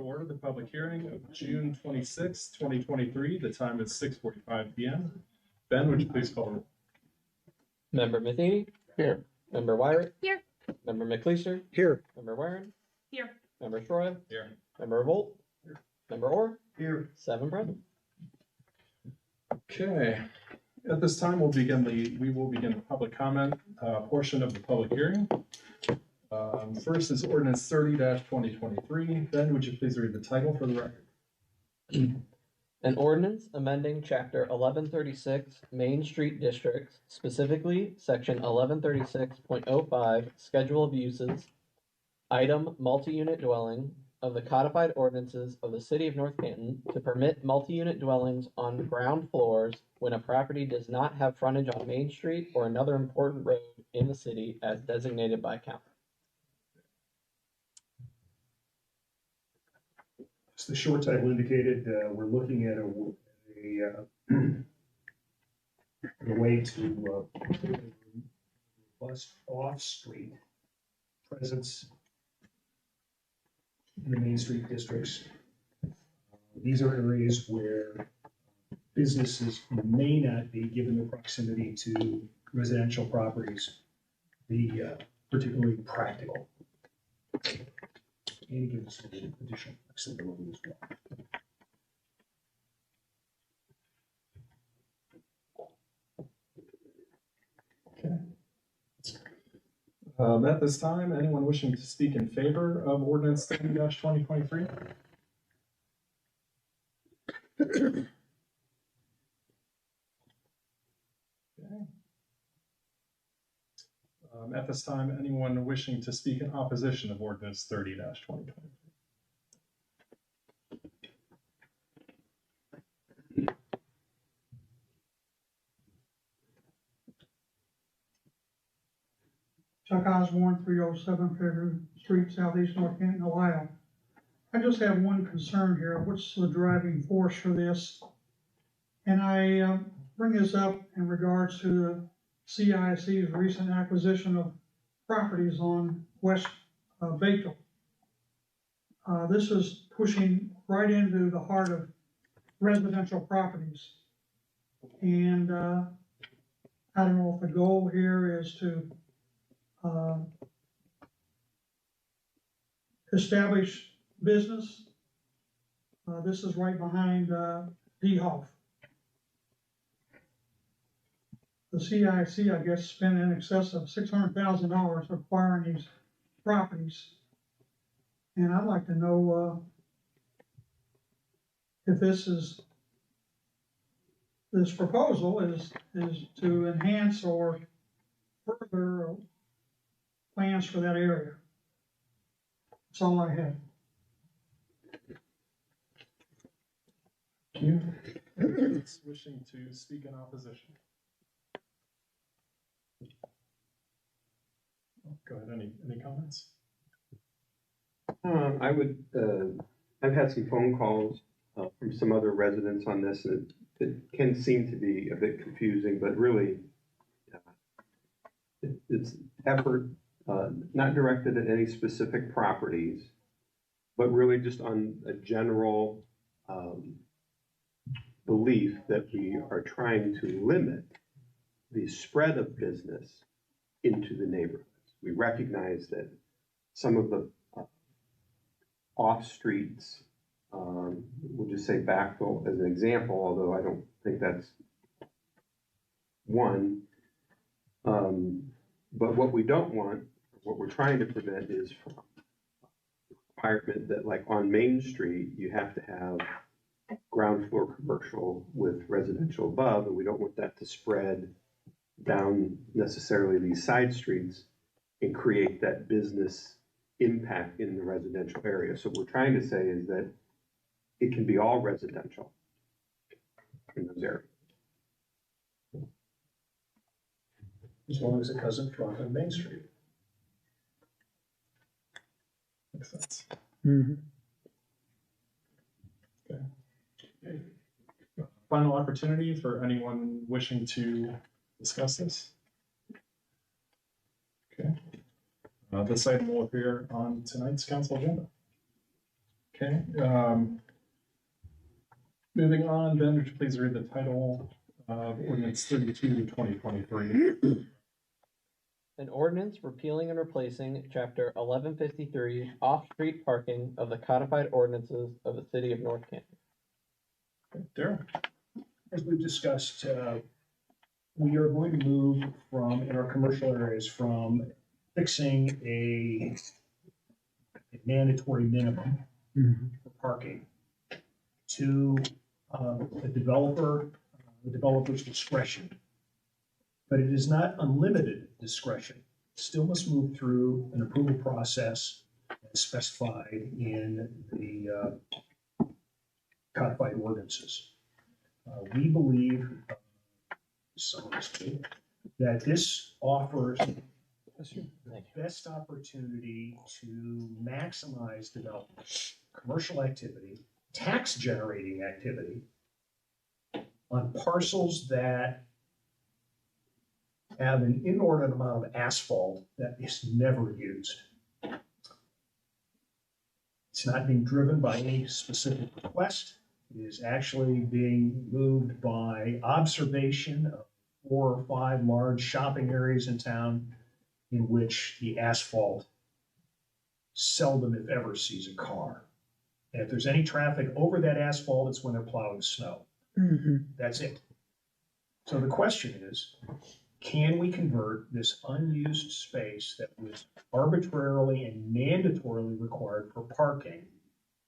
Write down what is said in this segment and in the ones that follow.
order the public hearing of June 26, 2023. The time is 6:45 p.m. Ben, would you please call the roll? Member Matheny? Here. Member Wyatt? Here. Member McLeisher? Here. Member Warren? Here. Member Troy? Here. Member Volt? Here. Member Orr? Here. 7 present. Okay. At this time, we will begin the public comment portion of the public hearing. First is ordinance 30-2023. Ben, would you please read the title for the record? An ordinance amending chapter 1136 Main Street Districts, specifically section 1136.05 Schedule of Uses, item multi-unit dwelling of the codified ordinances of the city of North Canton to permit multi-unit dwellings on ground floors when a property does not have frontage on Main Street or another important road in the city as designated by county. As the short title indicated, we're looking at a way to robust off-street presence in the Main Street districts. These are areas where businesses may not be, given the proximity to residential properties, be particularly practical. And give us additional flexibility as well. At this time, anyone wishing to speak in favor of ordinance 30-2023? Okay. At this time, anyone wishing to speak in opposition of ordinance 30-2023? Chuck Osborne, 307 Fairview Street, Southeast North Canton, Ohio. I just have one concern here. What's the driving force for this? And I bring this up in regards to the CIC's recent acquisition of properties on West Bateville. This is pushing right into the heart of residential properties. And I don't know if the goal here is to establish business. This is right behind DeHoff. The CIC, I guess, spent in excess of $600,000 acquiring these properties. And I'd like to know if this proposal is to enhance or further plans for that area. That's all I have. Thank you. Anyone wishing to speak in opposition? Go ahead. Any comments? I would. I've had some phone calls from some other residents on this, and it can seem to be a bit confusing, but really, it's effort not directed at any specific properties, but really just on a general belief that we are trying to limit the spread of business into the neighborhoods. We recognize that some of the off streets, we'll just say Backville as an example, although I don't think that's one. But what we don't want, what we're trying to prevent is from requirement that, like on Main Street, you have to have ground floor commercial with residential above, and we don't want that to spread down necessarily these side streets and create that business impact in the residential area. So what we're trying to say is that it can be all residential in those areas. As long as it doesn't front on Main Street. Makes sense. Mm-hmm. Okay. Final opportunity for anyone wishing to discuss this. Okay. This item will appear on tonight's council agenda. Okay, moving on, Ben, would you please read the title of ordinance 32, 2023? An ordinance repealing and replacing chapter 1153 off-street parking of the codified ordinances of the city of North Canton. Daryl? As we've discussed, we are going to move from, in our commercial areas, from fixing a mandatory minimum for parking to the developer's discretion. But it is not unlimited discretion. It still must move through an approval process as specified in the codified ordinances. We believe, some of us do, that this offers the best opportunity to maximize development, commercial activity, tax generating activity on parcels that have an inordinate amount of asphalt that is never used. It's not being driven by any specific request. It is actually being moved by observation of 4 or 5 large shopping areas in town in which the asphalt seldom, if ever, sees a car. And if there's any traffic over that asphalt, it's when they're plowing snow. That's it. So the question is, can we convert this unused space that was arbitrarily and mandatorily required for parking?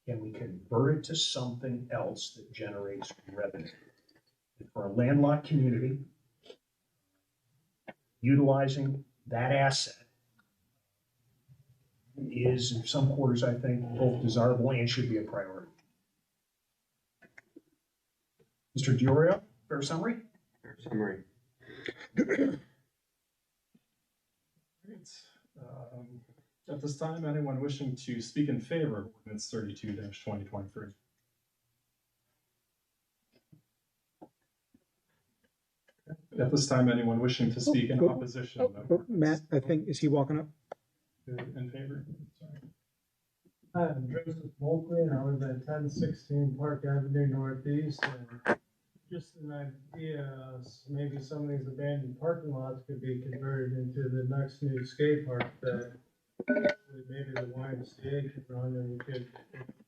Can we convert it to something else that generates revenue? And for a landlocked community, utilizing that asset is, in some quarters, I think, both desirable and should be a priority. Mr. Diorio, fair summary? Fair summary. Great. At this time, anyone wishing to speak in favor of ordinance 32-2023? At this time, anyone wishing to speak in opposition? of Matt, I think, is he walking up? In favor? Sorry. Hi, I'm Joseph Bulkley, and I live at 1016 Park Avenue Northeast, and just an idea, maybe some of these abandoned parking lots could be converted into the next new skate park that maybe the YMCA could run, and we could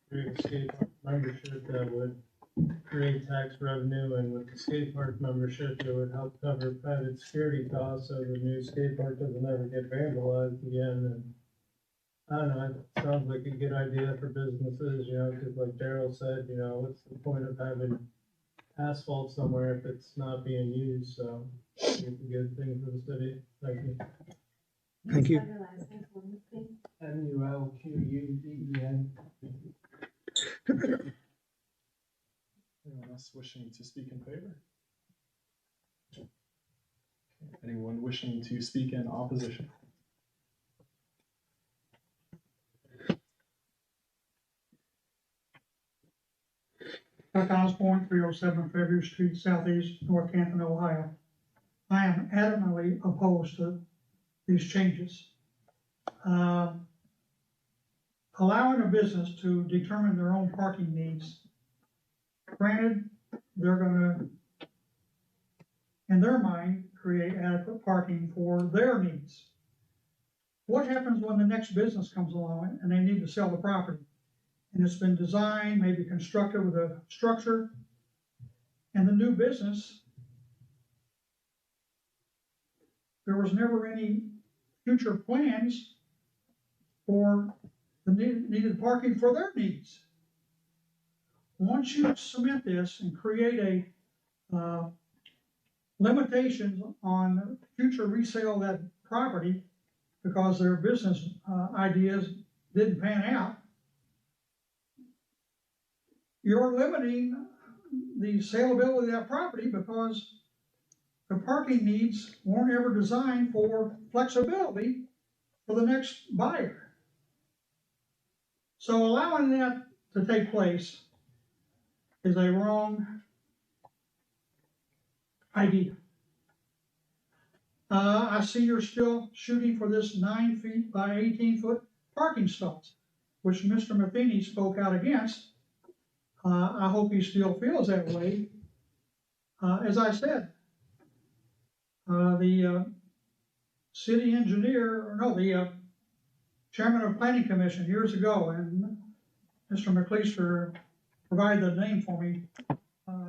create a skate park membership that would create tax revenue, and with the skate park membership, it would help cover private security costs, so the new skate park doesn't ever get vandalized again. And I don't know, it sounds like a good idea for businesses, you know, because like Daryl said, you know, what's the point of having asphalt somewhere if it's not being used? So it's a good thing for the city. Thank you. Thank you. MULQUDEN. Anyone else wishing to speak in favor? Anyone wishing to speak in opposition? Chuck Osborne, 307 Fairview Street, Southeast, North Canton, Ohio. I am adamantly opposed to these changes. Allowing a business to determine their own parking needs, granted, they're gonna, in their mind, create adequate parking for their needs. What happens when the next business comes along and they need to sell the property? And it's been designed, maybe constructed with a structure, and the new business, there was never any future plans for the needed parking for their needs. Once you cement this and create a limitations on future resale of that property because their business ideas didn't pan out, you're limiting the saleability of that property because the parking needs weren't ever designed for flexibility for the next buyer. So allowing that to take place is a wrong idea. I see you're still shooting for this 9 feet by 18 foot parking stalls. which Mr. Matheny spoke out against. I hope he still feels that way. As I said, the city engineer, or no, the chairman of planning commission years ago, and Mr. McLeister provided the name for me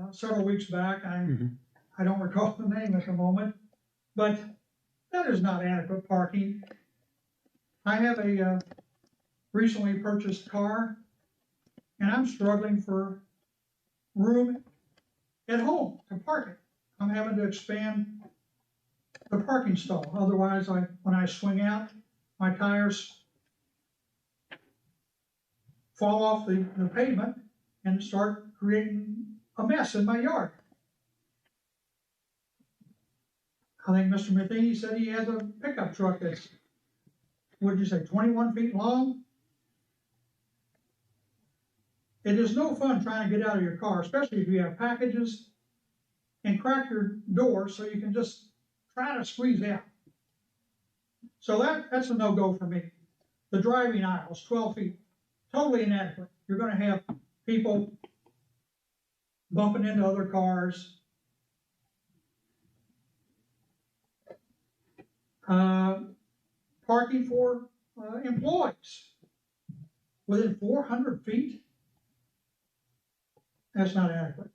several weeks back. I don't recall the name at the moment, but that is not adequate parking. I have a recently purchased car, and I'm struggling for room at home to park it. I'm having to expand the parking stall. Otherwise, when I swing out, my tires fall off the pavement and start creating a mess in my yard. I think Mr. Matheny said he has a pickup truck that's, what did you say, 21 feet long? It is no fun trying to get out of your car, especially if you have packages, and crack your door so you can just try to squeeze out. So that's a no-go for me. The driving aisles, 12 feet, totally inadequate. You're gonna have people bumping into other cars. Parking for employees within 400 feet. That's not adequate.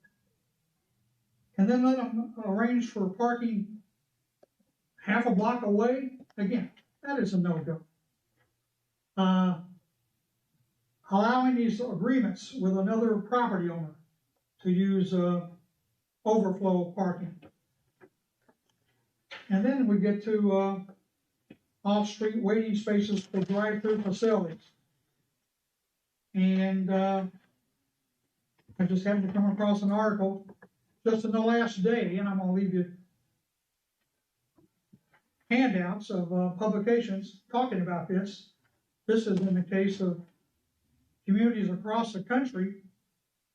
And then let them arrange for parking half a block away. Again, that is a no-go. Allowing these agreements with another property owner to use overflow parking. And then we get to off-street waiting spaces for drive-through facilities. And I just happened to come across an article just in the last day, and I'm gonna leave you handouts of publications talking about this. This is in the case of communities across the country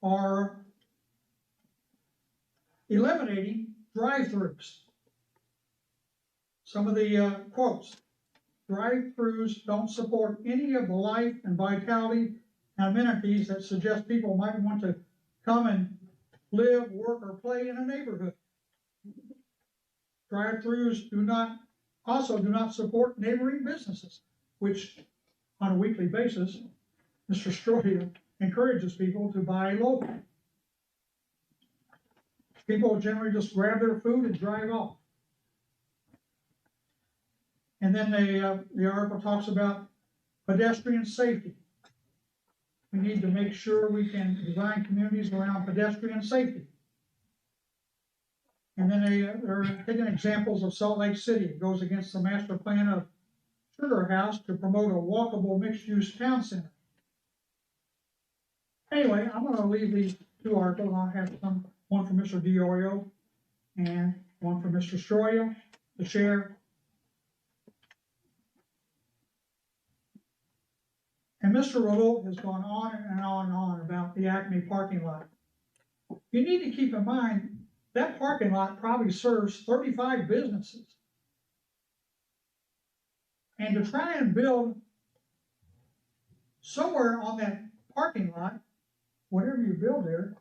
are eliminating drive-throughs. Some of the quotes: drive-throughs don't support any of the life and vitality and amenities that suggest people might want to come and live, work, or play in a neighborhood. Drive-throughs do not support neighboring businesses, which on a weekly basis, Mr. Stroya encourages people to buy local. People generally just grab their food and drive off. And then the article talks about pedestrian safety. We need to make sure we can design communities around pedestrian safety. And then they're taking examples of Salt Lake City. It goes against the master plan of Sugar House to promote a walkable mixed-use town center. Anyway, I'm going to leave these two articles. I'll have one from Mr. DiOrio and one from Mr. Stroya to share. And Mr. Rouleau has gone on and on and on about the Acme parking lot. You need to keep in mind that parking lot probably serves 35 businesses. And to try and build somewhere on that parking lot, whatever you build there,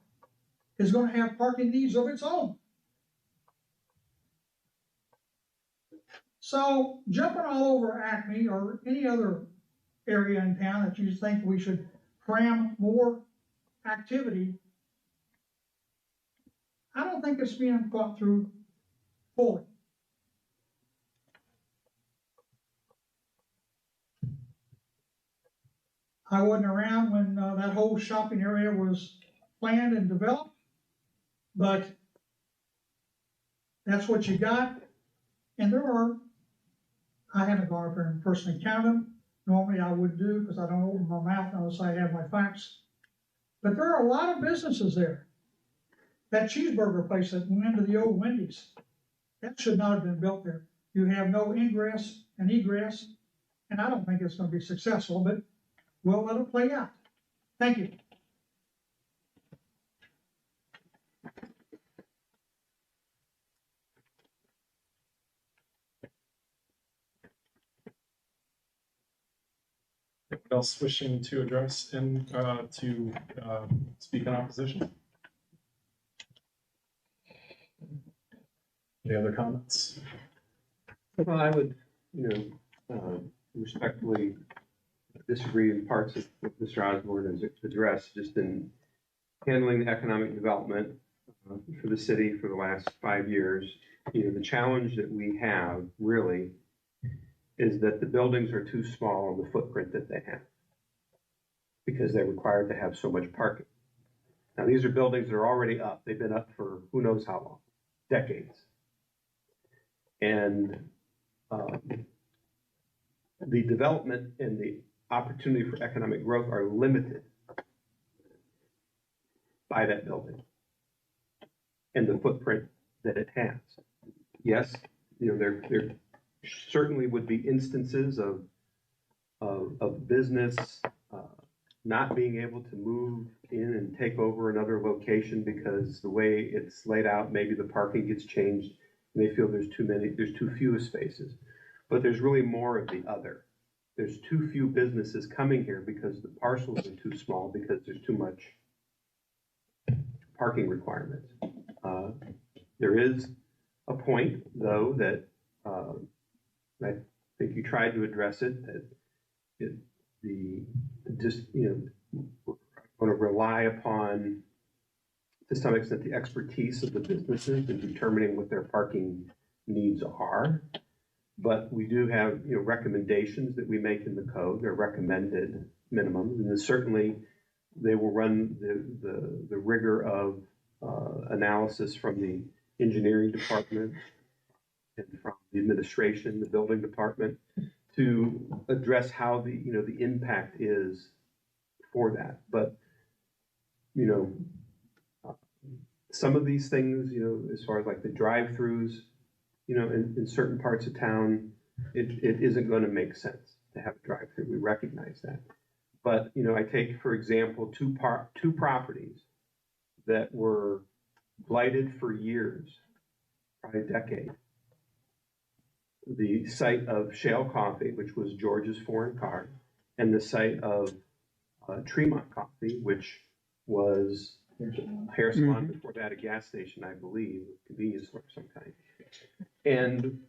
is going to have parking needs of its own. So jumping all over Acme or any other area in town that you think we should cram more activity, I don't think it's being thought through fully. I wasn't around when that whole shopping area was planned and developed, but that's what you got. And I haven't gone up there and personally counted them. Normally I would do, because I don't open my mouth unless I have my facts. But there are a lot of businesses there. That cheeseburger place that went into the old Wendy's, that should not have been built there. You have no ingress and egress, and I don't think it's going to be successful, but we'll let it play out. Thank you. else wishing to address and to speak in opposition? Any other comments? Well, I would, respectfully disagree in parts of what Mr. Osborne has addressed, just in handling the economic development for the city for the last 5 years. The challenge that we have really is that the buildings are too small on the footprint that they have because they're required to have so much parking. Now, these are buildings that are already up. They've been up for who knows how long, decades. And the development and the opportunity for economic growth are limited by that building and the footprint that it has. Yes, there certainly would be instances of business not being able to move in and take over another location because the way it's laid out, maybe the parking gets changed and they feel there's too few spaces. But there's really more of the other. There's too few businesses coming here because the parcels are too small because there's too much parking requirements. There is a point, though, that I think you tried to address it, that we're going to rely upon, to some extent, the expertise of the businesses in determining what their parking needs are. But we do have, recommendations that we make in the code. They're recommended minimums, and certainly they will run the rigor of analysis from the engineering department and from the administration, the building department, to address how the impact is for that. But some of these things, as far as like the drive-throughs, in certain parts of town, it isn't going to make sense to have a drive-through. We recognize that. But, I take, for example, two properties that were blighted for years, probably a decade. The site of Shale Coffee, which was George's Foreign Car, and the site of Tremont Coffee, which was hair salon, before that a gas station, I believe, a convenience store of some kind. And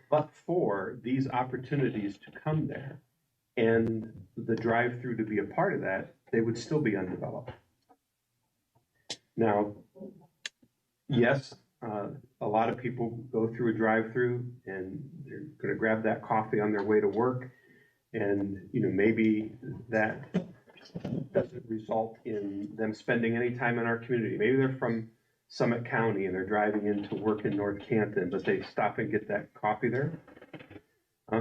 but for these opportunities to come there and the drive-through to be a part of that, they would still be undeveloped. Now, yes, a lot of people go through a drive-through and they're going to grab that coffee on their way to work, and maybe that doesn't result in them spending any time in our community. Maybe they're from Summit County and they're driving into work in North Canton, but they stop and get that coffee there.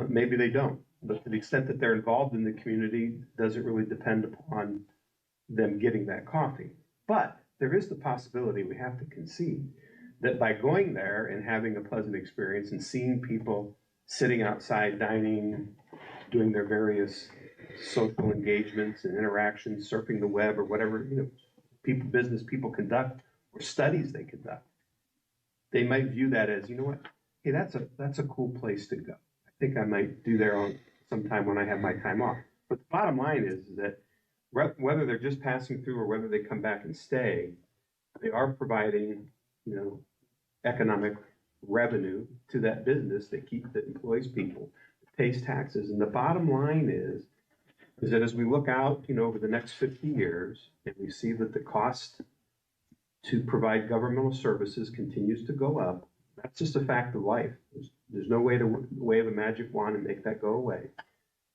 Maybe they don't, but to the extent that they're involved in the community, doesn't really depend upon them getting that coffee. But there is the possibility, we have to concede, that by going there and having a pleasant experience and seeing people sitting outside, dining, doing their various social engagements and interactions, surfing the web or whatever, business people conduct, or studies they conduct, they might view that as, hey, that's a cool place to go. I think I might do there sometime when I have my time off. But the bottom line is that whether they're just passing through or whether they come back and stay, they are providing, economic revenue to that business that employs people, pays taxes. And the bottom line is that as we look out, over the next 50 years, and we see that the cost to provide governmental services continues to go up, that's just a fact of life. There's no way to wave a magic wand and make that go away.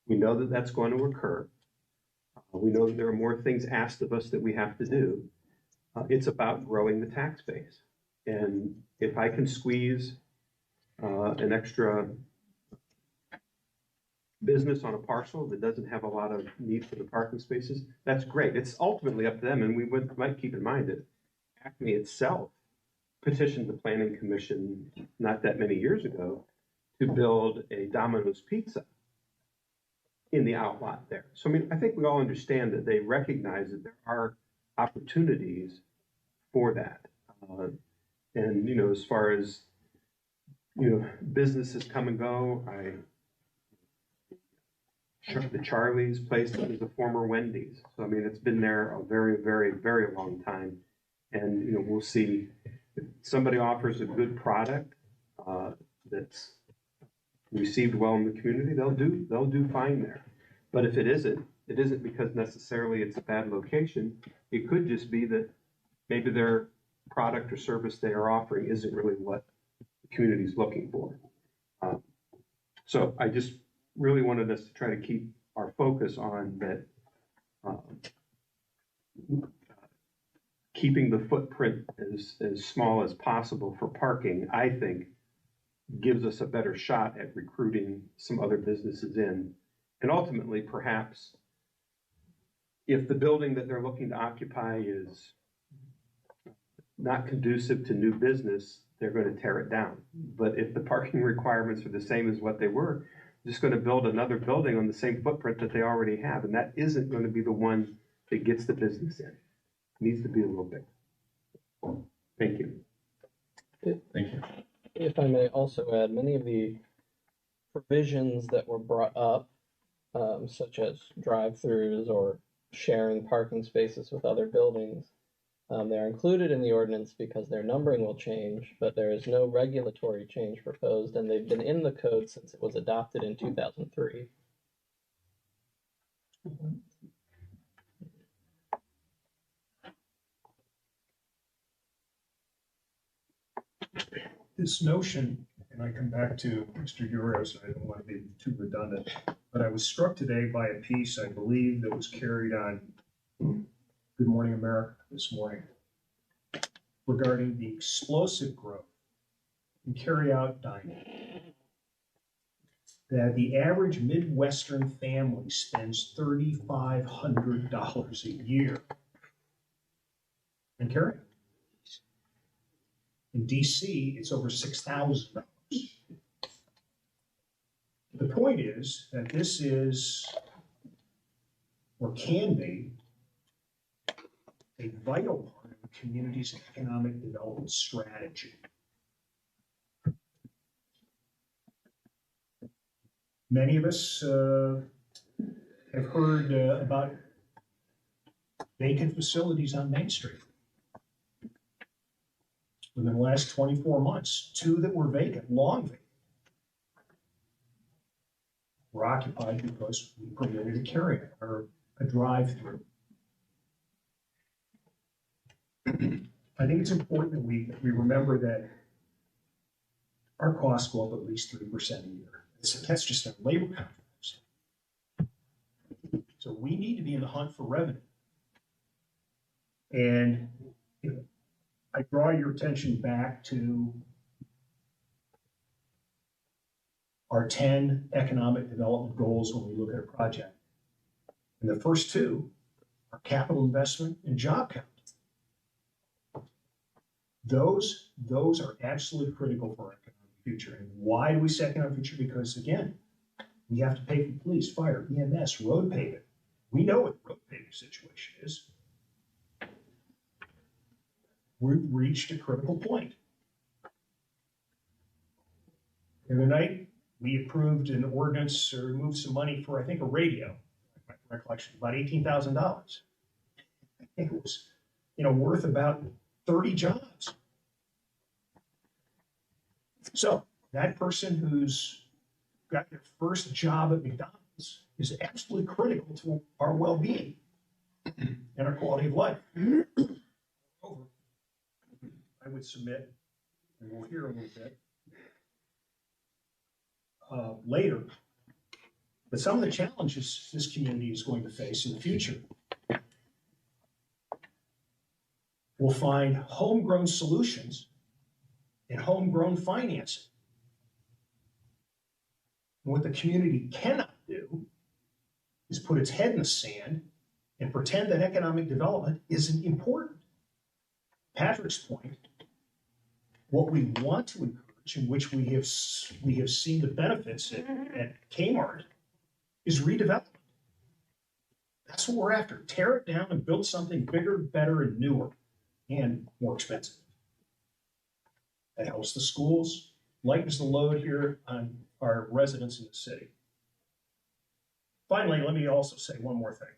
We know that that's going to occur. We know that there are more things asked of us that we have to do. It's about growing the tax base. And if I can squeeze an extra business on a parcel that doesn't have a lot of need for the parking spaces, that's great. It's ultimately up to them. And we might keep in mind that Acme itself petitioned the Planning Commission not that many years ago to build a Domino's Pizza in the outlot there. So, I think we all understand that they recognize that there are opportunities for that. And, as far as, businesses come and go, The Charlie's place is a former Wendy's. So, I mean, it's been there a very, very, very long time. And, you know, we'll see if somebody offers a good product, that's received well in the community, they'll do fine there. But if it isn't because necessarily it's a bad location. It could just be that maybe their product or service they are offering isn't really what the community is looking for. So I just really wanted us to try to keep our focus on that, keeping the footprint as small as possible for parking, I think, gives us a better shot at recruiting some other businesses in. And ultimately, perhaps, if the building that they're looking to occupy is not conducive to new business, they're going to tear it down. But if the parking requirements are the same as what they were, they're just going to build another building on the same footprint that they already have. And that isn't going to be the one that gets the business in. It needs to be a little bigger. Thank you. Thank you. If I may also add, many of the provisions that were brought up, such as drive-throughs or sharing parking spaces with other buildings, they're included in the ordinance because their numbering will change, but there is no regulatory change proposed, and they've been in the code since it was adopted in 2003. This notion, and I come back to Mr. Urios, I don't want to be too redundant, but I was struck today by a piece, I believe, that was carried on Good Morning America this morning regarding the explosive growth in carry-out dining. That the average Midwestern family spends $3,500 a year in carry-out. In DC, it's over $6,000. The point is that this is, or can be, a vital part of a community's economic development strategy. Many of us have heard about vacant facilities on Main Street. Within the last 24 months, 2 that were vacant, long vacant, were occupied because we permitted a carry or a drive-through. I think it's important that we remember that our costs go up at least 3% a year. That's just our labor contracts. So we need to be in the hunt for revenue. And I draw your attention back to our 10 economic development goals when we look at a project. And the first 2 are capital investment and job count. Those are absolutely critical for our economic future. And why do we say economic future? Because again, we have to pay for police, fire, EMS, road paving. We know what the road paving situation is. We've reached a critical point. The other night, we approved an ordinance or removed some money for, I think, a radio. My recollection, about $18,000. I think it was, worth about 30 jobs. So that person who's got their first job at McDonald's is absolutely critical to our well-being and our quality of life. Over. I would submit, and we'll hear a little bit later, but some of the challenges this community is going to face in the future will find homegrown solutions and homegrown financing. And what the community cannot do is put its head in the sand and pretend that economic development isn't important. Patrick's point, what we want to encourage, in which we have seen the benefits at Kmart, is redevelopment. That's what we're after. Tear it down and build something bigger, better, and newer, and more expensive. That helps the schools, lightens the load here on our residents in the city. Finally, let me also say one more thing.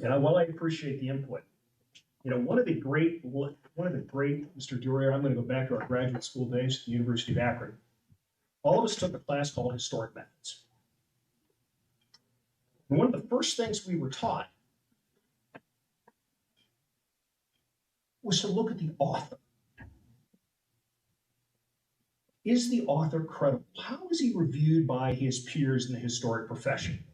And while I appreciate the input, you know, one of the great, Mr. Durier, I'm gonna go back to our graduate school days at the University of Akron. All of us took a class called Historic Methods. And one of the first things we were taught was to look at the author. Is the author credible? How is he reviewed by his peers in the historic profession?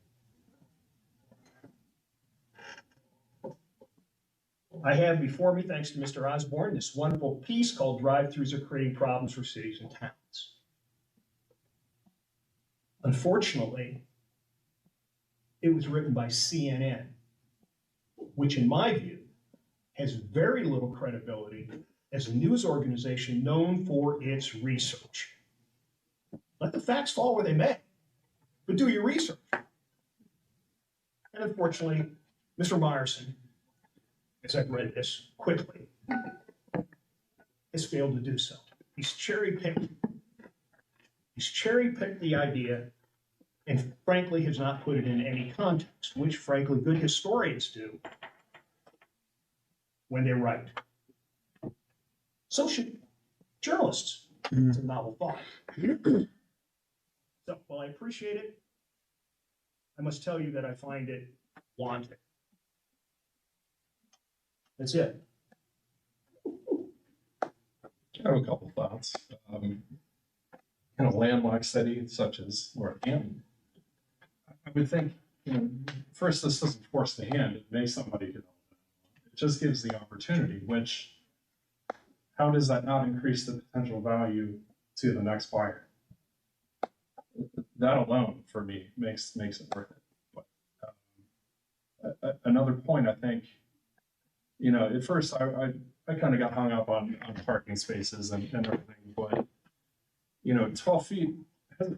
I have before me, thanks to Mr. Osborne, this wonderful piece called Drive-Throughs Are Creating Problems for Cities and Towns. Unfortunately, it was written by CNN, which in my view has very little credibility as a news organization known for its research. Let the facts fall where they may, but do your research. And unfortunately, Mr. Myerson, as I've read this quickly, has failed to do so. He's cherry-picked the idea and frankly has not put it in any context, which frankly good historians do when they write. So should journalists. It's a novel thought. So while I appreciate it, I must tell you that I find it wanting. That's it. I have a couple thoughts. In a landlocked city such as North Canton, I would think, you know, first, this doesn't force the hand, it makes somebody develop it. It just gives the opportunity, which, how does that not increase the potential value to the next buyer? That alone, for me, makes it worth it. But another point, I think, you know, at first I kind of got hung up on parking spaces and everything, but, you know, 12 feet,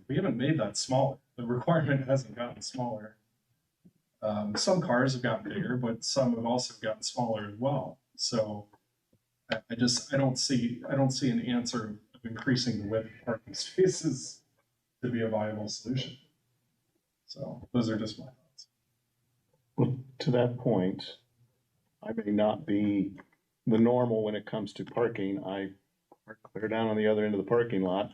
we haven't made that smaller. The requirement hasn't gotten smaller. Some cars have gotten bigger, but some have also gotten smaller as well. So I don't see an answer of increasing the width of parking spaces to be a viable solution. So those are just my thoughts. Well, to that point, I may not be the normal when it comes to parking. I park clear down on the other end of the parking lot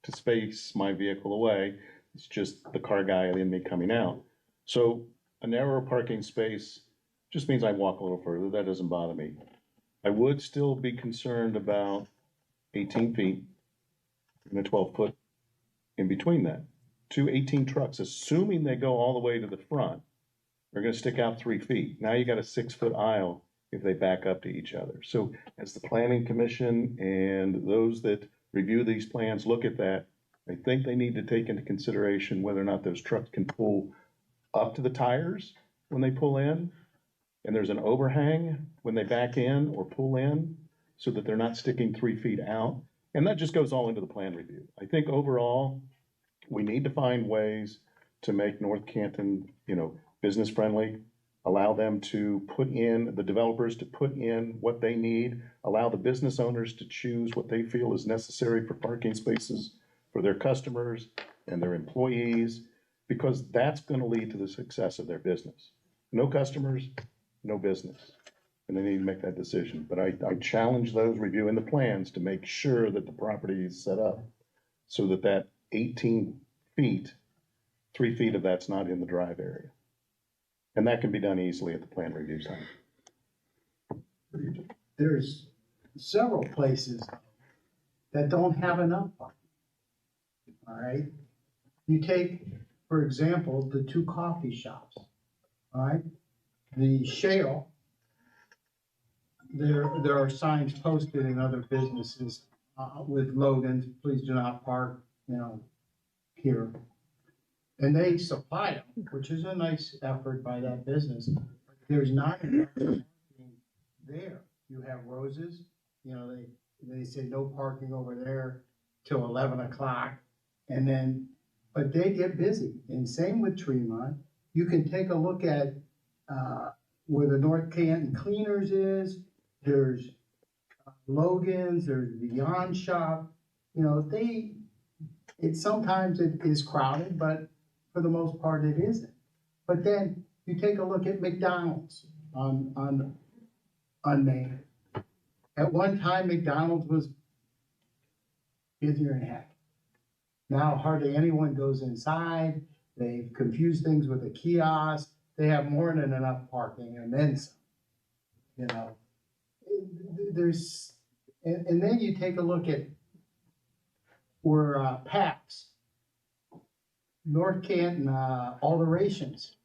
to space my vehicle away. It's just the car guy in me coming out. So a narrower parking space just means I walk a little further. That doesn't bother me. I would still be concerned about 18 feet and a 12-foot in between that. 2 18 trucks, assuming they go all the way to the front, are going to stick out 3 feet. Now you got a 6-foot aisle if they back up to each other. So as the planning commission and those that review these plans look at that, I think they need to take into consideration whether or not those trucks can pull up to the tires when they pull in, and there's an overhang when they back in or pull in, so that they're not sticking 3 feet out. And that just goes all into the plan review. I think overall, we need to find ways to make North Canton, you know, business friendly, allow them to put in, the developers to put in what they need, allow the business owners to choose what they feel is necessary for parking spaces for their customers and their employees, because that's going to lead to the success of their business. No customers, no business. And they need to make that decision. But I challenge those reviewing the plans to make sure that the property is set up so that that 18 feet, 3 feet of that's not in the drive area. And that can be done easily at the plan review time. There's several places that don't have enough parking. All right. You take, for example, the 2 coffee shops. All right. The Shale, there are signs posted in other businesses with Logan's, please do not park, you know, here. And they supply them, which is a nice effort by that business. There's not enough parking there. You have Roses, you know, they say no parking over there till 11 o'clock. And then, but they get busy. And same with Tremont. You can take a look at where the North Canton Cleaners is. There's Logan's, there's the Beyond Shop. You know, sometimes it is crowded, but for the most part, it isn't. But then you take a look at McDonald's on Main. At one time, McDonald's was busier than heck. Now hardly anyone goes inside. They've confused things with a kiosk. They have more than enough parking and then some. You know, there's, and then you take a look at where Paps, North Canton, alterations.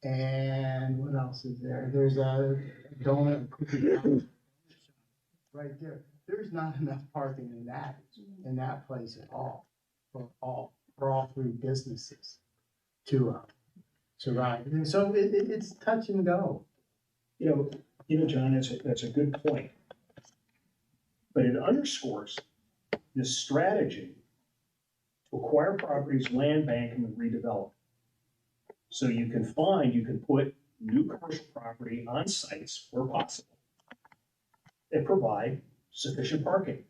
And what else is there? There's a donut cookie right there. There's not enough parking in that place at all for all three businesses to survive. So it's touch and go. You know, John, that's a good point. But it underscores this strategy to acquire properties, land bank, and redevelop. So you can put new commercial property on sites where possible and provide sufficient parking.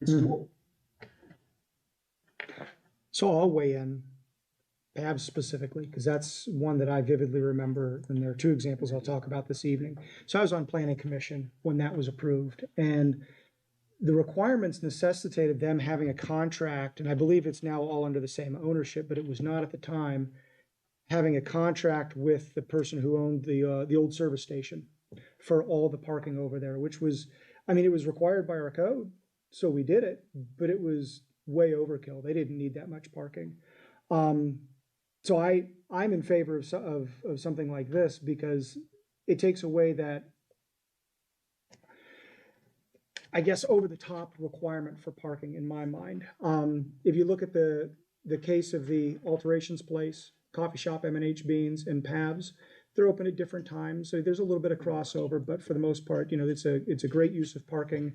It's doable. So I'll weigh in, PABS specifically, because that's one that I vividly remember, and there are two examples I'll talk about this evening. So I was on Planning Commission when that was approved, and the requirements necessitated them having a contract, and I believe it's now all under the same ownership, but it was not at the time, having a contract with the person who owned the old service station for all the parking over there, which was, I mean, it was required by our code, so we did it, but it was way overkill. They didn't need that much parking. So I'm in favor of something like this because it takes away that, I guess, over the top requirement for parking in my mind. If you look at the case of the alterations place, coffee shop, M&H Beans, and Pabs, they're open at different times. So there's a little bit of crossover, but for the most part, you know, it's a great use of parking.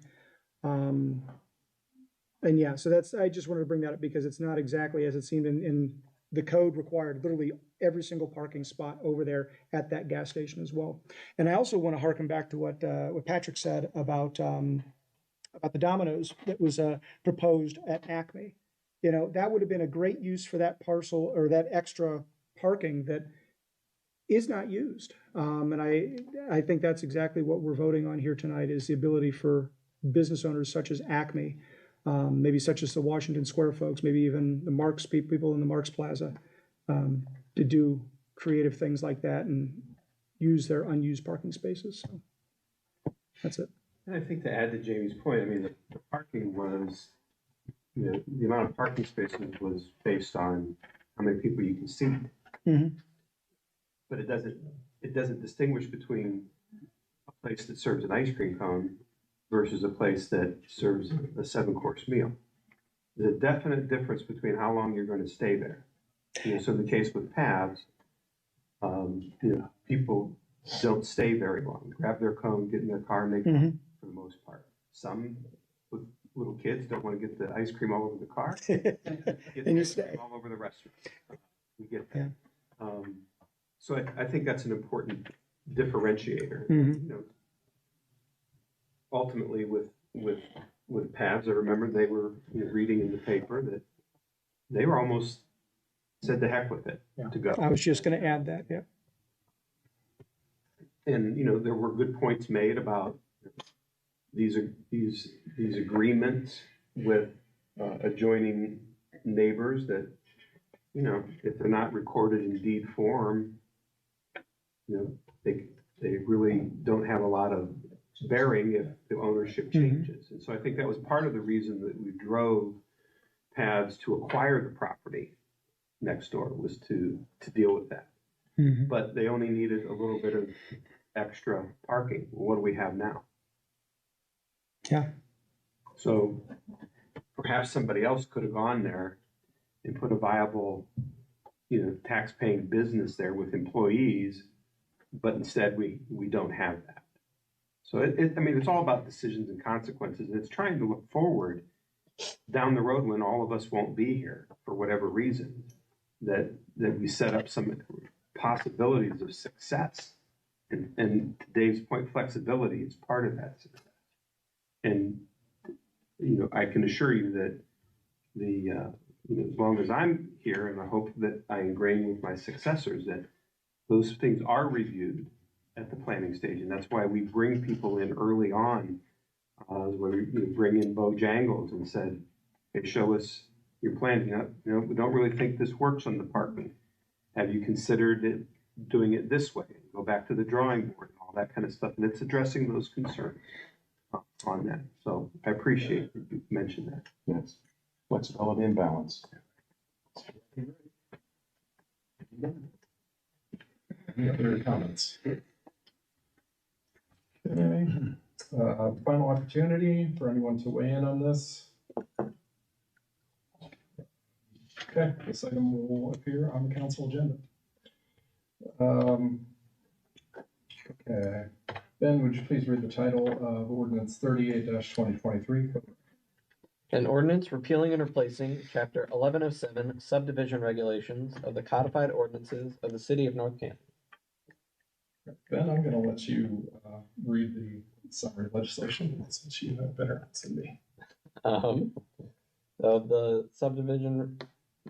And yeah, so I just wanted to bring that up because it's not exactly as it seemed in the code required literally every single parking spot over there at that gas station as well. And I also want to harken back to what Patrick said about the Domino's that was proposed at Acme. You know, that would have been a great use for that parcel or that extra parking that is not used. And I think that's exactly what we're voting on here tonight is the ability for business owners such as Acme, maybe such as the Washington Square folks, maybe even the Marx people in the Marx Plaza, to do creative things like that and use their unused parking spaces. So that's it. And I think to add to Jamie's point, I mean, the parking was, you know, the amount of parking spaces was based on how many people you can seat. Mhm. But it doesn't distinguish between a place that serves an ice cream cone versus a place that serves a 7-course meal. There's a definite difference between how long you're going to stay there. You know, so in the case with Pabs, you know, people don't stay very long. Grab their cone, get in their car, and they go for the most part. Some with little kids don't want to get the ice cream all over the car. Get And you ice cream stay. all over the restaurant. We get that. So I think that's an important differentiator. You know, ultimately with Pabs, I remember they were, you know, reading in the paper that they were almost said to heck with it to go. I was just going to add that. Yeah. And, you know, there were good points made about these agreements with adjoining neighbors that, you know, if they're not recorded in deed form, you know, they really don't have a lot of bearing if the ownership changes. And so I think that was part of the reason that we drove Pabs to acquire the property next door, was to deal with that. But they only needed a little bit of extra parking. Well, what do we have now? Yeah. So perhaps somebody else could have gone there and put a viable, you know, tax-paying business there with employees, but instead we don't have that. So I mean, it's all about decisions and consequences, and it's trying to look forward down the road when all of us won't be here for whatever reason, that we set up some possibilities of success. And to Dave's point, flexibility is part of that success. And, you know, I can assure you that as long as I'm here, and I hope that I ingrain with my successors, that those things are reviewed at the planning stage. And that's why we bring people in early on, where we bring in Bojangles and said, hey, show us your plan. We don't really think this works on the parking. Have you considered it, doing it this way? Go back to the drawing board and all that kind of stuff. And it's addressing those concerns on that. So I appreciate you mentioned that. Yes. Flexibility and balance. Any other comments? Okay, final opportunity for anyone to weigh in on this. Okay, this item will appear on the council agenda. Okay, Ben, would you please read the title of ordinance 38-2023? An ordinance repealing and replacing chapter 1107 subdivision regulations of the codified ordinances of the city of North Canton. Ben, I'm gonna let you read the summary legislation since you have better answer than me. So the subdivision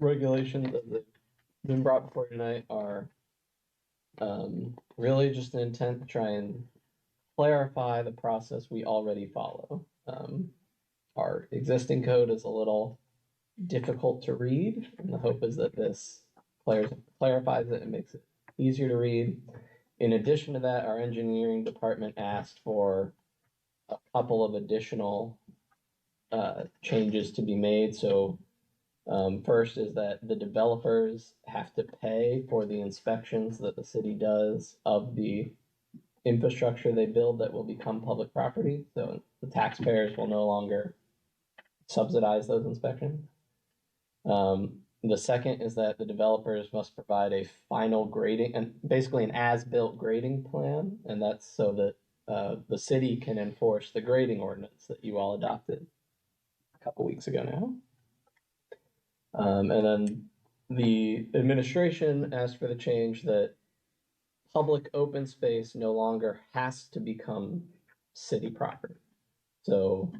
regulations that have been brought before you tonight are really just an intent to try and clarify the process we already follow. Our existing code is a little difficult to read, and the hope is that this clarifies it and makes it easier to read. In addition to that, our engineering department asked for a couple of additional changes to be made. So first is that the developers have to pay for the inspections that the city does of the infrastructure they build that will become public property. So the taxpayers will no longer subsidize those inspections. The second is that the developers must provide a final grading and basically an as-built grading plan, and that's so that the city can enforce the grading ordinance that you all adopted a couple weeks ago now. And then the administration asked for the change that public open space no longer has to become city property. So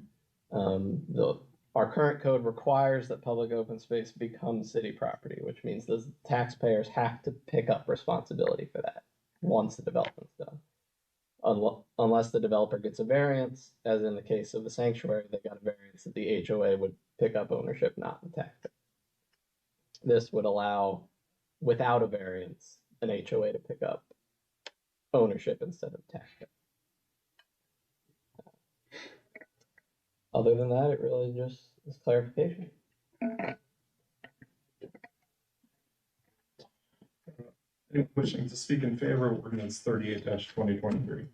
our current code requires that public open space become city property, which means the taxpayers have to pick up responsibility for that once the development's done. Unless the developer gets a variance, as in the case of the sanctuary, they got a variance that the HOA would pick up ownership, not the taxpayer. This would allow, without a variance, an HOA to pick up ownership instead of taxpayer. Other than that, it really just is clarification. Anyone wishing to speak in favor of ordinance 38-2023?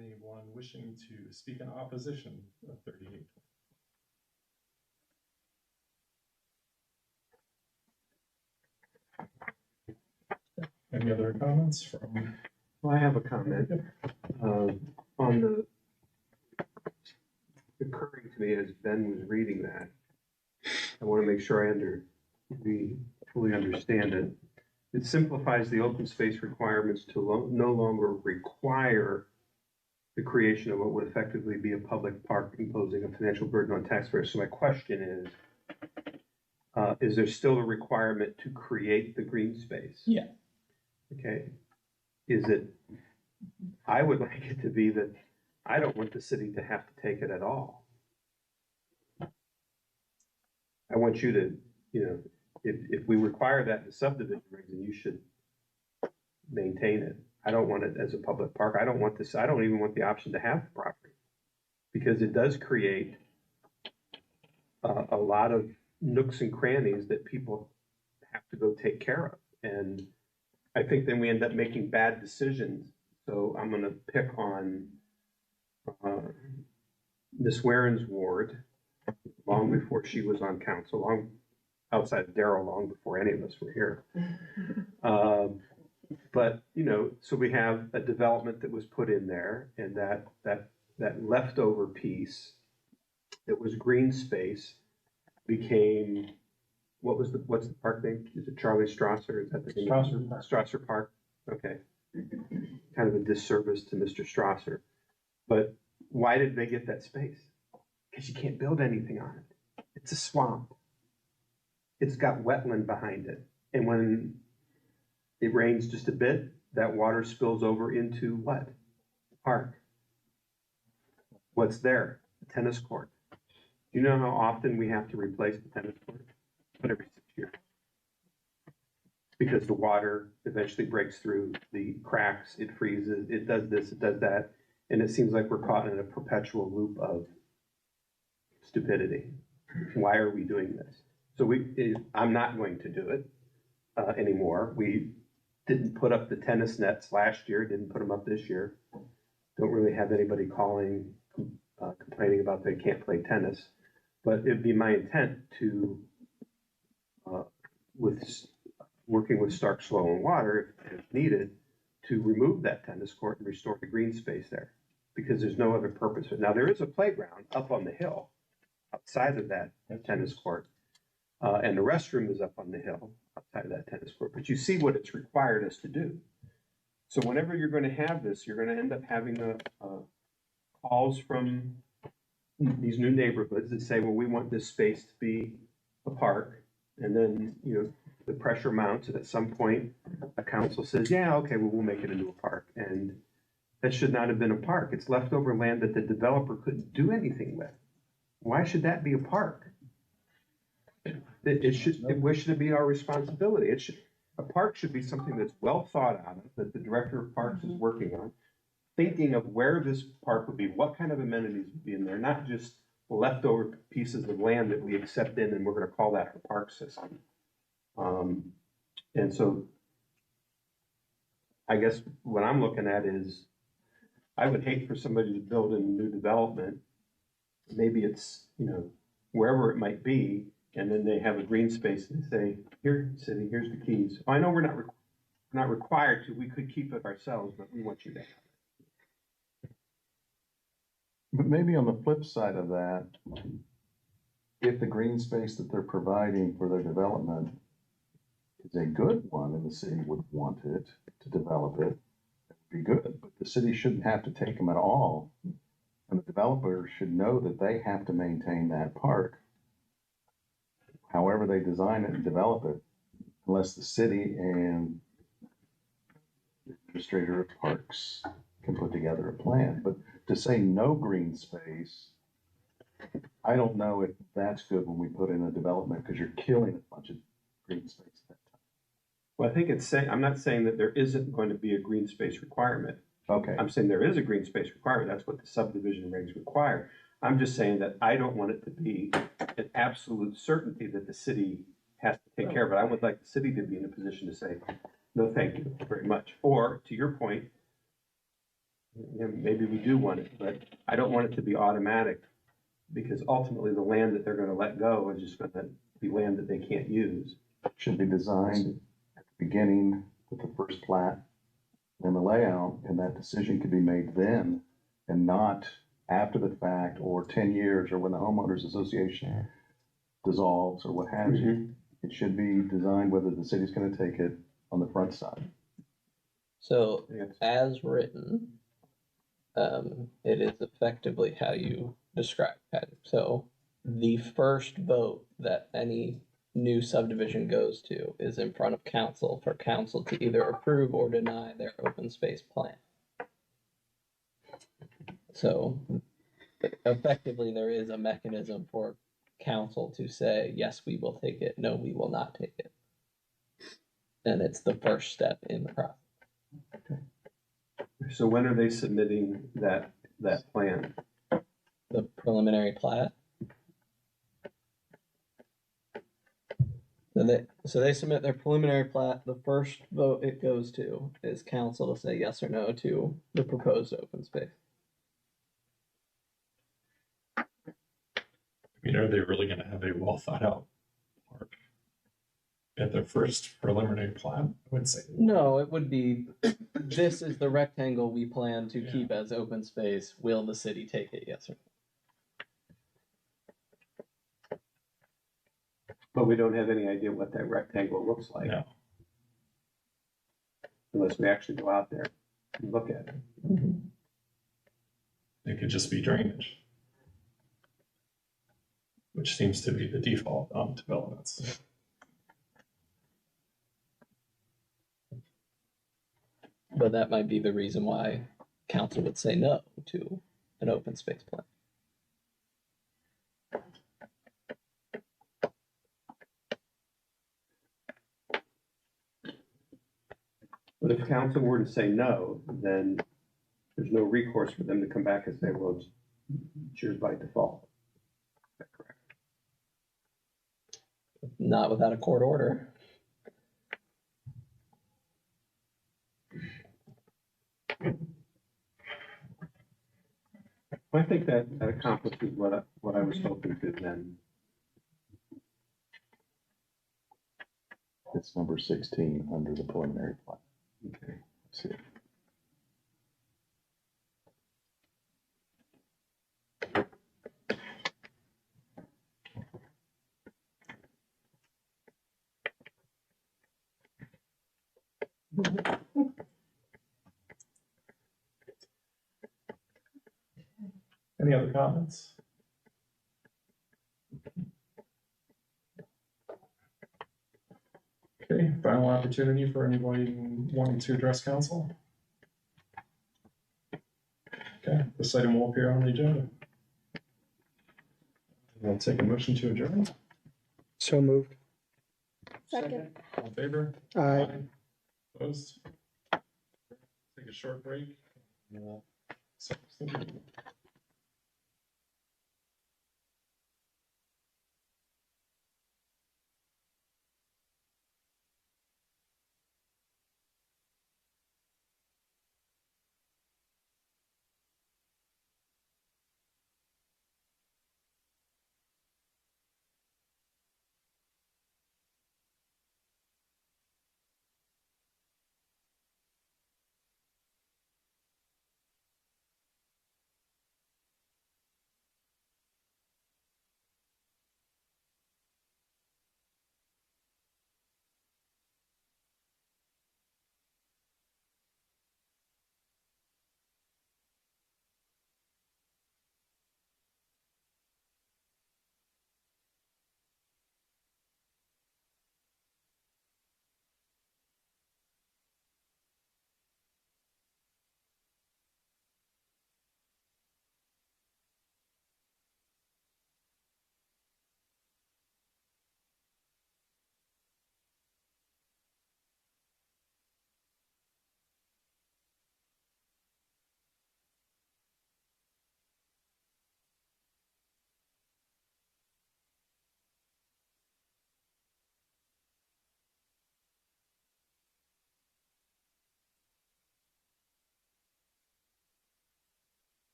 Anyone wishing to speak in opposition of 38? Any other comments from? Well, I have a comment on the occurring to me as Ben was reading that. I want to make sure we fully understand it. It simplifies the open space requirements to no longer require the creation of what would effectively be a public park, imposing a financial burden on taxpayers. So my question is there still a requirement to create the green space? Yeah. Okay. I would like it to be that I don't want the city to have to take it at all. I want you to, if we require that in the subdivision regs, then you should maintain it. I don't want it as a public park. I don't even want the option to have the property, because it does create a lot of nooks and crannies that people have to go take care of. And I think then we end up making bad decisions. So I'm going to pick on Miss Warren's ward long before she was on council, long outside of Darrell, long before any of us were here. But so we have a development that was put in there, and that leftover piece that was green space became what's the park name? Is it Charlie Strasser? Is that the name? Strasser Park. Okay. Kind of a disservice to Mr. Strasser. But Why did they get that space? Because you can't build anything on it. It's a swamp. It's got wetland behind it. And when it rains just a bit, that water spills over into what? The park. What's there? A tennis court. Do you know how often we have to replace the tennis court? But every 6 years. Because the water eventually breaks through the cracks, it freezes, it does this, it does that, and it seems like we're caught in a perpetual loop of stupidity. Why are we doing this? So I'm not going to do it anymore. We didn't put up the tennis nets last year, didn't put them up this year. Don't really have anybody calling, complaining about they can't play tennis. But it'd be my intent to, working with Stark Soil and Water, if needed, to remove that tennis court and restore the green space there, because there's no other purpose. Now, there is a playground up on the hill, outside of that tennis court, and the restroom is up on the hill, outside of that tennis court, but you see what it's required us to do. So whenever you're gonna have this, you're gonna end up having calls from these new neighborhoods that say, well, we want this space to be a park, and then, the pressure mounts, and at some point, a council says, yeah, okay, well, we'll make it into a park. And that should not have been a park. It's leftover land that the developer couldn't do anything with. Why should that be a park? Why should it be our responsibility? A park should be something that's well thought out, that the director of parks is working on, thinking of where this park would be, what kind of amenities would be in there, not just leftover pieces of land that we accept in and we're gonna call that our park system. And so I guess what I'm looking at is, I would hate for somebody to build a new development. Maybe it's, wherever it might be, and then they have a green space and say, here, city, here's the keys. I know we're not required to, we could keep it ourselves, but we want you to have it. But maybe on the flip side of that, if the green space that they're providing for their development is a good one and the city would want it to develop it, it would be good, but the city shouldn't have to take them at all. And the developer should know that they have to maintain that park, however they design it and develop it, unless the city and the administrator of parks can put together a plan. But to say no green space, I don't know if that's good when we put in a development, because you're killing a bunch of green space at that time. Well, I think I'm not saying that there isn't going to be a green space requirement. Okay. I'm saying there is a green space requirement. That's what the subdivision regs require. I'm just saying that I don't want it to be an absolute certainty that the city has to take care of it. I would like the city to be in a position to say, no, thank you very much. Or, to your point, maybe we do want it, but I don't want it to be automatic, because ultimately the land that they're gonna let go is just gonna be land that they can't use. Should be designed at the beginning with the first plat and the layout, and that decision could be made then and not after the fact, or 10 years, or when the homeowners association dissolves or what have you. It should be designed whether the city's gonna take it on the front side. So, as written, it is effectively how you describe it. So, the first vote that any new subdivision goes to is in front of council for council to either approve or deny their open space plan. So, effectively, there is a mechanism for council to say, yes, we will take it, no, we will not take it. And it's the first step in the process. So when are they submitting that plan? The preliminary plat. So they submit their preliminary plat. The first vote it goes to is council to say yes or no to the proposed open space. I mean, are they really gonna have a well thought out park at their first preliminary plan? I would say. No, it would be, this is the rectangle we plan to Yeah. keep as open space. Will the city take it, yes or no? But we don't have any idea what that rectangle looks like. No. Unless we actually go out there and look at it. It could just be drainage, which seems to be the default on developments. But that might be the reason why council would say no to an open space plan. But if council were to say no, then there's no recourse for them to come back and say, well, it's yours by default. Is that correct? Not without a court order. I think that accomplishes what I was hoping to then. It's number 16 under the preliminary plan. Okay. See. Any other comments? Okay, final opportunity for anybody wanting to address council. Okay, this item will appear on the agenda. We'll take a motion to adjourn. So moved. Second. All in favor? Aye. Opposed? Take a short break. So,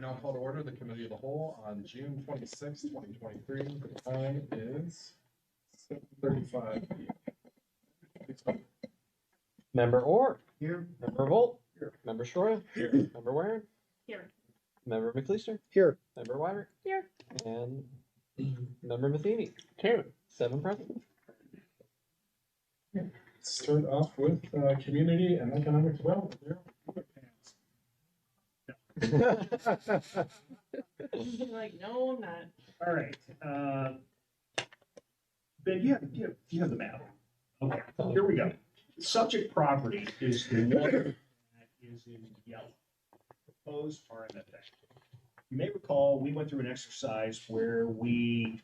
now call to order the Committee of the Whole on June 26, 2023. The time is 7:35 p.m. Member Orr, Here, Member Volt, Member Shroya, Member Warren, Here. Member McLeister, Here. Member Wyrick, Here. and Member Matheny. Here. 7 present. Start off with community and economic development. Like, no, I'm not. All right, Ben, you have the map. Okay, here we go. Subject property is the one that is in yellow, proposed RMFA. You may recall, we went through an exercise where we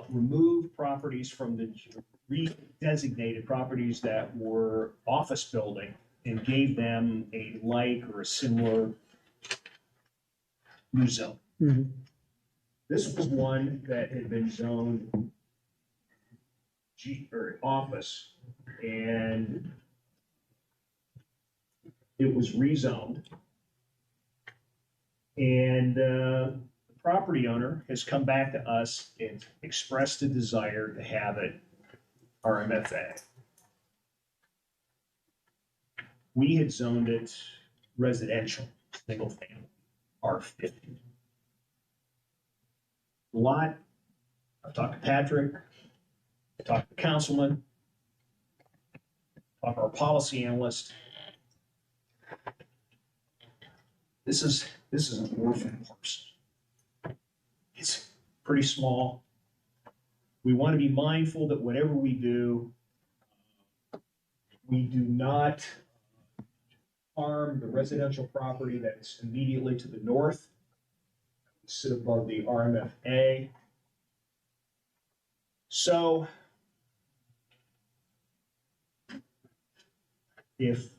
removed properties from the redesignated properties that were office building and gave them a like or a similar new zone. Mhm. This was one that had been zoned or office, and it was rezoned. And the property owner has come back to us and expressed a desire to have it RMFA. We had zoned it residential, single family, R50. Lot, I've talked to Patrick, I've talked to the councilman, talked to our policy analyst. This is an orphan parcel. It's pretty small. We want to be mindful that whatever we do not harm the residential property that's immediately to the north, sit above the RMFA. So if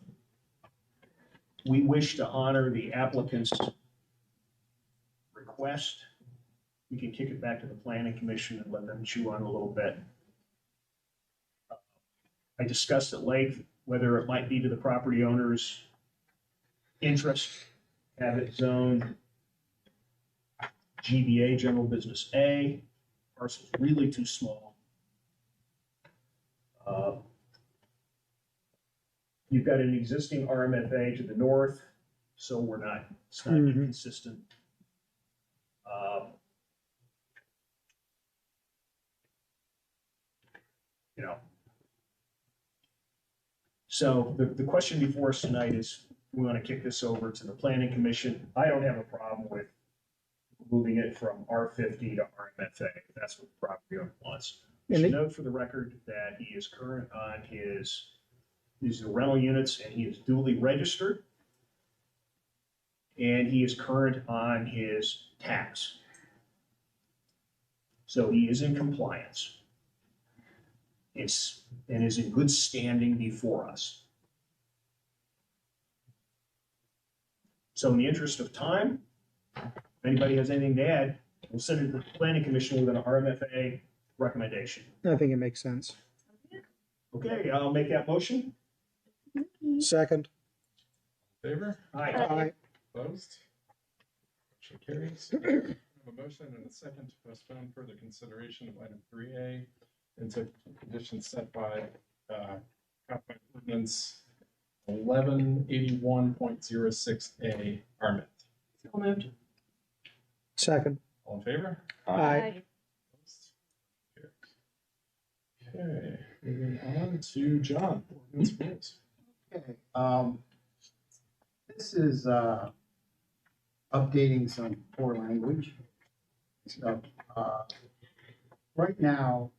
we wish to honor the applicant's request, we can kick it back to the planning commission and let them chew on it a little bit. I discussed at length whether it might be to the property owner's interest, have it zoned GBA, General Business A. Parcel's really too small. You've got an existing RMFA to the north, so it's not Mhm. inconsistent. You know. So the question before us tonight is, we want to kick this over to the planning commission. I don't have a problem with moving it from R50 to RMFA, if that's what the property owner wants. You And should they- note for the record that he is current on these are rental units, and he is duly registered. And he is current on his tax. So he is in compliance. And is in good standing before us. So in the interest of time, if anybody has anything to add, we'll send it to the planning commission with an RMFA recommendation. I think it makes sense. Okay, I'll make that motion. Second. Favor? Aye. Aye. Opposed? Motion carries. We have a motion and a second to postpone further consideration of item 3A into conditions set by codified ordinance 1181.06A RMIT. So moved. Second. All in favor? Aye. Opposed? Carries. Okay, moving on to John. Ordinance rules. okay, this is, updating some poor language. So, right now,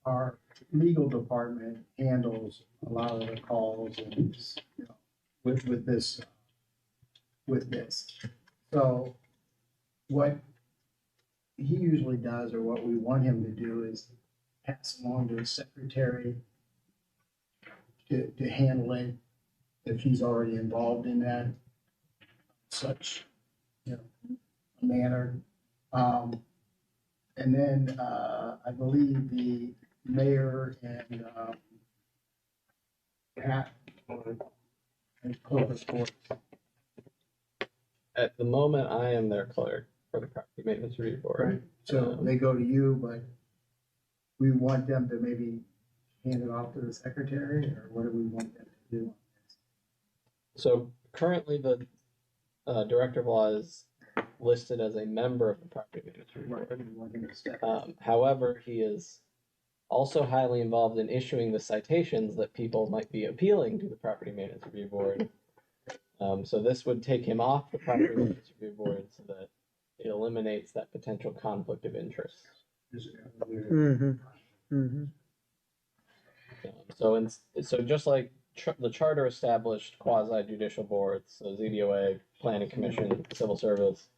our legal department handles a lot of the calls and, you know, with this. So what he usually does, or what we want him to do, is pass along to his secretary to handle it if he's already involved in that such, you know, manner. And then, I believe the mayor and, Pat, and clerk of court At the moment, I am their clerk for the property maintenance review Right, board. so they go to you, but we want them to maybe hand it off to the secretary, or what do we want them to do? So currently, the director of law is listed as a member of the property maintenance review Right, board. we want them to step. However, he is also highly involved in issuing the citations that people might be appealing to the property maintenance review board. So this would take him off the property maintenance review board so that it eliminates that potential conflict of interest. Mm-hmm, mm-hmm. So just like the charter established quasi judicial boards, so ZBOA, Planning Commission, Civil Service,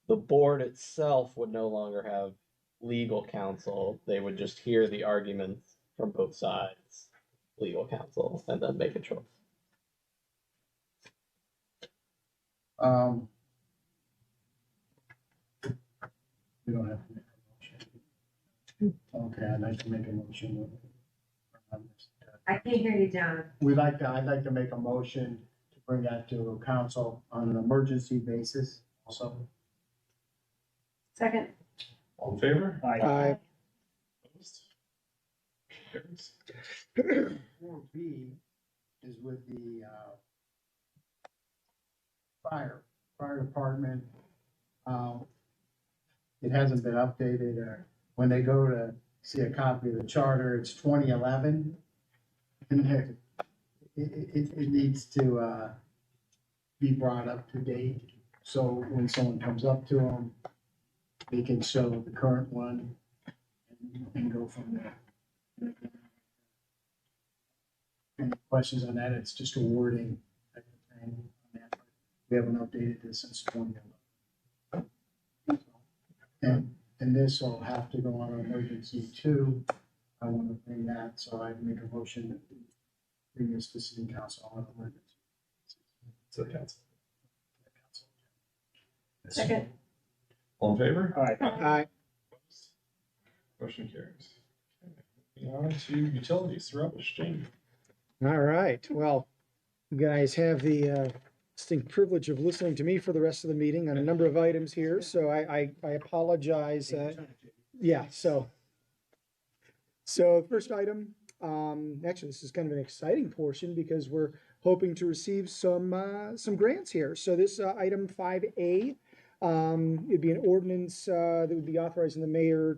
the board itself would no longer have legal counsel. They would just hear the arguments from both sides, legal counsel, and then make a choice. We don't have to make a motion. Okay, I'd like to make a motion. I can't hear you, John. I'd like to make a motion to bring that to council on an emergency basis also. Second. All in favor? Aye. Opposed? Carries. 4B is with the fire department. It hasn't been updated, or when they go to see a copy of the charter, it's 2011. And it needs to be brought up to date, so when someone comes up to them, they can show the current one and go from there. Any questions on that? It's just a wording type of thing on that. We haven't updated this since 2011. And this will have to go on emergency too. I want to bring that, so I'd make a motion that we bring this to city council on emergency. To the council. Second. All in favor? Aye. Opposed? Motion carries. Okay. On to utilities, rubbish, Jamie. All right, well, you guys have the distinct privilege of listening to me for the rest of the meeting on a number of items here, so I apologize. Yeah, so first item, actually, this is kind of an exciting portion because we're hoping to receive some grants here. So this item 5A, it'd be an ordinance that would be authorizing the mayor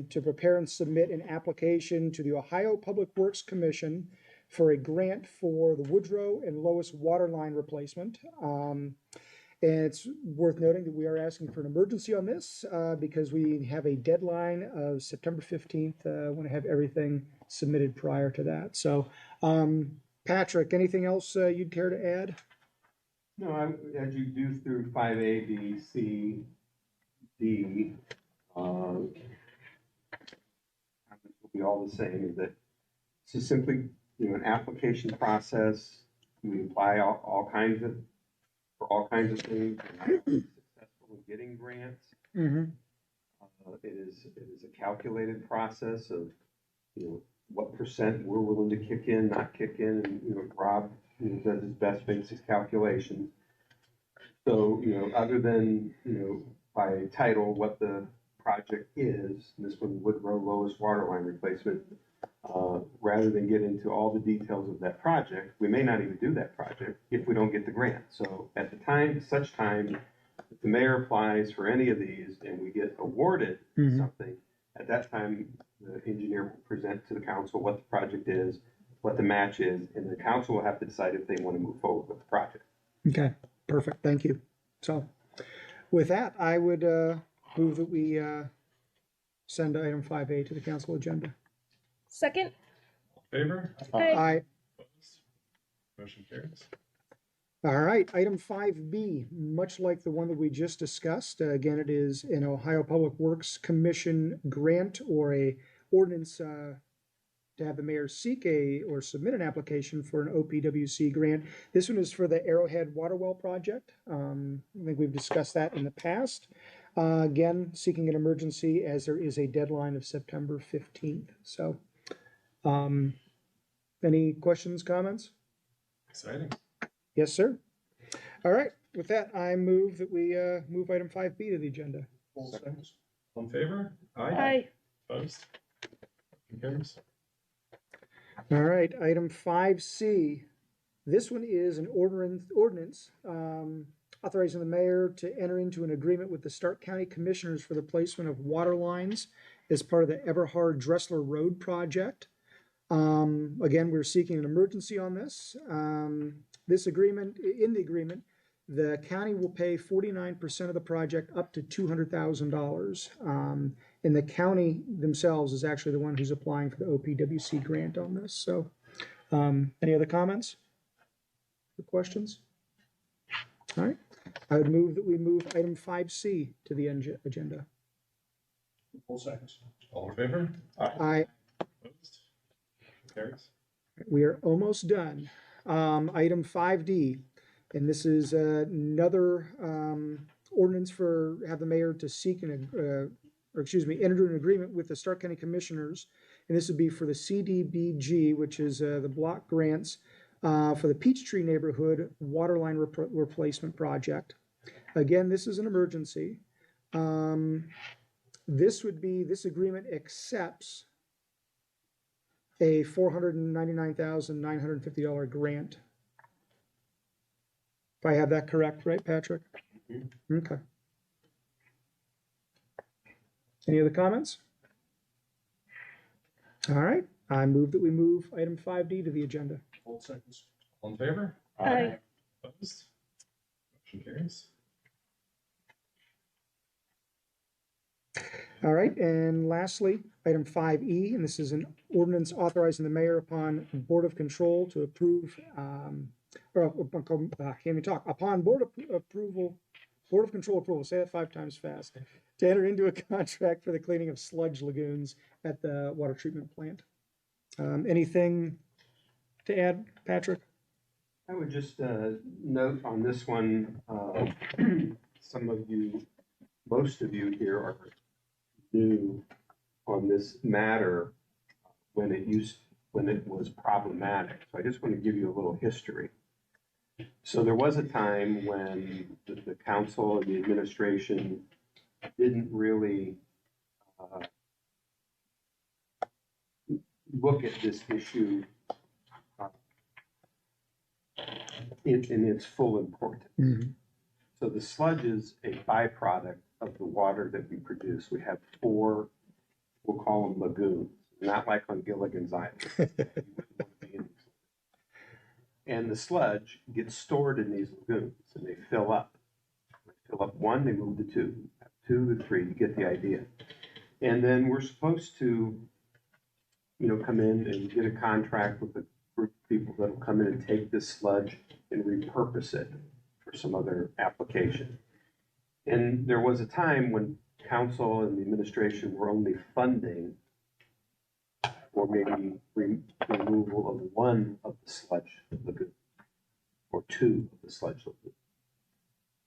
to prepare and submit an application to the Ohio Public Works Commission for a grant for the Woodrow and Lois water line replacement. And it's worth noting that we are asking for an emergency on this because we have a deadline of September 15th. Want to have everything submitted prior to that. So, Patrick, anything else you'd care to add? No, as you do through 5A, B, C, D, comments will be all the same, is that this is simply, an application process. We apply all kinds of, for all kinds of things. We're not successful in getting grants. Mm-hmm. It is a calculated process of, what percent we're willing to kick in, not kick in, and, Rob, does his best, makes his calculations. So, other than, by title, what the project is, and this one, Woodrow Lois water line replacement, rather than get into all the details of that project, we may not even do that project if we don't get the grant. So at the time, such time, if the mayor applies for any of these and we get awarded something, at that time, the engineer will present to the council what the project is, what the match is, and the council will have to decide if they want to move forward with the project. Okay, perfect. Thank you. So with that, I would move that we send item 5A to the council agenda. Second. Favor? Aye. Opposed? Motion carries. All right, item 5B, much like the one that we just discussed, again, it is an Ohio Public Works Commission grant or a ordinance to have the mayor seek or submit an application for an OPWC grant. This one is for the Arrowhead Water Well project. I think we've discussed that in the past. Again, seeking an emergency as there is a deadline of September 15th. So, any questions, comments? Exciting. Yes, sir. All right, with that, I move that we, move item 5B to the agenda. All in favor? Aye. Opposed? Motion carries. All right, item 5C. This one is an ordinance authorizing the mayor to enter into an agreement with the Stark County Commissioners for the placement of water lines as part of the Everhard Dressler Road project. Again, we're seeking an emergency on this. In the agreement, the county will pay 49% of the project up to $200,000. And the county themselves is actually the one who's applying for the OPWC grant on this. So, any other comments or questions? All right, I would move that we move item 5C to the agenda. Full seconds. All in favor? Aye. Opposed? Motion carries. We are almost done. Item 5D, and this is another ordinance have the mayor to seek enter an agreement with the Stark County Commissioners, and this would be for the CDBG, which is the block grants for the Peachtree Neighborhood Waterline Replacement Project. Again, this is an emergency. This agreement accepts a $499,950 grant. If I have that correct, right, Patrick? Okay. Any other comments? All right, I move that we move item 5D to the agenda. Full seconds. All in favor? Aye. Opposed? Motion carries. All right, and lastly, item 5E, and this is an ordinance authorizing the mayor upon Board of Control to approve, upon Board of Control approval, say that 5 times fast, to enter into a contract for the cleaning of sludge lagoons at the water treatment plant. Anything to add, Patrick? I would just note on this one, most of you here are new on this matter when it was problematic. So I just want to give you a little history. So there was a time when the council and the administration didn't really look at this issue in its full importance. Mm-hmm. So the sludge is a byproduct of the water that we produce. We have 4, we'll call them lagoons, not like on Gilligan's Island. You wouldn't want to be in these. And the sludge gets stored in these lagoons and they fill up. They fill up 1, they move to 2, 2 to 3, you get the idea. And then we're supposed to, come in and get a contract with a group of people that will come in and take this sludge and repurpose it for some other application. And there was a time when council and the administration were only funding or maybe removal of 1 of the sludge lagoon or 2 of the sludge lagoon.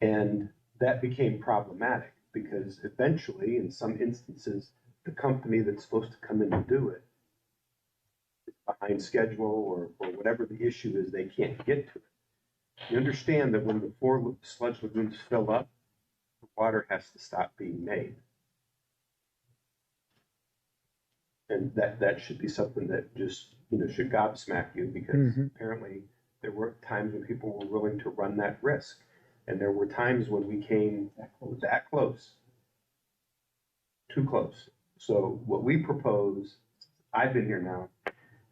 And that became problematic because eventually, in some instances, the company that's supposed to come in and do it is behind schedule or whatever the issue is, they can't get to it. You understand that when the 4 sludge lagoons fill up, the water has to stop being made. And that should be something that just, should gobsmack you because apparently there were times when people were willing to run that risk. And there were times when we came that close, too close. So what we propose, I've been here now,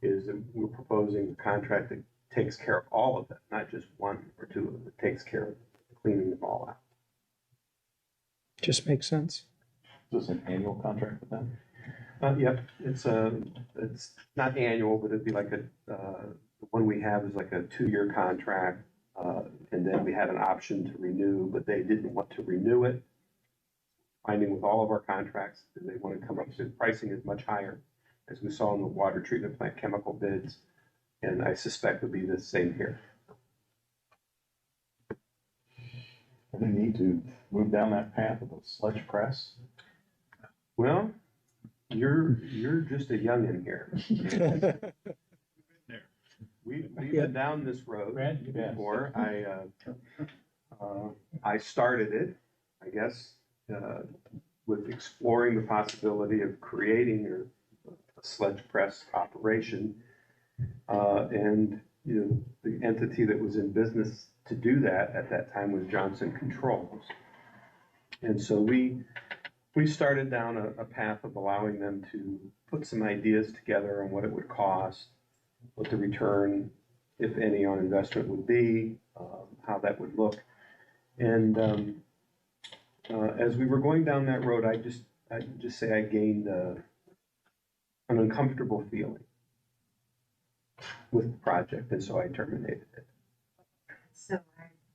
is that we're proposing a contract that takes care of all of it, not just 1 or 2 of them. It takes care of cleaning them all out. Just makes sense. Is this an annual contract with them? Yep, it's not annual, but it'd be like the one we have is like a 2-year contract. And then we had an option to renew, but they didn't want to renew it. Finding with all of our contracts, they want to come up with pricing is much higher, as we saw in the water treatment plant chemical bids. And I suspect would be the same here. Do they need to move down that path of a sludge press? Well, you're just a youngin' here. We've been down this road before. I started it, I guess, with exploring the possibility of creating a sledge press operation. And, you know, the entity that was in business to do that at that time was Johnson Controls. And so we started down a path of allowing them to put some ideas together on what it would cost, what the return, if any, on investment would be, how that would look. And as we were going down that road, I'd just say I gained an uncomfortable feeling with the project, and so I terminated it.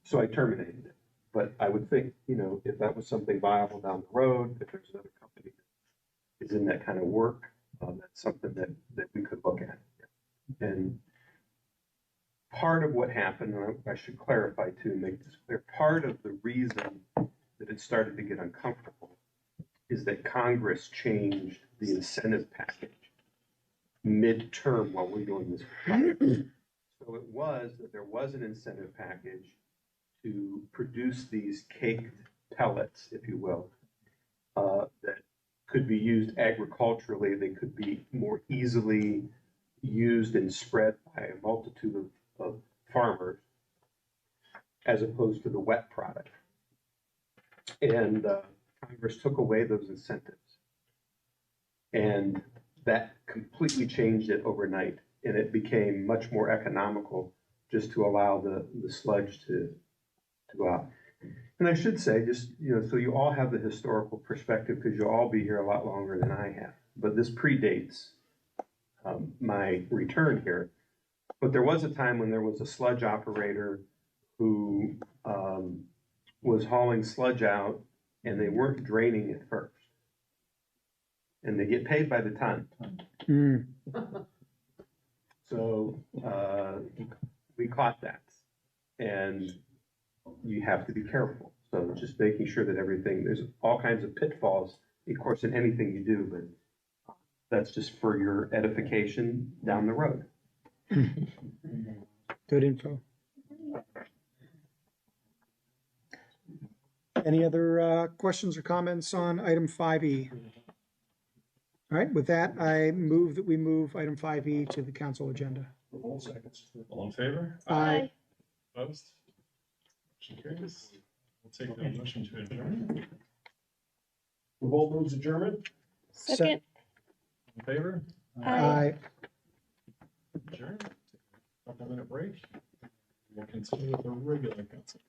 So I terminated it. But I would think, you know, if that was something viable down the road, if there's another company that is in that kind of work, that's something that we could look at. And part of what happened, and I should clarify too, make this clear, part of the reason that it started to get uncomfortable is that Congress changed the incentive package midterm while we're doing this project. So it was that there was an incentive package to produce these caked pellets, if you will, that could be used agriculturally. They could be more easily used and spread by a multitude of farmers, as opposed to the wet product. And Congress took away those incentives. And that completely changed it overnight. And it became much more economical just to allow the sludge to go out. And I should say, just, you know, so you all have the historical perspective, because you'll all be here a lot longer than I have. But this predates my return here. But there was a time when there was a sludge operator who was hauling sludge out, and they weren't draining it first. And they get paid by the ton. So we caught that. And you have to be careful. So just making sure that everything, there's all kinds of pitfalls, of course, in anything you do, but that's just for your edification down the road. Good info. Any other questions or comments on item 5E? All right, with that, I move that we move item 5E to the council agenda. All seconds. All in favor? Aye. Opposed? Motion carries. We'll take the motion to adjourn. Revolt moves adjournment. Second. In favor? Aye. Adjourn. Couple minute break. We'll continue with the regular council.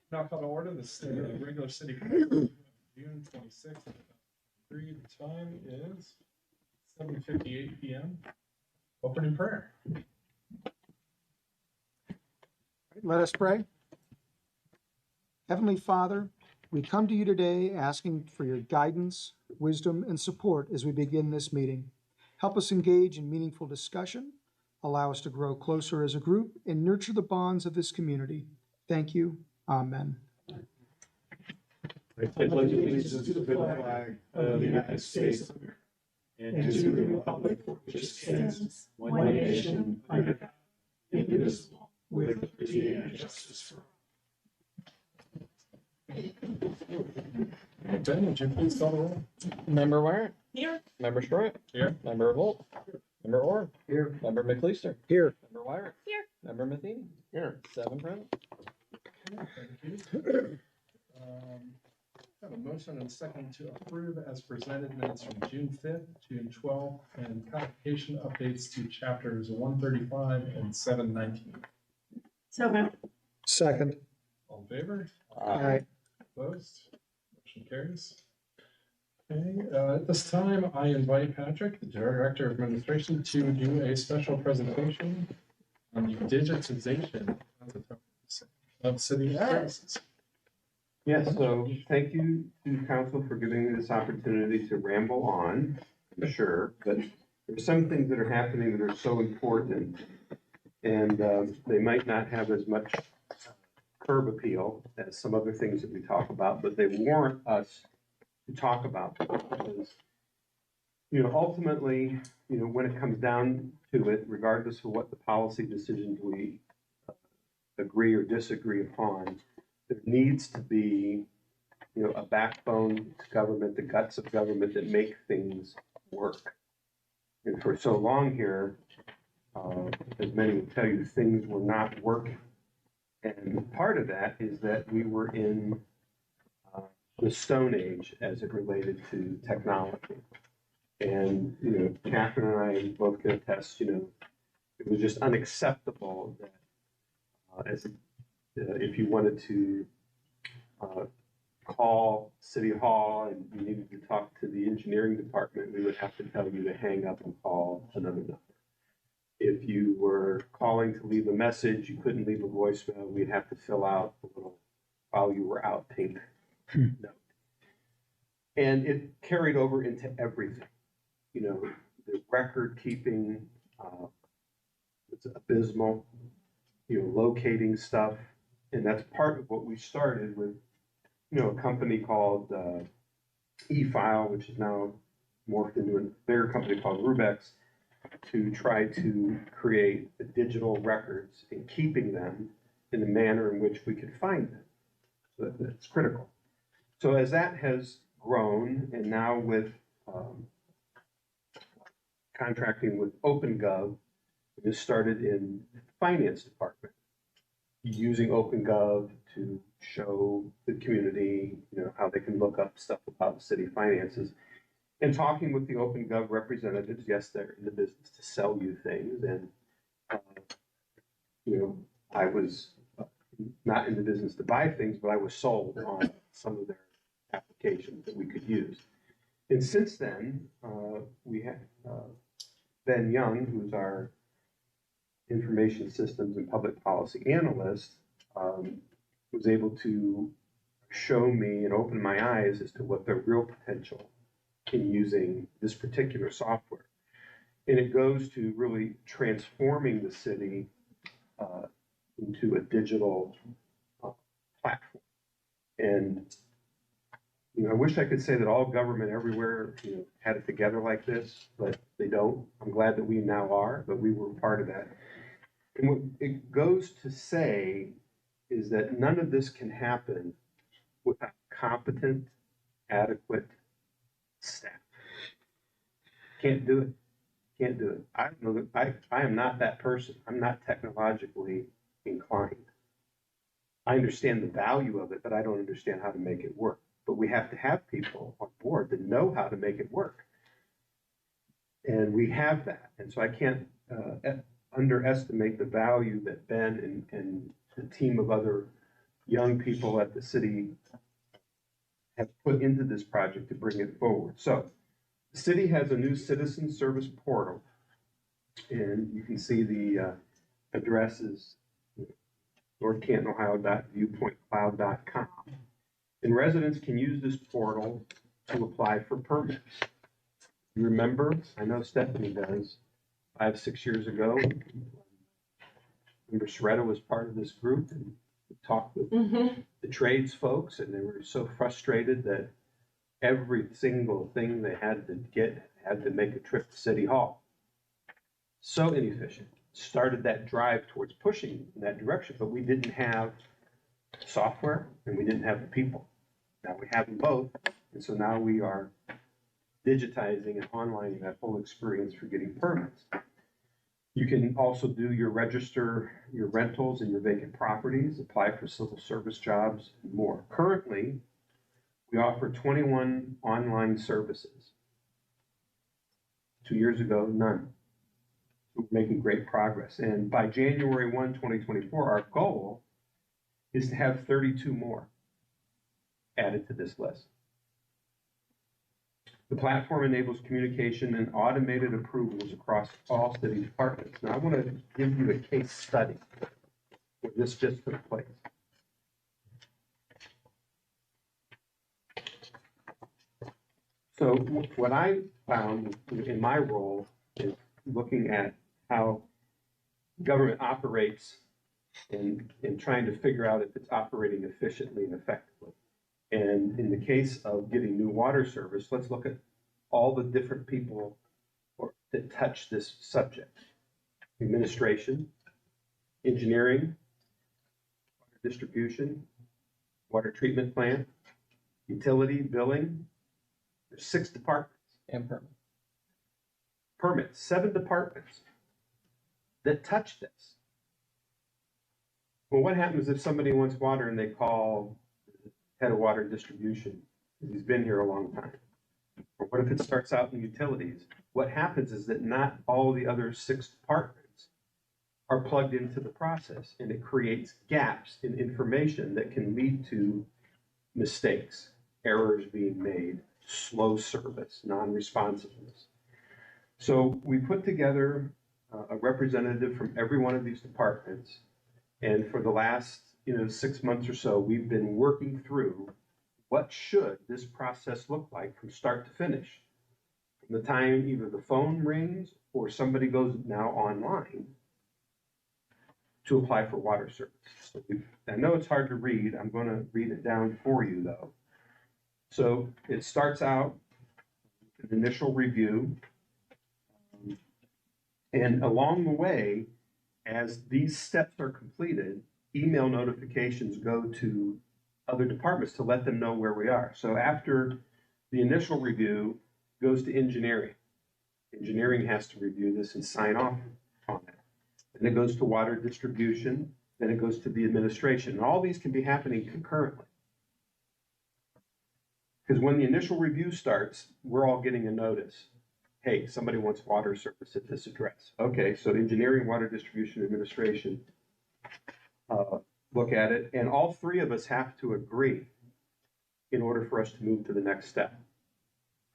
Now call to order this regular city council, June 26th, 2023. The time is 7:58 p.m. Opening prayer. Let us pray. Heavenly Father, we come to you today asking for your guidance, wisdom, and support as we begin this meeting. Help us engage in meaningful discussion, allow us to grow closer as a group, and nurture the bonds of this community. Thank you. Amen. I pledge allegiance to the flag of the United States of America and to the republic for which stands one nation under God, indivisible, with liberty and justice for all. Ben, would you please call the roll? Member Warren? Here. Member Short? Here. Member Volt? Member Orr? Here. Member McLeister? Here. Member Wire? Here. Member Matheny? Here. 7 present. Thank you. Have a motion and a second to approve as presented minutes from June 5th, June 12th, and codification updates to chapters 135 and 719. So moved. Second. All in favor? Aye. Opposed? Motion carries. Okay, at this time, I invite Patrick, the Director of Administration, to do a special presentation on the digitization of city services. Yes, so thank you to council for giving me this opportunity to ramble on, I'm sure, but there's some things that are happening that are so important, and they might not have as much curb appeal as some other things that we talk about, but they warrant us to talk about them because, ultimately, when it comes down to it, regardless of what the policy decisions we agree or disagree upon, there needs to be, a backbone to government, the guts of government that make things work. And for so long here, as many will tell you, things were not working. And part of that is that we were in the Stone Age as it related to technology. And, Catherine and I both can attest, it was just unacceptable that if you wanted to call City Hall and you needed to talk to the engineering department, we would have to tell you to hang up and call another number. If you were calling to leave a message, you couldn't leave a voicemail, we'd have to fill out a little while you were out pink note. And it carried over into everything. The record keeping, it's abysmal, locating stuff. And that's part of what we started with, a company called eFile, which is now morphed into a bigger company called Rubex, to try to create the digital records and keeping them in the manner in which we could find them. So that's critical. So as that has grown, and now with contracting with OpenGov, this started in the finance department, using OpenGov to show the community, how they can look up stuff about the city finances. And talking with the OpenGov representatives, yes, they're in the business to sell you things. And, I was not in the business to buy things, but I was sold on some of their applications that we could use. And since then, we had Ben Young, who's our information systems and public policy analyst, was able to show me and open my eyes as to what the real potential in using this particular software. And it goes to really transforming the city into a digital platform. And I wish I could say that all government everywhere had it together like this, but they don't. I'm glad that we now are, but we were part of that. And what it goes to say is that none of this can happen without competent, adequate staff. Can't do it. Can't do it. I don't know that I am not that person. I'm not technologically inclined. I understand the value of it, but I don't understand how to make it work. But we have to have people on board that know how to make it work. And we have that. And so I can't underestimate the value that Ben and the team of other young people at the city have put into this project to bring it forward. So the city has a new citizen service portal, and you can see the address is northcantonohio.viewpointcloud.com. And residents can use this portal to apply for permits. You remember, I know Stephanie does, 5-6 years ago, remember Shretta was part of this group and we talked with the trades folks, and they were so frustrated that every single thing they had to get had to make a trip to City Hall. So inefficient. Started that drive towards pushing in that direction, but we didn't have software and we didn't have the people. Now we have them both, and so now we are digitizing and onlining that whole experience for getting permits. You can also do your register, your rentals and your vacant properties, apply for civil service jobs, and more. Currently, we offer 21 online services. 2 years ago, none. We're making great progress. And by January 1, 2024, our goal is to have 32 more added to this list. The platform enables communication and automated approvals across all city departments. Now, I want to give you a case study where this just took place. So what I found in my role is looking at how government operates and trying to figure out if it's operating efficiently and effectively. And in the case of getting new water service, let's look at all the different people that touch this subject. Administration, engineering, water distribution, water treatment plant, utility, billing. There's 6 departments. And permit. Permits, 7 departments that touch this. Well, what happens if somebody wants water and they call head of water distribution? He's been here a long time. Or what if it starts out in utilities? What happens is that not all the other 6 departments are plugged into the process, and it creates gaps in information that can lead to mistakes, errors being made, slow service, non-responsiveness. So we put together a representative from every one of these departments, and for the last 6 months or so, we've been working through what should this process look like from start to finish. From the time either the phone rings or somebody goes now online to apply for water service. So I know it's hard to read. I'm going to read it down for you though. So it starts out with an initial review. And along the way, as these steps are completed, email notifications go to other departments to let them know where we are. So after the initial review goes to engineering. Engineering has to review this and sign off on it. Then it goes to water distribution, then it goes to the administration. And all these can be happening concurrently. Because when the initial review starts, we're all getting a notice. Hey, somebody wants water service at this address. Okay, so engineering, water distribution, administration, look at it, and all 3 of us have to agree in order for us to move to the next step.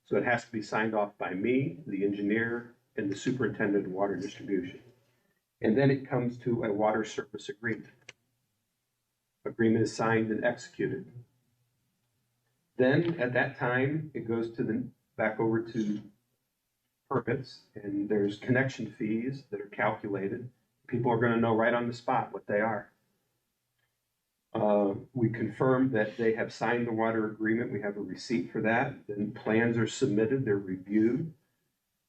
So it has to be signed off by me, the engineer, and the superintendent of water distribution. And then it comes to a water service agreement. Agreement is signed and executed. Then at that time, it goes to back over to permits, and there's connection fees that are calculated. People are going to know right on the spot what they are. We confirm that they have signed the water agreement. We have a receipt for that. Then plans are submitted, they're reviewed.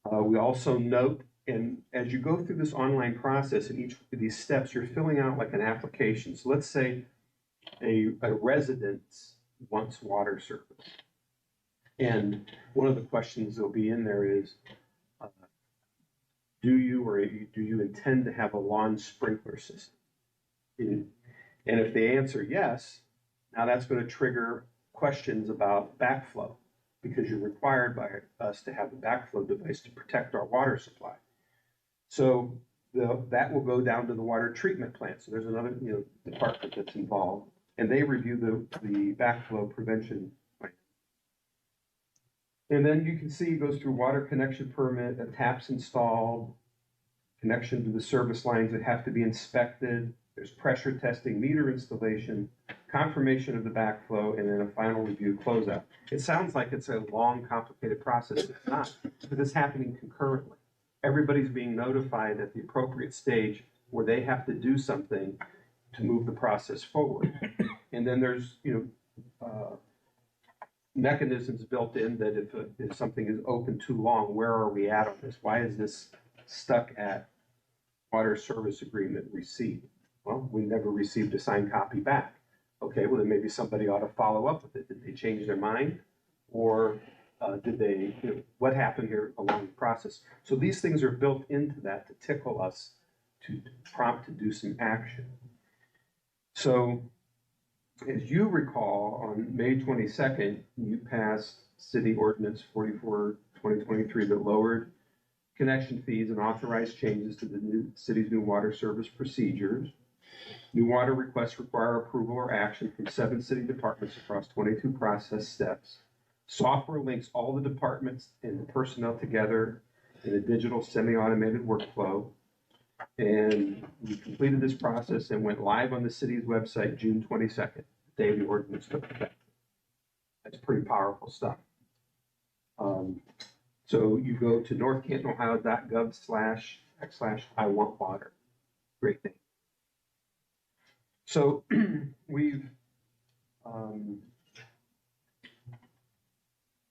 We also note, and as you go through this online process in each of these steps, you're filling out like an application. So let's say a resident wants water service. And one of the questions that'll be in there is, do you intend to have a lawn sprinkler system? And if they answer yes, now that's going to trigger questions about backflow, because you're required by us to have a backflow device to protect our water supply. So that will go down to the water treatment plant. So there's another department that's involved. and they review the backflow prevention plan. And then you can see it goes through water connection permit, a tap's installed, connection to the service lines that have to be inspected, there's pressure testing, meter installation, confirmation of the backflow, and then a final review closeout. It sounds like it's a long, complicated process. It's not, because it's happening concurrently. Everybody's being notified at the appropriate stage where they have to do something to move the process forward. And then there's, mechanisms built in that if something is open too long, where are we at on this? Why is this stuck at water service agreement receipt? Well, we never received a signed copy back. Okay, well then maybe somebody ought to follow up with it. Did they change their mind? Or did they, what happened here along the process? So these things are built into that to tickle us, to prompt to do some action. So as you recall, on May 22nd, you passed City Ordinance 44/2023 that lowered connection fees and authorized changes to the city's new water service procedures. New water requests require approval or action from 7 city departments across 22 process steps. Software links all the departments and the personnel together in a digital semi-automated workflow. And we completed this process and went live on the city's website June 22nd, the day the ordinance took effect. That's pretty powerful stuff. So you go to northcantanohio.gov/I want water. Great thing. So we've,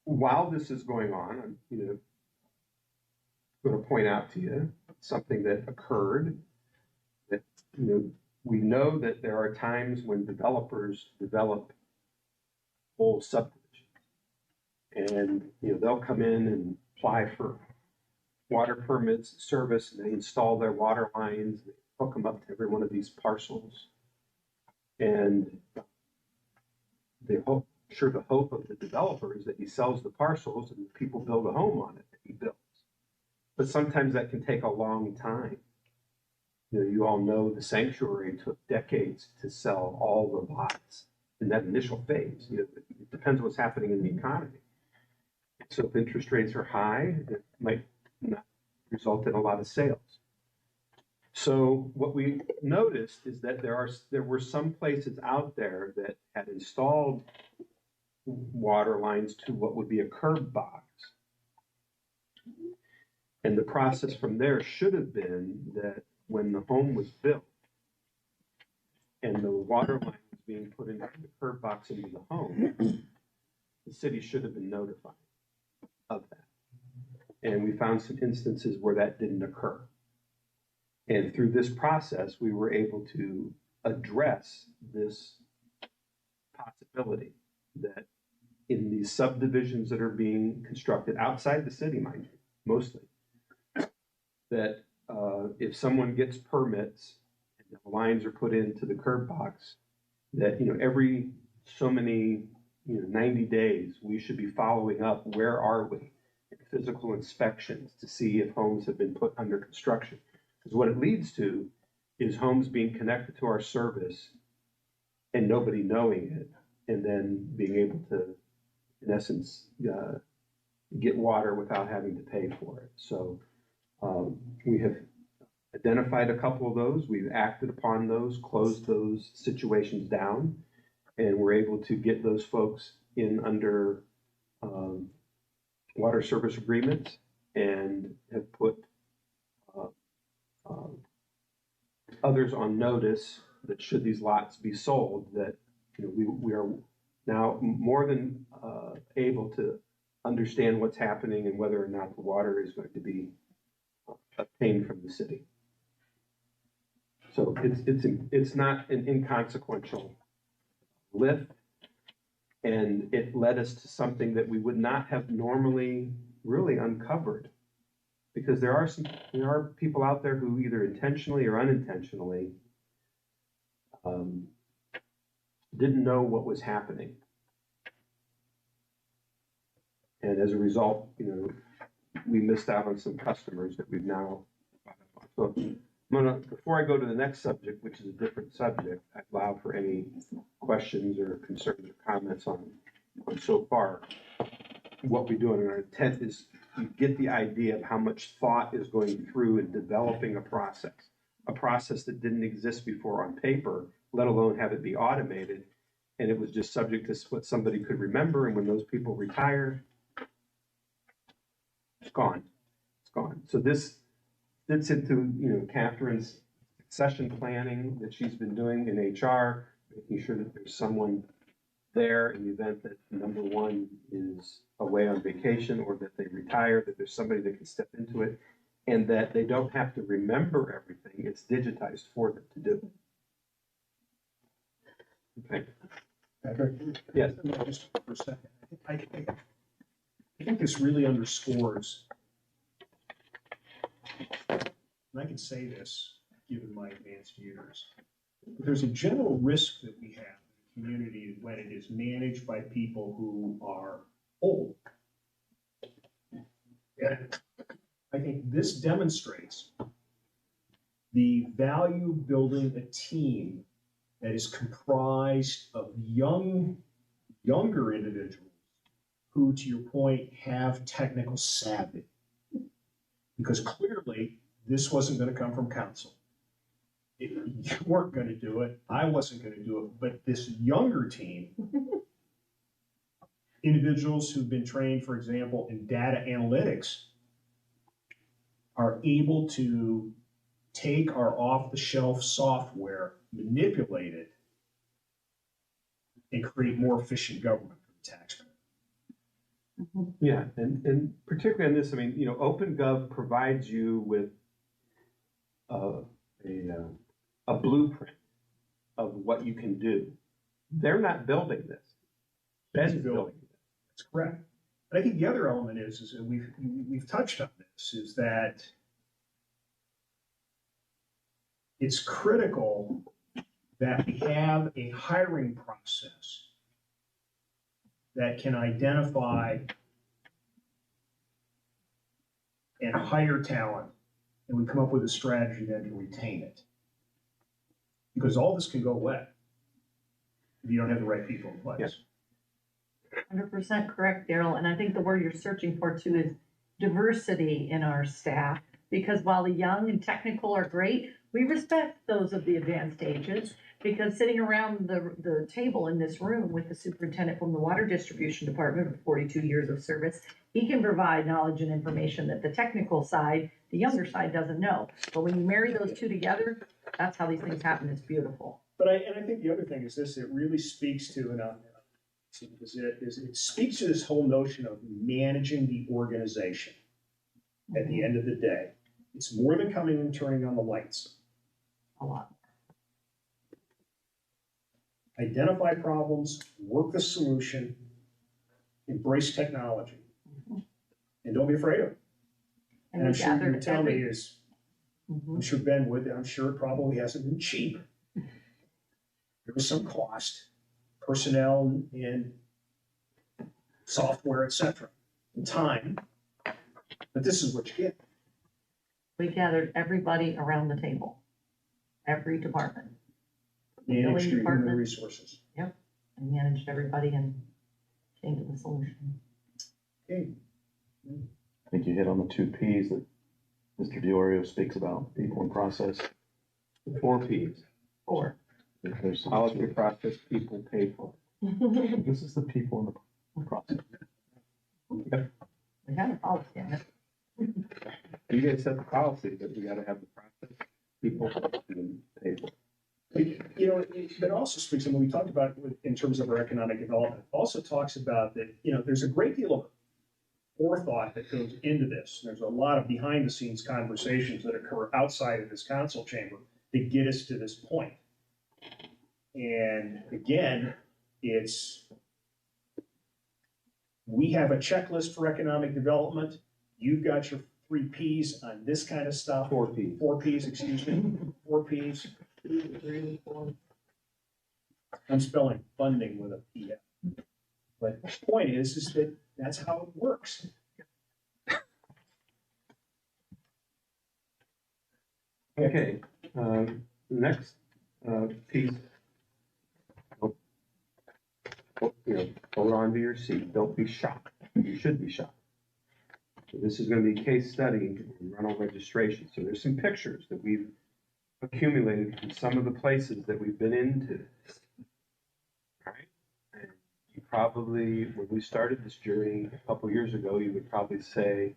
while this is going on, I'm going to point out to you something that occurred that, we know that there are times when developers develop whole subdivisions. And, they'll come in and apply for water permits, service, and they install their water lines, they hook them up to every one of these parcels. And the hope of the developer is that he sells the parcels and people build a home on it that he builds. But sometimes that can take a long time. You all know the sanctuary took decades to sell all the lots in that initial phase. It depends what's happening in the economy. So if interest rates are high, it might not result in a lot of sales. So what we noticed is that there were some places out there that had installed water lines to what would be a curb box. And the process from there should have been that when the home was built and the water line was being put into the curb box into the home, the city should have been notified of that. And we found some instances where that didn't occur. And through this process, we were able to address this possibility that in these subdivisions that are being constructed outside the city, mind you, mostly, that if someone gets permits and the lines are put into the curb box, that every so many 90 days we should be following up, where are we in physical inspections to see if homes have been put under construction. Because what it leads to is homes being connected to our service and nobody knowing it, and then being able to, in essence, get water without having to pay for it. So we have identified a couple of those. We've acted upon those, closed those situations down, and we're able to get those folks in under water service agreements and have put others on notice that should these lots be sold, that we are now more than able to understand what's happening and whether or not the water is going to be obtained from the city. So it's not an inconsequential lift, and it led us to something that we would not have normally really uncovered, because there are people out there who either intentionally or unintentionally didn't know what was happening, and as a result, we missed out on some customers that we've now. So before I go to the next subject, which is a different subject, I allow for any questions or concerns or comments on so far. What we do in our intent is you get the idea of how much thought is going through in developing a process that didn't exist before on paper, let alone have it be automated. And it was just subject to what somebody could remember. And when those people retired, it's gone. It's gone. So this fits into, Catherine's succession planning that she's been doing in HR, making sure that there's someone there in the event that number one is away on vacation or that they retire, that there's somebody that can step into it and that they don't have to remember everything. It's digitized for them to do. Okay. Patrick? Yes. Just for a second. I think this really underscores, and I can say this, given my advanced years, but there's a general risk that we have in the community when it is managed by people who are old. And I think this demonstrates the value of building a team that is comprised of younger individuals who, to your point, have technical savvy. Because clearly, this wasn't going to come from council. You weren't going to do it. I wasn't going to do it. But this younger team, individuals who've been trained, for example, in data analytics, are able to take our off-the-shelf software, manipulate it, and create more efficient government for the taxpayer. Yeah, and particularly on this, OpenGov provides you with a blueprint of what you can do. They're not building this. Ben's building it. That's correct. But I think the other element is that we've touched on this, is that it's critical that we have a hiring process that can identify and hire talent, and we come up with a strategy then to retain it. Because all this can go away if you don't have the right people in place. Yes. 100% correct, Daryl, and I think the word you're searching for too is diversity in our staff, because while the young and technical are great, we respect those of the advanced ages, because sitting around the table in this room with the superintendent from the water distribution department with 42 years of service, he can provide knowledge and information that the technical side, the younger side doesn't know. But when you marry those two together, that's how these things happen. It's beautiful. But I think the other thing is this, it really speaks to, it speaks to this whole notion of managing the organization at the end of the day. It's more than coming and turning on the lights. A lot. Identify problems, work the solution, embrace technology, and don't be afraid of it. And I'm sure you would tell me is, I'm sure Ben would, I'm sure it probably hasn't been cheap. There was some cost, personnel and software, et cetera, and time, but this is what you get. We gathered everybody around the table, every department. Manage your human Department. resources. Yep, and managed everybody and came to the solution. Okay. I think you hit on the two Ps that Mr. Diorio speaks about, people and process. 4 Ps. Or There's Policy, process, people, pay for. This is the people in the process. we have a policy on it. You guys set the policy, but we gotta have the process, people, and pay for. That also speaks, and when we talked about it in terms of our economic development, it also talks about that, there's a great deal of forethought that goes into this. There's a lot of behind the scenes conversations that occur outside of this council chamber that get us to this point. And again, we have a checklist for economic development. You've got your 3 Ps on this kind of stuff. 4 Ps. 4 Ps, excuse me, 4 Ps. I'm spelling funding with a P. But the point is that that's how it works. Okay. Okay, next, piece. Hold on to your seat, don't be shocked, you should be shocked. So this is gonna be a case study in rental registration, so there's some pictures that we've accumulated from some of the places that we've been into. Alright, and you probably, when we started this journey a couple years ago, you would probably say,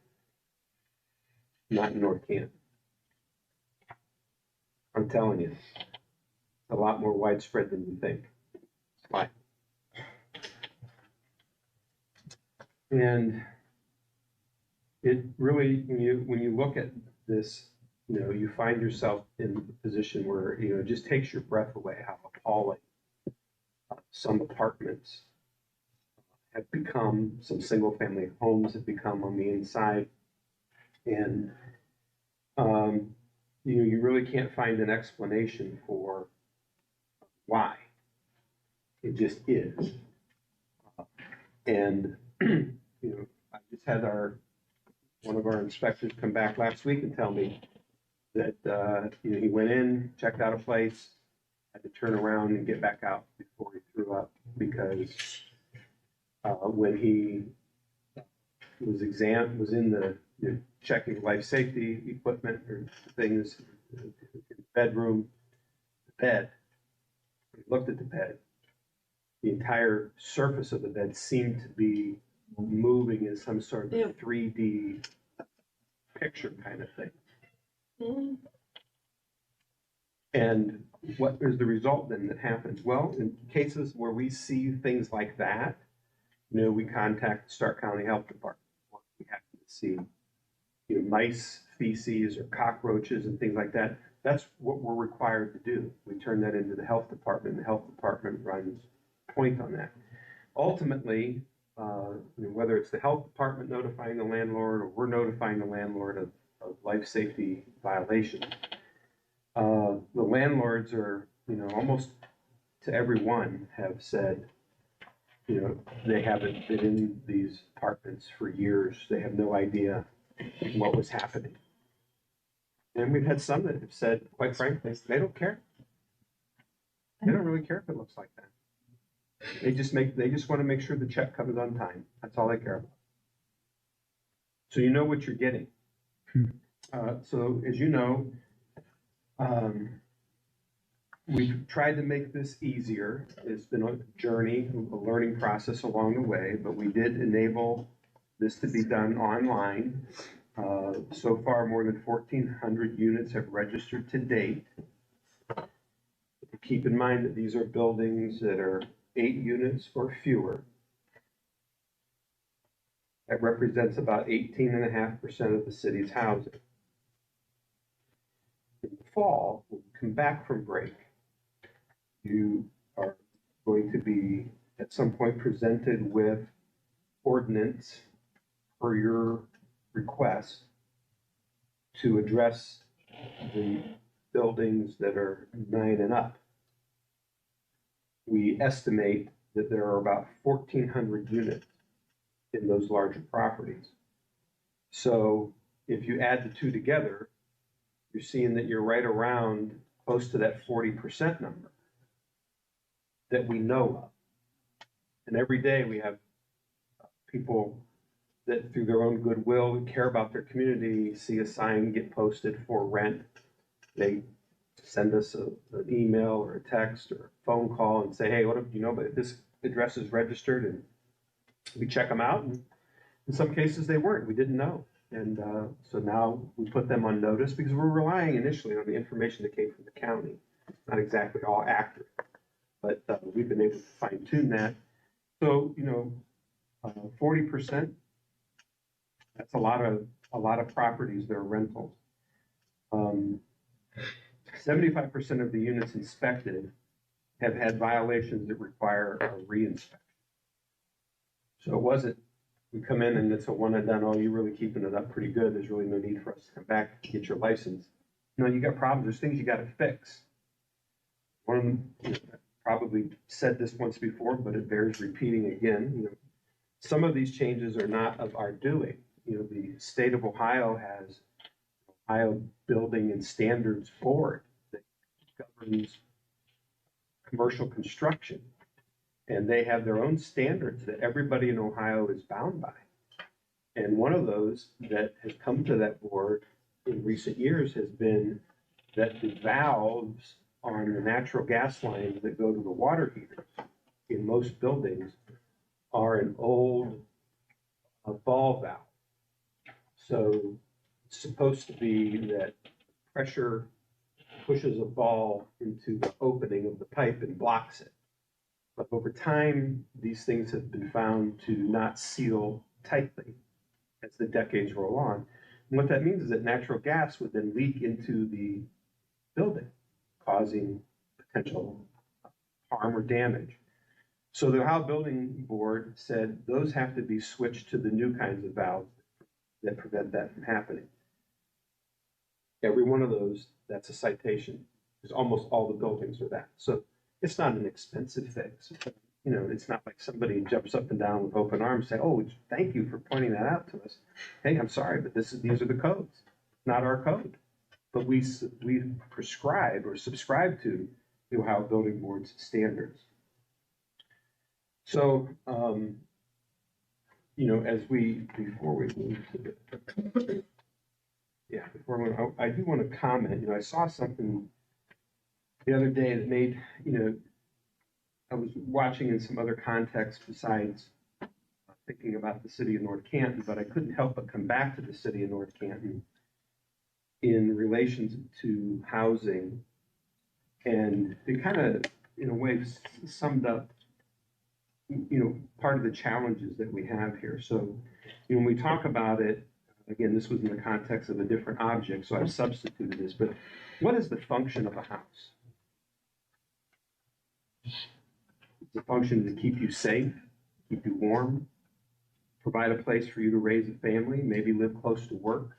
not in North Canton. I'm telling you, it's a lot more widespread than you think. Why? And it really, when you look at this, you find yourself in a position where, it just takes your breath away how appalling some apartments have become, some single-family homes have become on the inside. And, you really can't find an explanation for why. It just is. And, I just had one of our inspectors come back last week and tell me that, he went in, checked out a place, had to turn around and get back out before he threw up because, when he was in the, checking life safety equipment or things, in the bedroom, the bed, he looked at the bed, the entire surface of the bed seemed to be moving in some sort of 3D picture kind of thing. And what is the result then that happens? Well, in cases where we see things like that, we contact the Stark County Health Department. We happen to see mice feces or cockroaches and things like that. That's what we're required to do. We turn that into the health department. The health department runs point on that. Ultimately, whether it's the health department notifying the landlord or we're notifying the landlord of life safety violations, the landlords are, almost to every one have said, they haven't been in these apartments for years. They have no idea what was happening. And we've had some that have said, quite frankly, they don't care. They don't really care if it looks like that. They just want to make sure the check comes on time. That's all they care about. So you know what you're getting. So as you know, we've tried to make this easier. It's been a journey, a learning process along the way, but we did enable this to be done online. So far, more than 1,400 units have registered to date. Keep in mind that these are buildings that are 8 units or fewer. That represents about 18.5% of the city's housing. In the fall, when you come back from break, you are going to be at some point presented with ordinance per your request to address the buildings that are 9 and up. We estimate that there are about 1,400 units in those larger properties. So if you add the two together, you're seeing that you're right around close to that 40% number that we know of. And every day we have people that through their own goodwill care about their community, see a sign get posted for rent. They send us an email or a text or a phone call and say, hey, what do you know, but this address is registered, and we check them out. And in some cases they weren't, we didn't know. And so now we put them on notice because we're relying initially on the information that came from the county. It's not exactly all accurate, but we've been able to fine tune that. So, 40%, that's a lot of properties that are rentals. 75% of the units inspected have had violations that require a reinspection. So it wasn't, we come in and it's a one and done, oh, you're really keeping it up pretty good, there's really no need for us to come back to get your license. No, you got problems, there's things you got to fix. One of them, probably said this once before, but it bears repeating again. Some of these changes are not of our doing. The state of Ohio has Ohio Building and Standards Board that governs commercial construction. And they have their own standards that everybody in Ohio is bound by. And one of those that has come to that board in recent years has been that the valves on the natural gas lines that go to the water heaters in most buildings are an old ball valve. So it's supposed to be that pressure pushes a ball into the opening of the pipe and blocks it. But over time, these things have been found to not seal tightly as the decades roll on. And what that means is that natural gas would then leak into the building, causing potential harm or damage. So the Ohio Building Board said those have to be switched to the new kinds of valves that prevent that from happening. Every one of those, that's a citation, because almost all the buildings are that. So it's not an expensive fix. You know, it's not like somebody jumps up and down with open arms saying, "Oh, thank you for pointing that out to us. Hey, I'm sorry, but these are the codes, not our code." But we prescribe or subscribe to the Ohio Building Board's standards. So, you know, before we move to I do want to comment. You know, I saw something the other day that made, you know, I was watching in some other context besides thinking about the city of North Canton, but I couldn't help but come back to the city of North Canton in relation to housing. And it kind of, in a way, summed up, you know, part of the challenges that we have here. So, you know, when we talk about it, again, this was in the context of a different object, so I've substituted this, but what is the function of a house? It's a function to keep you safe, keep you warm, provide a place for you to raise a family, maybe live close to work.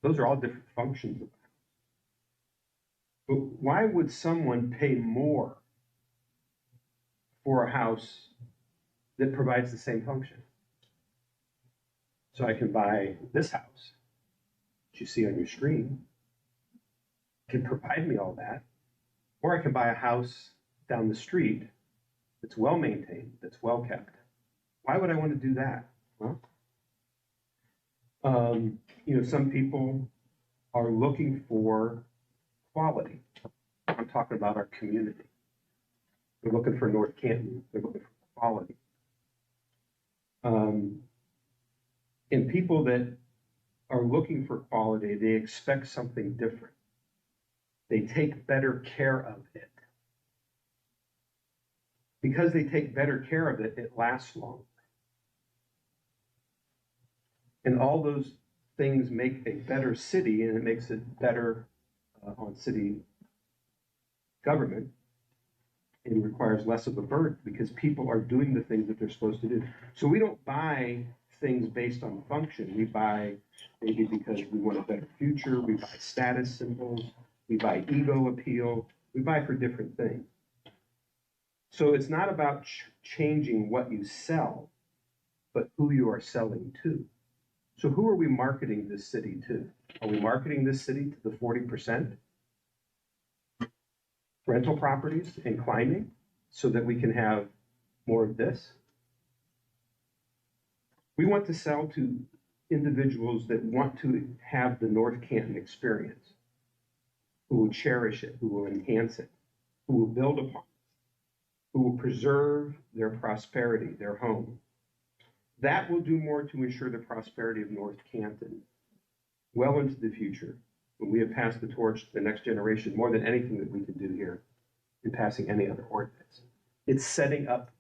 Those are all different functions of a house. But why would someone pay more for a house that provides the same function? So I can buy this house that you see on your screen, can provide me all that, or I can buy a house down the street that's well maintained, that's well kept. Why would I want to do that? Well, you know, some people are looking for quality. I'm talking about our community. They're looking for North Canton. They're looking for quality. And people that are looking for quality, they expect something different. They take better care of it. Because they take better care of it, it lasts longer. And all those things make a better city, and it makes it better on city government. It requires less of a burden because people are doing the things that they're supposed to do. So we don't buy things based on function. We buy maybe because we want a better future. We buy status symbols. We buy ego appeal. We buy for different things. So it's not about changing what you sell, but who you are selling to. So who are we marketing this city to? Are we marketing this city to the 40% rental properties and climbing so that we can have more of this? We want to sell to individuals that want to have the North Canton experience, who will cherish it, who will enhance it, who will build upon it, who will preserve their prosperity, their home. That will do more to ensure the prosperity of North Canton well into the future when we have passed the torch to the next generation more than anything that we can do here in passing any other ordinance. It's setting up,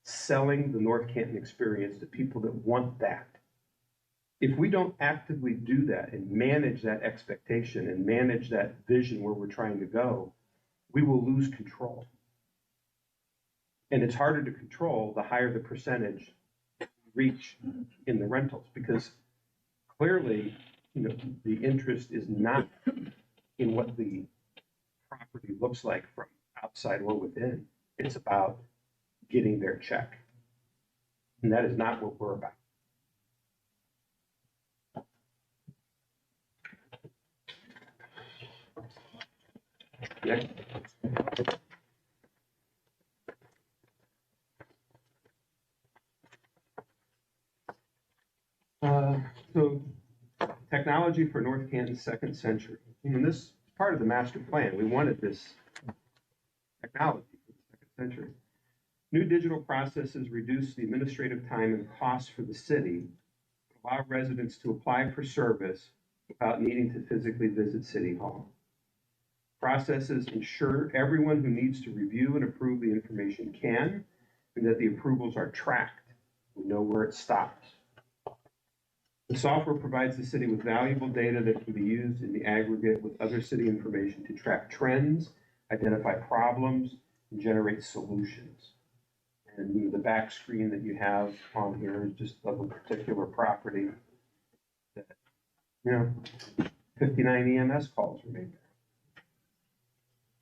selling the North Canton experience to people that want that. If we don't actively do that and manage that expectation and manage that vision where we're trying to go, we will lose control. And it's harder to control the higher the percentage reach in the rentals, because clearly, you know, the interest is not in what the property looks like from outside or within. It's about getting their check. And that is not what we're about. Yeah. So technology for North Canton's second century. This is part of the master plan. We wanted this technology for the second century. New digital processes reduce the administrative time and costs for the city, allow residents to apply for service without needing to physically visit City Hall. Processes ensure everyone who needs to review and approve the information can, and that the approvals are tracked. We know where it stops. The software provides the city with valuable data that can be used in the aggregate with other city information to track trends, identify problems, and generate solutions. And the back screen that you have on here is just of a particular property that, 59 EMS calls were made there.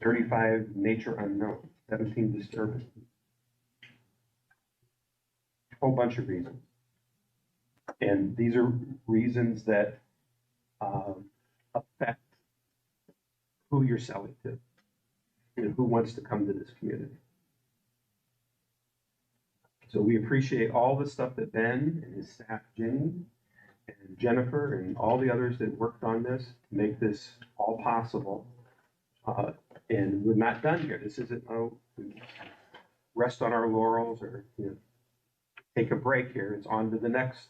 35 nature unknown, 17 disturbance. A whole bunch of reasons. And these are reasons that affect who you're selling to and who wants to come to this community. So we appreciate all the stuff that Ben and his staff, Jenny and Jennifer and all the others that worked on this to make this all possible. And we're not done here. This isn't, we rest on our laurels or take a break here. It's on to the next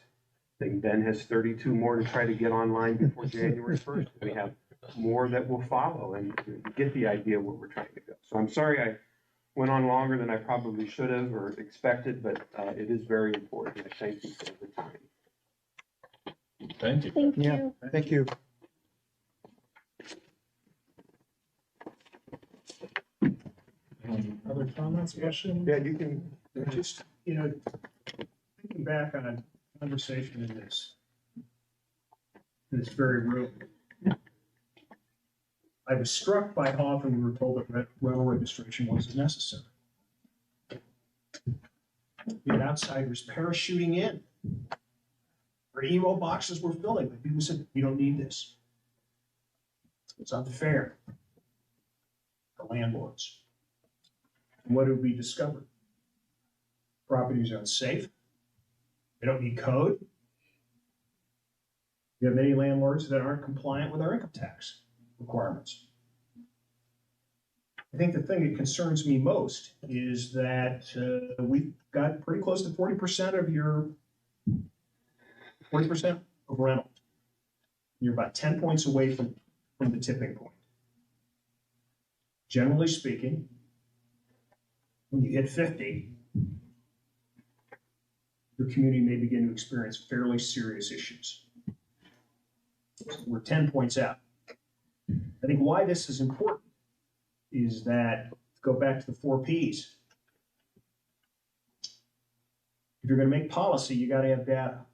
thing. Ben has 32 more to try to get online before January 1st. We have more that will follow, and you get the idea where we're trying to go. So I'm sorry I went on longer than I probably should have or expected, but it is very important. I thank you for the time. Thank you. Thank Yeah. you. Thank you. Other comments, questions? Yeah, you can. Just, thinking back on a conversation in this very room, I was struck by how often we were told that rental registration wasn't necessary. We had outsiders parachuting in. Our email boxes were filling, but people said, "We don't need this. It's unfair." The landlords. And what did we discover? Properties are unsafe. They don't meet code. We have many landlords that aren't compliant with our income tax requirements. I think the thing that concerns me most is that we've got pretty close to 40% of 40% of rental. You're about 10 points away from the tipping point. Generally speaking, when you hit 50, your community may begin to experience fairly serious issues. We're 10 points out. I think why this is important is that, go back to the 4 Ps. If you're going to make policy, you got to have data.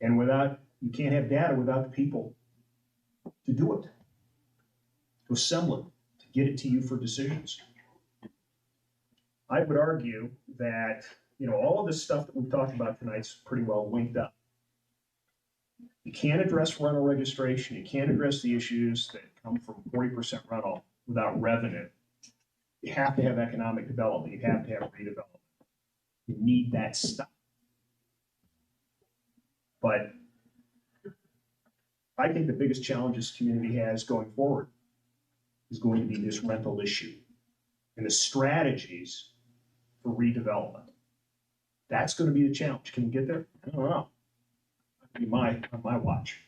And you can't have data without the people to do it, to assemble it, to get it to you for decisions. I would argue that, all of this stuff that we've talked about tonight's pretty well linked up. You can't address rental registration. You can't address the issues that come from 40% rental without revenue. You have to have economic development. You have to have redevelopment. You need that stuff. But I think the biggest challenge this community has going forward is going to be this rental issue and the strategies for redevelopment. That's going to be the challenge. Can we get there? I don't know. That'll be on my watch.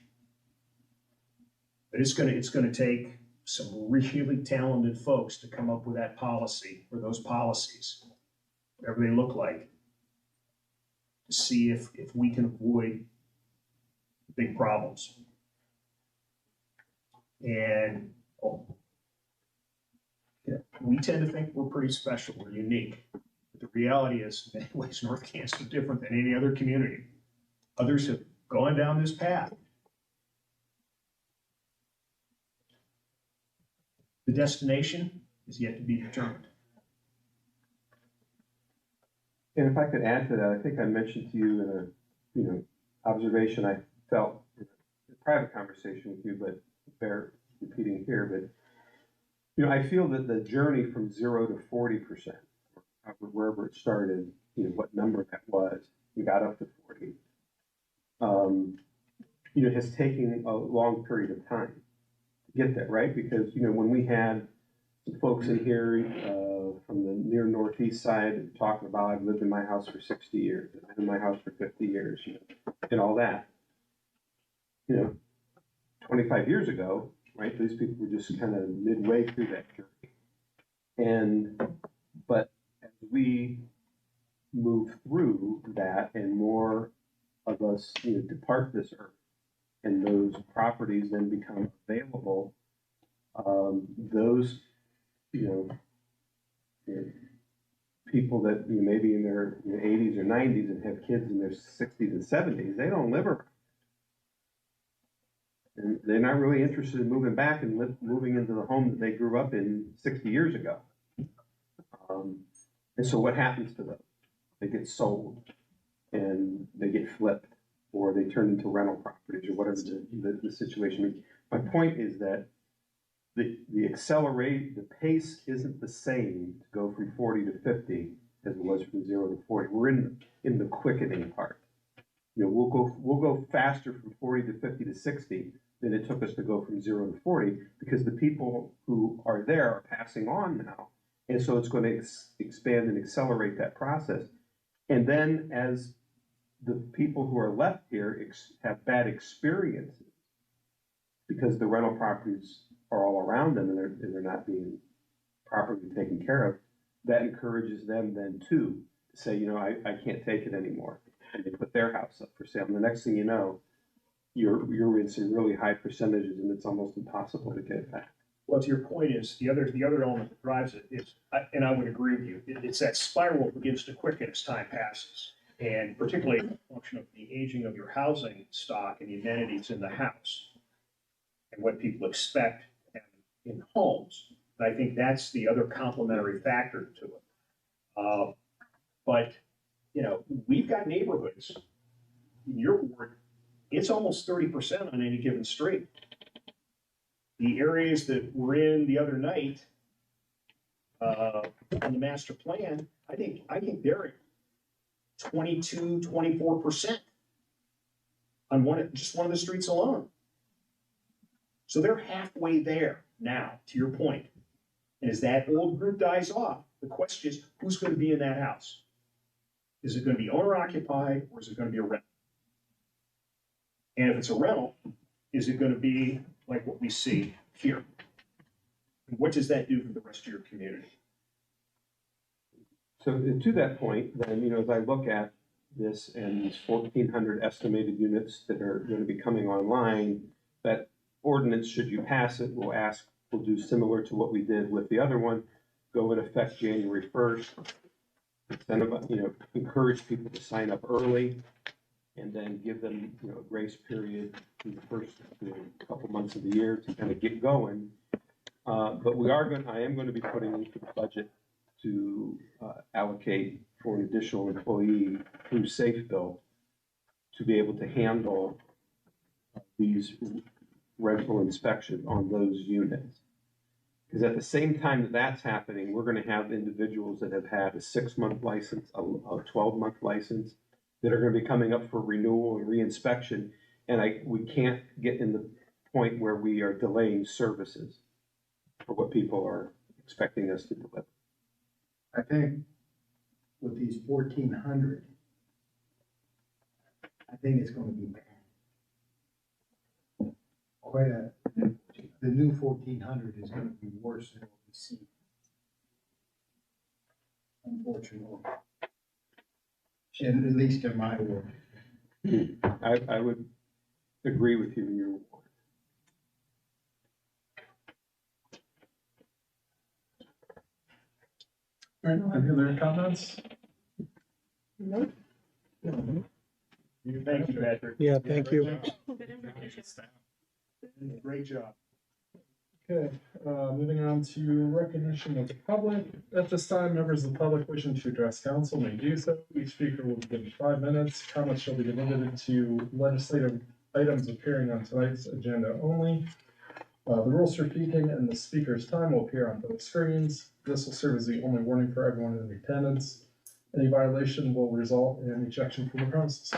But it's going to take some really talented folks to come up with that policy or those policies, whatever they look like, to see if we can avoid big problems. And we tend to think we're pretty special, we're unique. But the reality is, in many ways, North Canton is different than any other community. Others have gone down this path. The destination is yet to be determined. And if I could add to that, I think I mentioned to you in a, observation I felt in a private conversation with you, but bear repeating here, but, you know, I feel that the journey from 0 to 40%, wherever it started, you know, what number that was, we got up to 40, you know, has taken a long period of time to get there, right? Because, you know, when we had some folks in here from the near northeast side talking about, I've lived in my house for 60 years, I've been in my house for 50 years, you know, and all that. You know, 25 years ago, right, these people were just kind of midway through that journey. But as we move through that and more of us, you know, depart this earth and those properties then become available, those, you know, people that, you know, maybe in their 80s or 90s and have kids in their 60s and 70s, they don't live around. And they're not really interested in moving back and moving into the home that they grew up in 60 years ago. And so what happens to them? They get sold and they get flipped or they turn into rental properties or whatever the situation is. My point is that the pace isn't the same to go from 40 to 50 as it was from 0 to 40. We're in the quickening part. You know, we'll go faster from 40 to 50 to 60 than it took us to go from 0 to 40 because the people who are there are passing on now. And so it's going to expand and accelerate that process. And then as the people who are left here have bad experiences because the rental properties are all around them and they're not being properly taken care of, that encourages them then too to say, you know, I can't take it anymore. And they put their house up for sale. And the next thing you know, you're in some really high percentages and it's almost impossible to get it back. Well, to your point is, the other element that drives it is, and I would agree with you, it's that spiral begins to quicken as time passes. And particularly a function of the aging of your housing stock and the amenities in the house and what people expect in homes. And I think that's the other complementary factor to it. But, you know, we've got neighborhoods in your ward, it's almost 30% on any given street. The areas that we're in the other night on the master plan, I think they're at 22, 24% on just one of the streets alone. So they're halfway there now, to your point. And as that old group dies off, the question is, who's going to be in that house? Is it going to be owner occupied or is it going to be a rental? And if it's a rental, is it going to be like what we see here? And what does that do for the rest of your community? So to that point, then, you know, as I look at this and these 1,400 estimated units that are going to be coming online, that ordinance, should you pass it, we'll do similar to what we did with the other one, go in effect January 1st, encourage people to sign up early, and then give them, you know, a grace period in the first couple months of the year to kind of get going. But I am going to be putting into the budget to allocate for an additional employee through Safe Bill to be able to handle these rental inspections on those units. Because at the same time that that's happening, we're going to have individuals that have had a 6-month license, a 12-month license, that are going to be coming up for renewal and reinspection, and we can't get in the point where we are delaying services for what people are expecting us to deliver. I think with these 1,400, I think it's gonna be bad. The new 1,400 is gonna be worse than what we see. Unfortunately. At least in my world. I would agree with you in your report. All right, any other comments? Thank you, Patrick. Yeah, thank you. Great job. Okay, moving on to recognition of the public. At this time, members of the public wishing to address council may do so. Each speaker will be given 5 minutes. Comments shall be limited to legislative items appearing on tonight's agenda only. The rules for speaking and the speaker's time will appear on both screens. This will serve as the only warning for everyone in attendance. Any violation will result in ejection from the premises.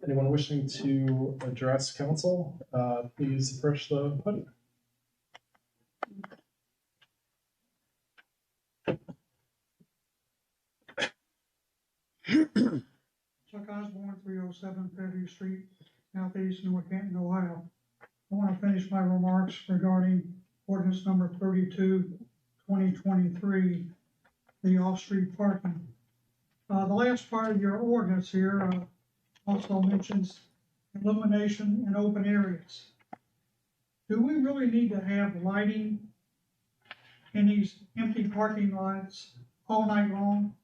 Anyone wishing to address council, please approach the podium. Chuck Osborne, 307 Fairview Street, Southeast North Canton, Ohio. I want to finish my remarks regarding ordinance number 32, 2023, the off-street parking. The last part of your ordinance here also mentions illumination in open areas. Do we really need to have lighting in these empty parking lots all night long?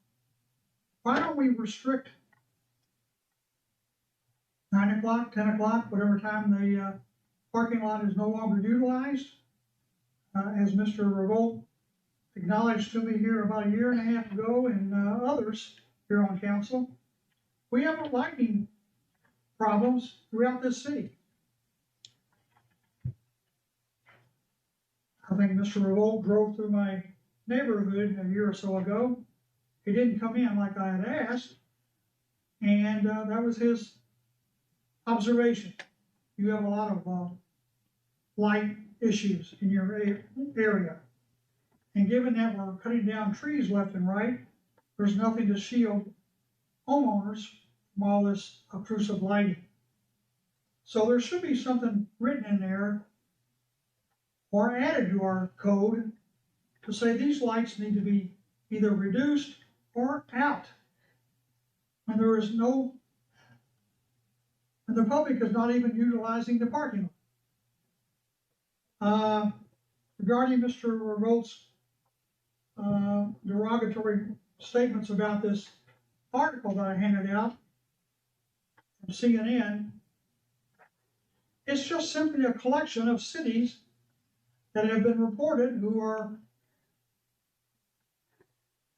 Why don't we restrict 9 o'clock, 10 o'clock, whatever time the parking lot is no longer utilized? As Mr. Revolt acknowledged to me here about a year and a half ago, and others here on council, we have lighting problems throughout this city. I think Mr. Revolt drove through my neighborhood a year or so ago. He didn't come in like I had asked, and that was his observation. You have a lot of light issues in your area. And given that we're cutting down trees left and right, there's nothing to shield homeowners from all this obtrusive lighting. So there should be something written in there or added to our code to say these lights need to be either reduced or out when there is no, and the public is not even utilizing the parking lot. Regarding Mr. Revolt's derogatory statements about this article that I handed out from CNN, it's just simply a collection of cities that have been reported who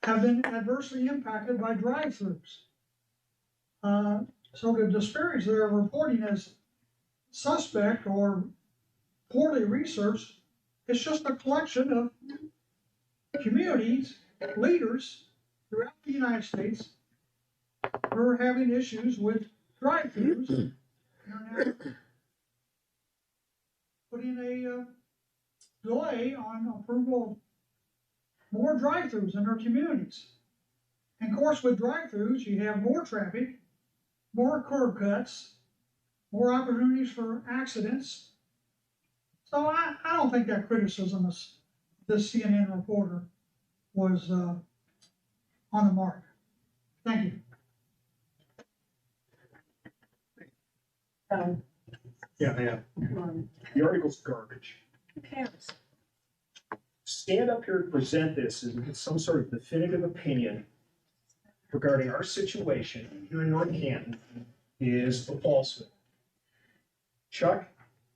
have been adversely impacted by drive-thrus. So to disparage their reporting as suspect or poorly researched, it's just a collection of communities, leaders throughout the United States who are having issues with drive-thrus and are now putting a delay on approval of more drive-thrus in their communities. And of course, with drive-thrus, you have more traffic, more curb cuts, more opportunities for accidents. So I don't think that criticism of this CNN reporter was on the mark. Thank you. Yeah. The article's garbage. Who cares? Stand up here and present this as some sort of definitive opinion regarding our situation here in North Canton is a falsehood. Chuck,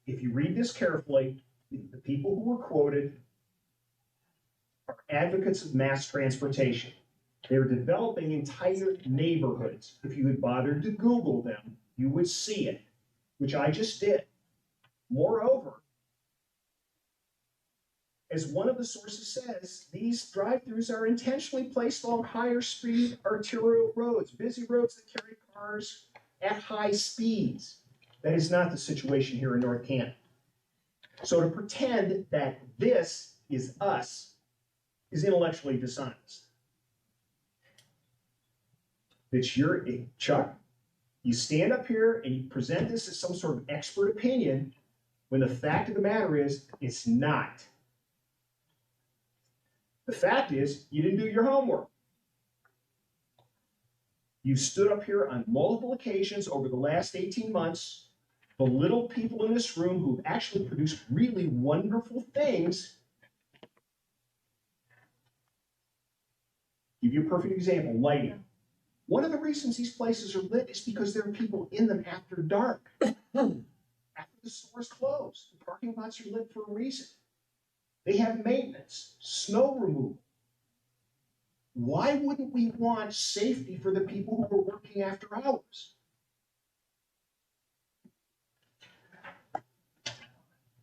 if you read this carefully, the people who were quoted are advocates of mass transportation. They're developing entire neighborhoods. If you had bothered to Google them, you would see it, which I just did. Moreover, as one of the sources says, these drive-thrus are intentionally placed along higher speed arterial roads, busy roads that carry cars at high speeds. That is not the situation here in North Canton. So to pretend that this is us is intellectually dishonest. It's your, Chuck, you stand up here and you present this as some sort of expert opinion when the fact of the matter is, it's not. The fact is, you didn't do your homework. You stood up here on multiple occasions over the last 18 months, belittled people in this room who've actually produced really wonderful things. Give you a perfect example, lighting. One of the reasons these places are lit is because there are people in them after dark. After the stores close, the parking lots are lit for a reason. They have maintenance, snow removal. Why wouldn't we want safety for the people who are working after hours?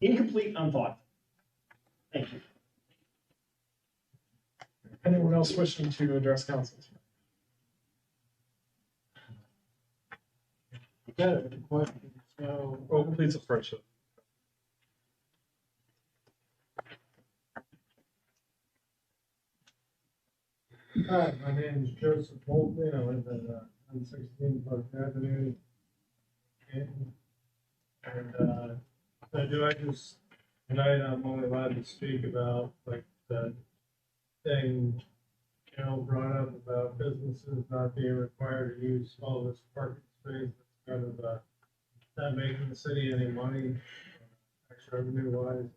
incomplete, unthoughtful. Thank you. Anyone else wishing to address council? Got a question, so. Oh, please approach it. Hi, my name is Joseph Bolton, I live at 116 Park Avenue, Canton. And, tonight I'm only allowed to speak about like the thing Carol brought up about businesses not being required to use all this parking space. That's kind of, not making the city any money, extra revenue wise.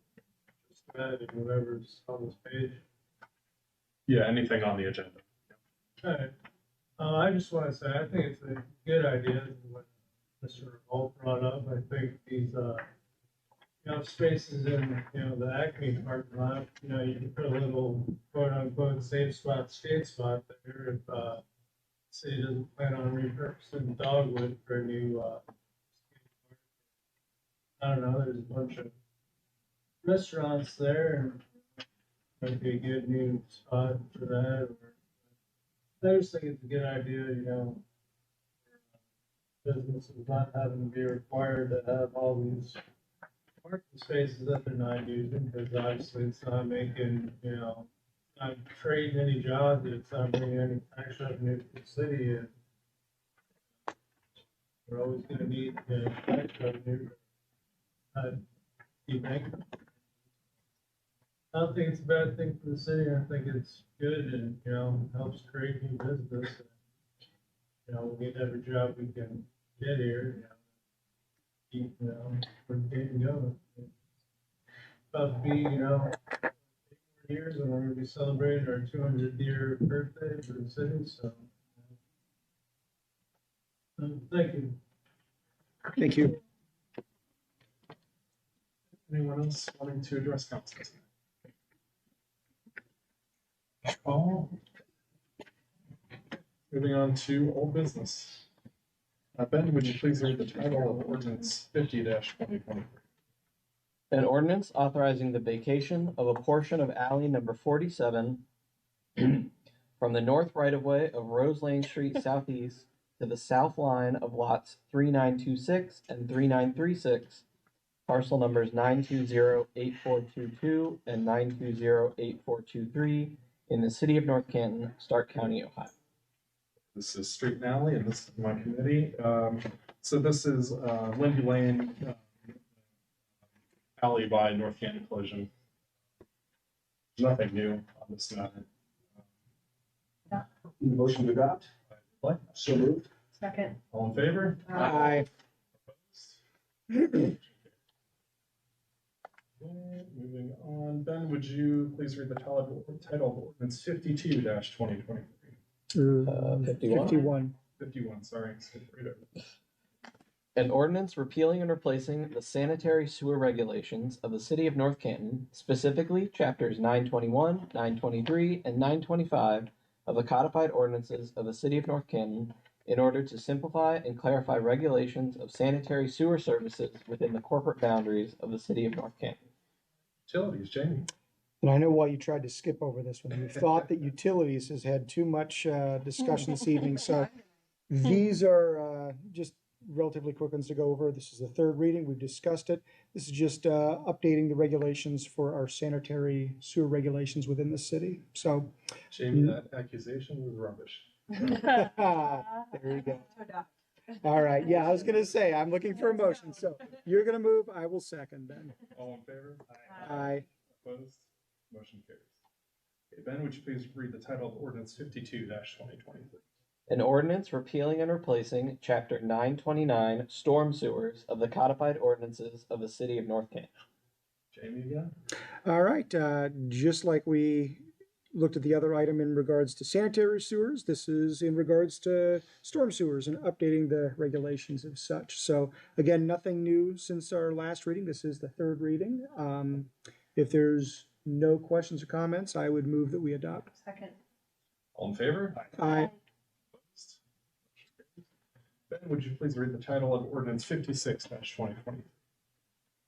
Just that and whatever's on this page. Yeah, anything on the agenda. Alright, I just wanna say, I think it's a good idea, what Mr. Revolt brought up, I think these, spaces in, the Acme parking lot, you can put a little quote unquote safe spot, skate spot there if, city doesn't plan on repurposing Dogwood for a new, I don't know, there's a bunch of restaurants there, and might be a good new spot for that, or I just think it's a good idea, businesses not having to be required to have all these parking spaces that they're not using, because obviously it's not making, not creating any jobs, it's not bringing any tax revenue to the city, and we're always gonna need, tax revenue. You think? I don't think it's a bad thing for the city, I think it's good and, helps create new business. We get every job we can get here, keep, we're getting going. About to be, 8 years, and we're gonna be celebrating our 200th year birthday for the city, so. Thank you. Thank you. Anyone else wanting to address council? Call. Moving on to old business. Ben, would you please read the title of ordinance 50-2023? An ordinance authorizing the vacation of a portion of alley number 47 from the north right-of-way of Rose Lane Street Southeast to the south line of lots 3926 and 3936, parcel numbers 9208422 and 9208423 in the city of North Canton, Stark County, Ohio. This is Street and Alley, and this is my committee. So this is Lindy Lane, alley by North Canton Collision. Nothing new on this matter. Motion to adopt? What? So moved. Second. All in favor? Aye. Okay, moving on. Ben, would you please read the title of ordinance 52-2023? 51. 51, sorry. Read it. An ordinance repealing and replacing the sanitary sewer regulations of the city of North Canton, specifically chapters 921, 923, and 925 of the codified ordinances of the city of North Canton in order to simplify and clarify regulations of sanitary sewer services within the corporate boundaries of the city of North Canton. Utilities, Jamie. And I know why you tried to skip over this one. You thought that utilities has had too much discussion this evening. So these are just relatively quick ones to go over. This is the third reading. We've discussed it. This is just updating the regulations for our sanitary sewer regulations within the city. So Jamie, that accusation was rubbish. there you go. All right. Yeah, I was going to say, I'm looking for a motion. So you're going to move. I will second then. All in favor? Aye. Opposed? Motion carries. Okay, Ben, would you please read the title of ordinance 52-2023? An ordinance repealing and replacing chapter 929 storm sewers of the codified ordinances of the city of North Canton. Jamie again? All right. Just like we looked at the other item in regards to sanitary sewers, this is in regards to storm sewers and updating the regulations of such. So again, nothing new since our last reading. This is the third reading. If there's no questions or comments, I would move that we adopt. Second. All in favor? Aye. Opposed? Ben, would you please read the title of ordinance 56-2023?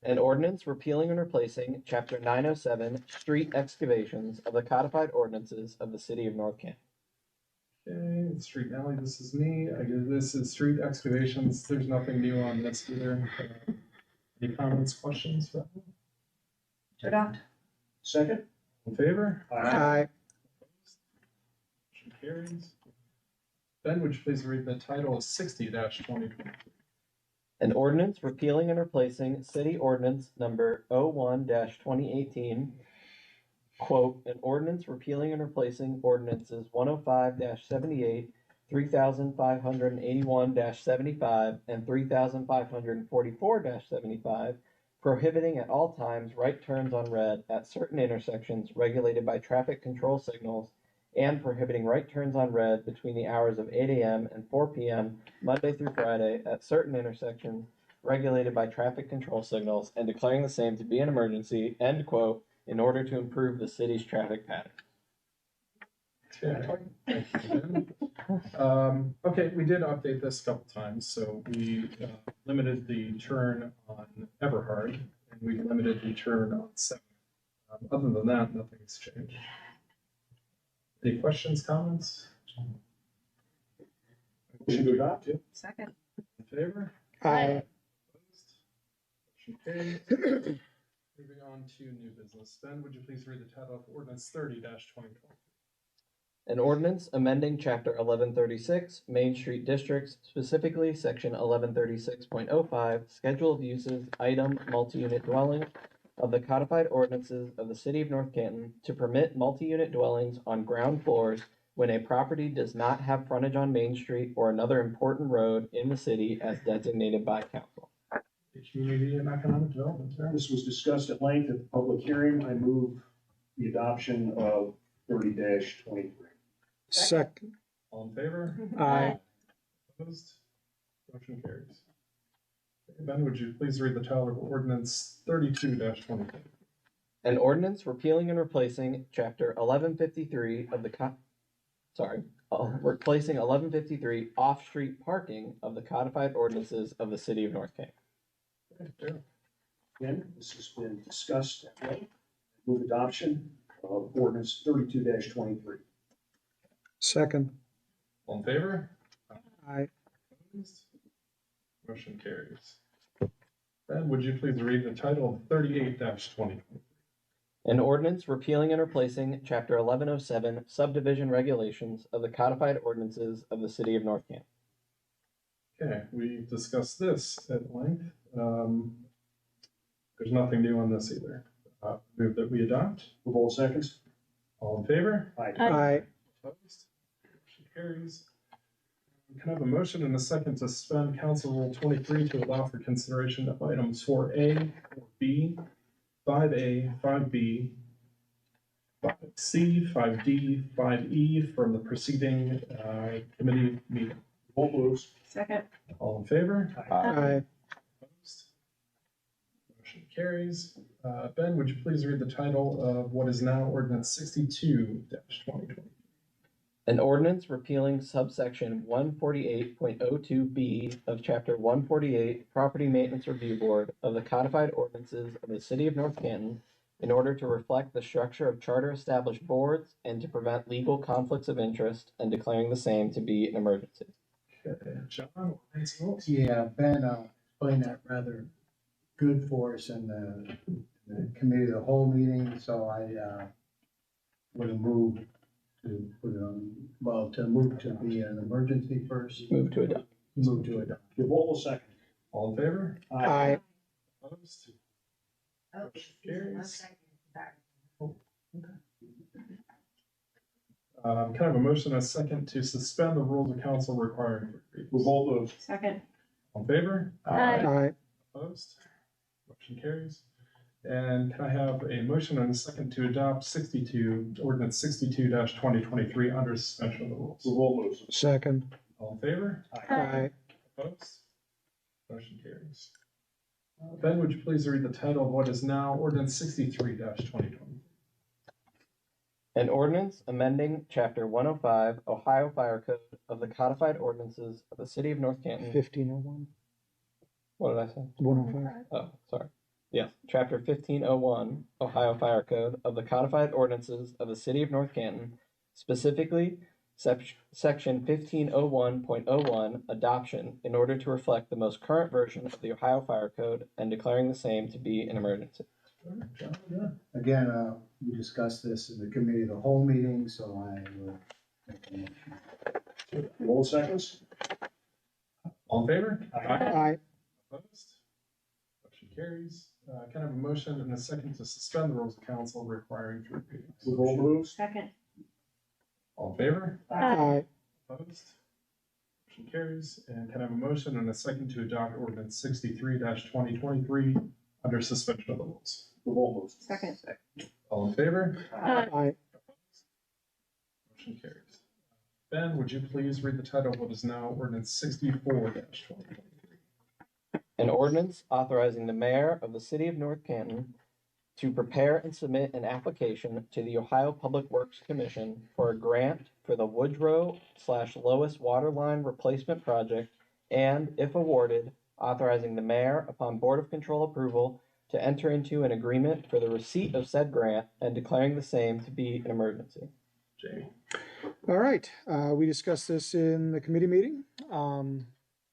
An ordinance repealing and replacing chapter 907, street excavations of the codified ordinances of the city of North Canton. Okay, street alley, this is me. I guess this is street excavations. There's nothing new on this either. Any comments, questions? To adopt. Second? In favor? Aye. Motion carries. Ben, would you please read the title of 60-2023? An ordinance repealing and replacing city ordinance number 01-2018. Quote, an ordinance repealing and replacing ordinances 105-78, 3581-75, and 3544-75, prohibiting at all times right turns on red at certain intersections regulated by traffic control signals, and prohibiting right turns on red between the hours of 8 a.m. and 4 p.m. Monday through Friday at certain intersections regulated by traffic control signals, and declaring the same to be an emergency, end quote, in order to improve the city's traffic pattern. Okay. Thank you, Ben. Okay, we did update this a couple times, so we limited the turn on Everhard, and we limited the turn on 7. Other than that, nothing's changed. Any questions, comments? Motion to adopt? Second. In favor? Aye. Opposed? Motion carries. Moving on to new business. Ben, would you please read the title of ordinance 30-2020? An ordinance amending chapter 1136, Main Street Districts, specifically section 1136.05, Schedule of Uses, Item, Multi-Unit Dwelling of the codified ordinances of the city of North Canton to permit multi-unit dwellings on ground floors when a property does not have frontage on Main Street or another important road in the city as designated by council. The Community and Economic Development, sir. This was discussed at length at the public hearing. I move the adoption of 30-23. Second. All in favor? Aye. Opposed? Motion carries. Okay, Ben, would you please read the title of ordinance 32-2020? An ordinance repealing and replacing chapter 1153 of the replacing 1153 off-street parking of the codified ordinances of the city of North Canton. Okay, Daryl. Again, this has been discussed at length. Move adoption of ordinance 32-23. Second. All in favor? Aye. Opposed? Motion carries. Ben, would you please read the title of 38-2020? An ordinance repealing and replacing chapter 1107 subdivision regulations of the codified ordinances of the city of North Canton. Okay, we discussed this at length. There's nothing new on this either. Move that we adopt. Move all seconds. All in favor? Aye. Aye. Opposed? Motion carries. Can I have a motion and a second to suspend Council Rule 23 to allow for consideration of items 4A, 4B, 5A, 5B, 5C, 5D, 5E from the preceding committee meeting? Vote moves. Second. All in favor? Aye. Opposed? Motion carries. Ben, would you please read the title of what is now ordinance 62-2020? An ordinance repealing subsection 148.02B of chapter 148 Property Maintenance Review Board of the codified ordinances of the city of North Canton in order to reflect the structure of charter established boards and to prevent legal conflicts of interest and declaring the same to be an emergency. Okay, John, Lance Wilkes. Yeah, Ben, explained that rather good for us in the committee of the whole meeting, so I, would have moved to put it on, well, to move to be an emergency first. Move to adopt. Move to adopt. Give all a second. All in favor? Aye. Opposed? Oh, Motion carries. sorry. Can I have a motion and a second to suspend the rules of council requiring quick readings? Move all moves. Second. All in favor? Aye. Opposed? Motion carries. And can I have a motion and a second to adopt ordinance 62-2023 under suspension of the rules? Move all moves. Second. All in favor? Aye. Opposed? Motion carries. Ben, would you please read the title of what is now ordinance 63-2020? An ordinance amending chapter 105 Ohio Fire Code of the codified ordinances of the city of North Canton. 1501. What did I say? 105. Oh, sorry. Yes, chapter 1501, Ohio Fire Code of the Codified Ordinances of the City of North Canton, specifically section 1501.01, adoption, in order to reflect the most current version of the Ohio Fire Code and declaring the same to be an emergency. John, yeah. Again, we discussed this in the committee of the whole meeting, so I will make a motion. Roll seconds. All in favor? Aye. Opposed? Motion carries. Can I have a motion and a second to suspend the rules of council requiring 3 readings? Revolt moves. Second. All in favor? Aye. Opposed? Motion carries. And can I have a motion and a second to adopt ordinance 63-2023 under suspension of the rules? Revolt moves. Second. All in favor? Aye. Opposed? Motion carries. Ben, would you please read the title of what is now ordinance 64-2023? An ordinance authorizing the mayor of the City of North Canton to prepare and submit an application to the Ohio Public Works Commission for a grant for the Woodrow/Lois Waterline Replacement Project, and, if awarded, authorizing the mayor, upon Board of Control approval, to enter into an agreement for the receipt of said grant and declaring the same to be an emergency. Jamie? All right, we discussed this in the committee meeting.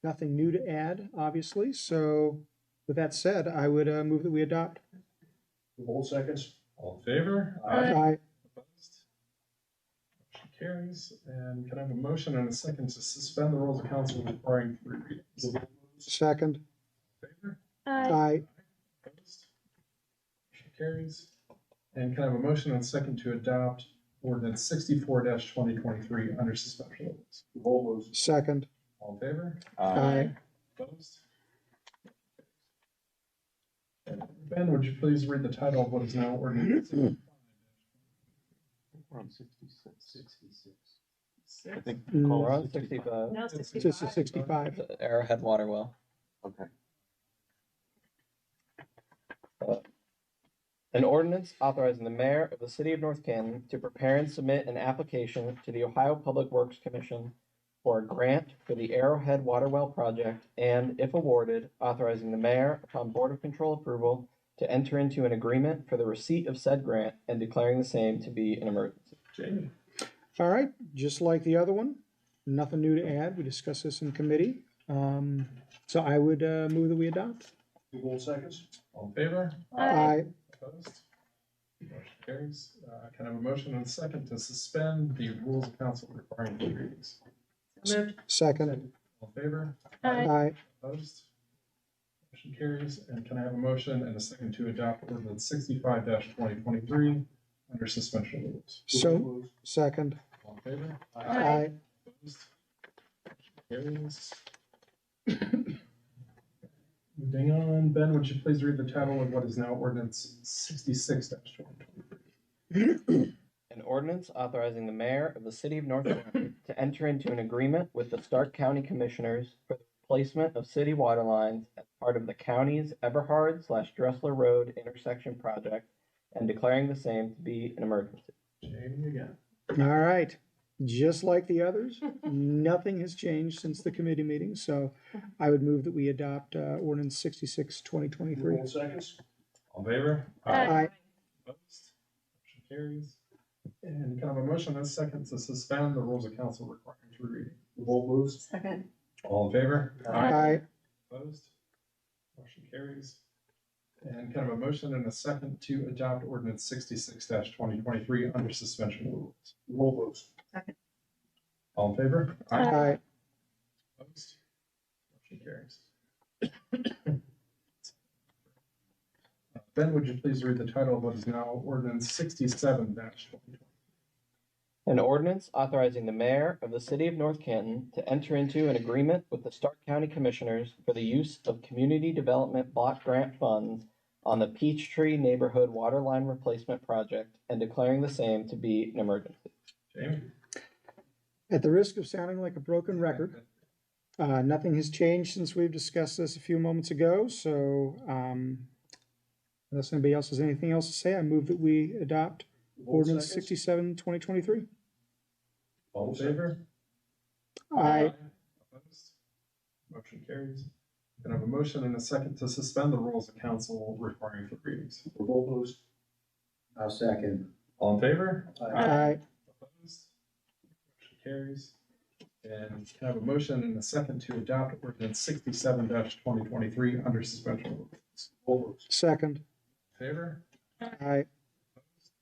Nothing new to add, obviously, so with that said, I would move that we adopt. Revolt seconds. All in favor? Aye. Opposed? Motion carries. And can I have a motion and a second to suspend the rules of council requiring 3 readings? Second. In favor? Aye. Opposed? Motion carries. And can I have a motion and a second to adopt ordinance 64-2023 under suspension of the rules? Revolt moves. Second. All in favor? Aye. Opposed? And Ben, would you please read the title of what is now ordinance? We're on 66. I think. We're on 65. No, This 65. is 65. The Arrowhead Water Well. Okay. An ordinance authorizing the mayor of the City of North Canton to prepare and submit an application to the Ohio Public Works Commission for a grant for the Arrowhead Water Well project, and, if awarded, authorizing the mayor, upon Board of Control approval, to enter into an agreement for the receipt of said grant and declaring the same to be an emergency. Jamie? All right, just like the other one, nothing new to add. We discussed this in committee. So I would move that we adopt. Revolt seconds. All in favor? Aye. Opposed? Motion carries. Can I have a motion and a second to suspend the rules of council requiring 3 readings? Moved. Second. All in favor? Aye. Opposed? Motion carries. And can I have a motion and a second to adopt ordinance 65-2023 under suspension of the rules? So, second. All in favor? Aye. Opposed? Carries. Moving on, Ben, would you please read the title of what is now ordinance 66-2023? An ordinance authorizing the mayor of the City of North Canton to enter into an agreement with the Stark County Commissioners for the replacement of city water lines as part of the county's Eberhard/Dressler Road intersection project and declaring the same to be an emergency. Jamie again. All right, just like the others, nothing has changed since the committee meeting, so I would move that we adopt ordinance 66-2023. Revolt seconds. All in favor? Aye. Opposed? Motion carries. And can I have a motion and a second to suspend the rules of council requiring 3 readings? Revolt moves. Second. All in favor? Aye. Opposed? Motion carries. And can I have a motion and a second to adopt ordinance 66-2023 under suspension of the rules? Revolt moves. Second. All in favor? Aye. Opposed? Motion carries. Ben, would you please read the title of what is now ordinance 67-2023? An ordinance authorizing the mayor of the City of North Canton to enter into an agreement with the Stark County Commissioners for the use of Community Development Block Grant funds on the Peachtree Neighborhood Waterline Replacement Project and declaring the same to be an emergency. Jamie? At the risk of sounding like a broken record, nothing has changed since we've discussed this a few moments ago, so unless anybody else has anything else to say, I move that we adopt ordinance 67-2023. All in favor? Aye. Opposed? Motion carries. Can I have a motion and a second to suspend the rules of council requiring 3 readings? Opposed? I'll second. All in favor? Aye. Opposed? Motion carries. And can I have a motion and a second to adopt ordinance 67-2023 under suspension of rules? Second. Favor? Aye. Opposed?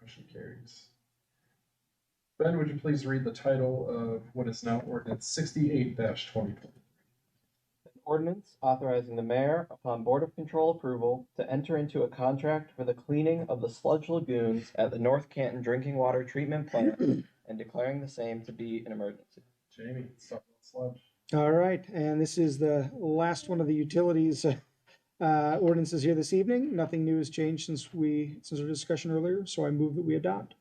Motion carries. Ben, would you please read the title of what is now ordinance 68-2023? An ordinance authorizing the mayor, upon Board of Control approval, to enter into a contract for the cleaning of the sludge lagoons at the North Canton Drinking Water Treatment Plant and declaring the same to be an emergency. Jamie, stop that sludge. All right, and this is the last one of the utilities ordinances here this evening. Nothing new has changed since our discussion earlier, so I move that we adopt.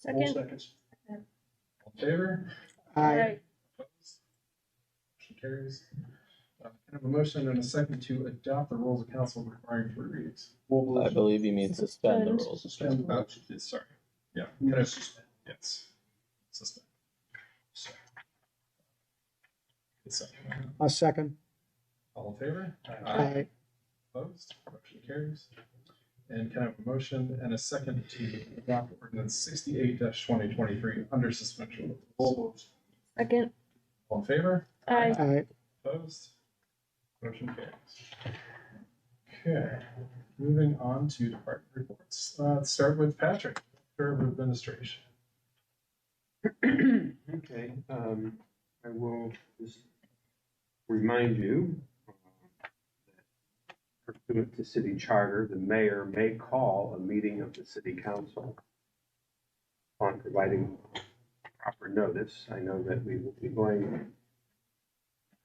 All seconds. All in favor? Aye. Opposed? Motion carries. Can I have a motion and a second to adopt the rules of council requiring 3 readings? I believe you mean suspend the rules. Suspend the rules. Sorry. Yeah. Can I, yes. Suspend. Second. A second. All in favor? Aye. Opposed? Motion carries. And can I have a motion and a second to adopt ordinance 68-2023 under suspension of rules? Second. All in favor? Aye. Aye. Opposed? Motion carries. Okay, moving on to department reports. Let's start with Patrick, Director of Administration. Okay, I will just remind you that pursuant to city charter, the mayor may call a meeting of the city council on providing proper notice. I know that we will be going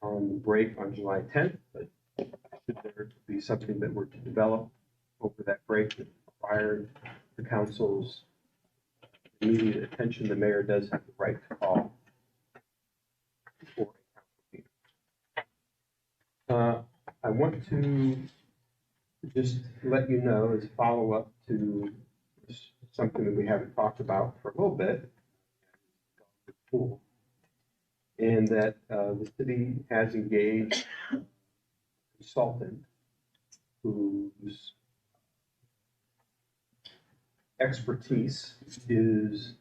on break on July 10th, but should there be something that were to develop over that break that required the council's immediate attention, the mayor does have the right to call before a council meeting. I want to just let you know as a follow-up to something that we haven't talked about for a little bit, the pool. And that the city has engaged a consultant whose expertise is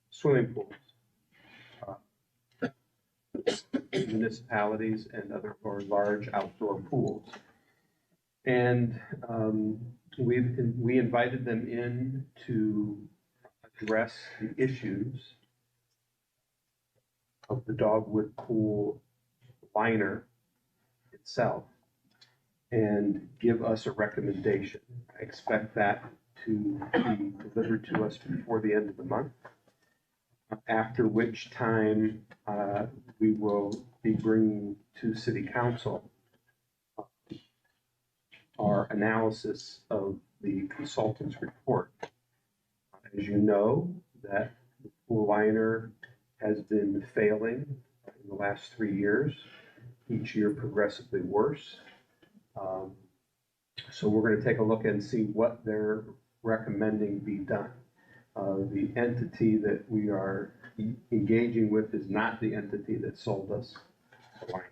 swimming pools, municipalities and other or large outdoor pools. And we invited them in to address the issues of the dogwood pool liner itself and give us a recommendation. I expect that to be delivered to us before the end of the month, after which time we will be bringing to City Council our analysis of the consultant's report. As you know, that the pool liner has been failing in the last 3 years, each year progressively worse. So we're going to take a look and see what they're recommending be done. The entity that we are engaging with is not the entity that sold us the liner.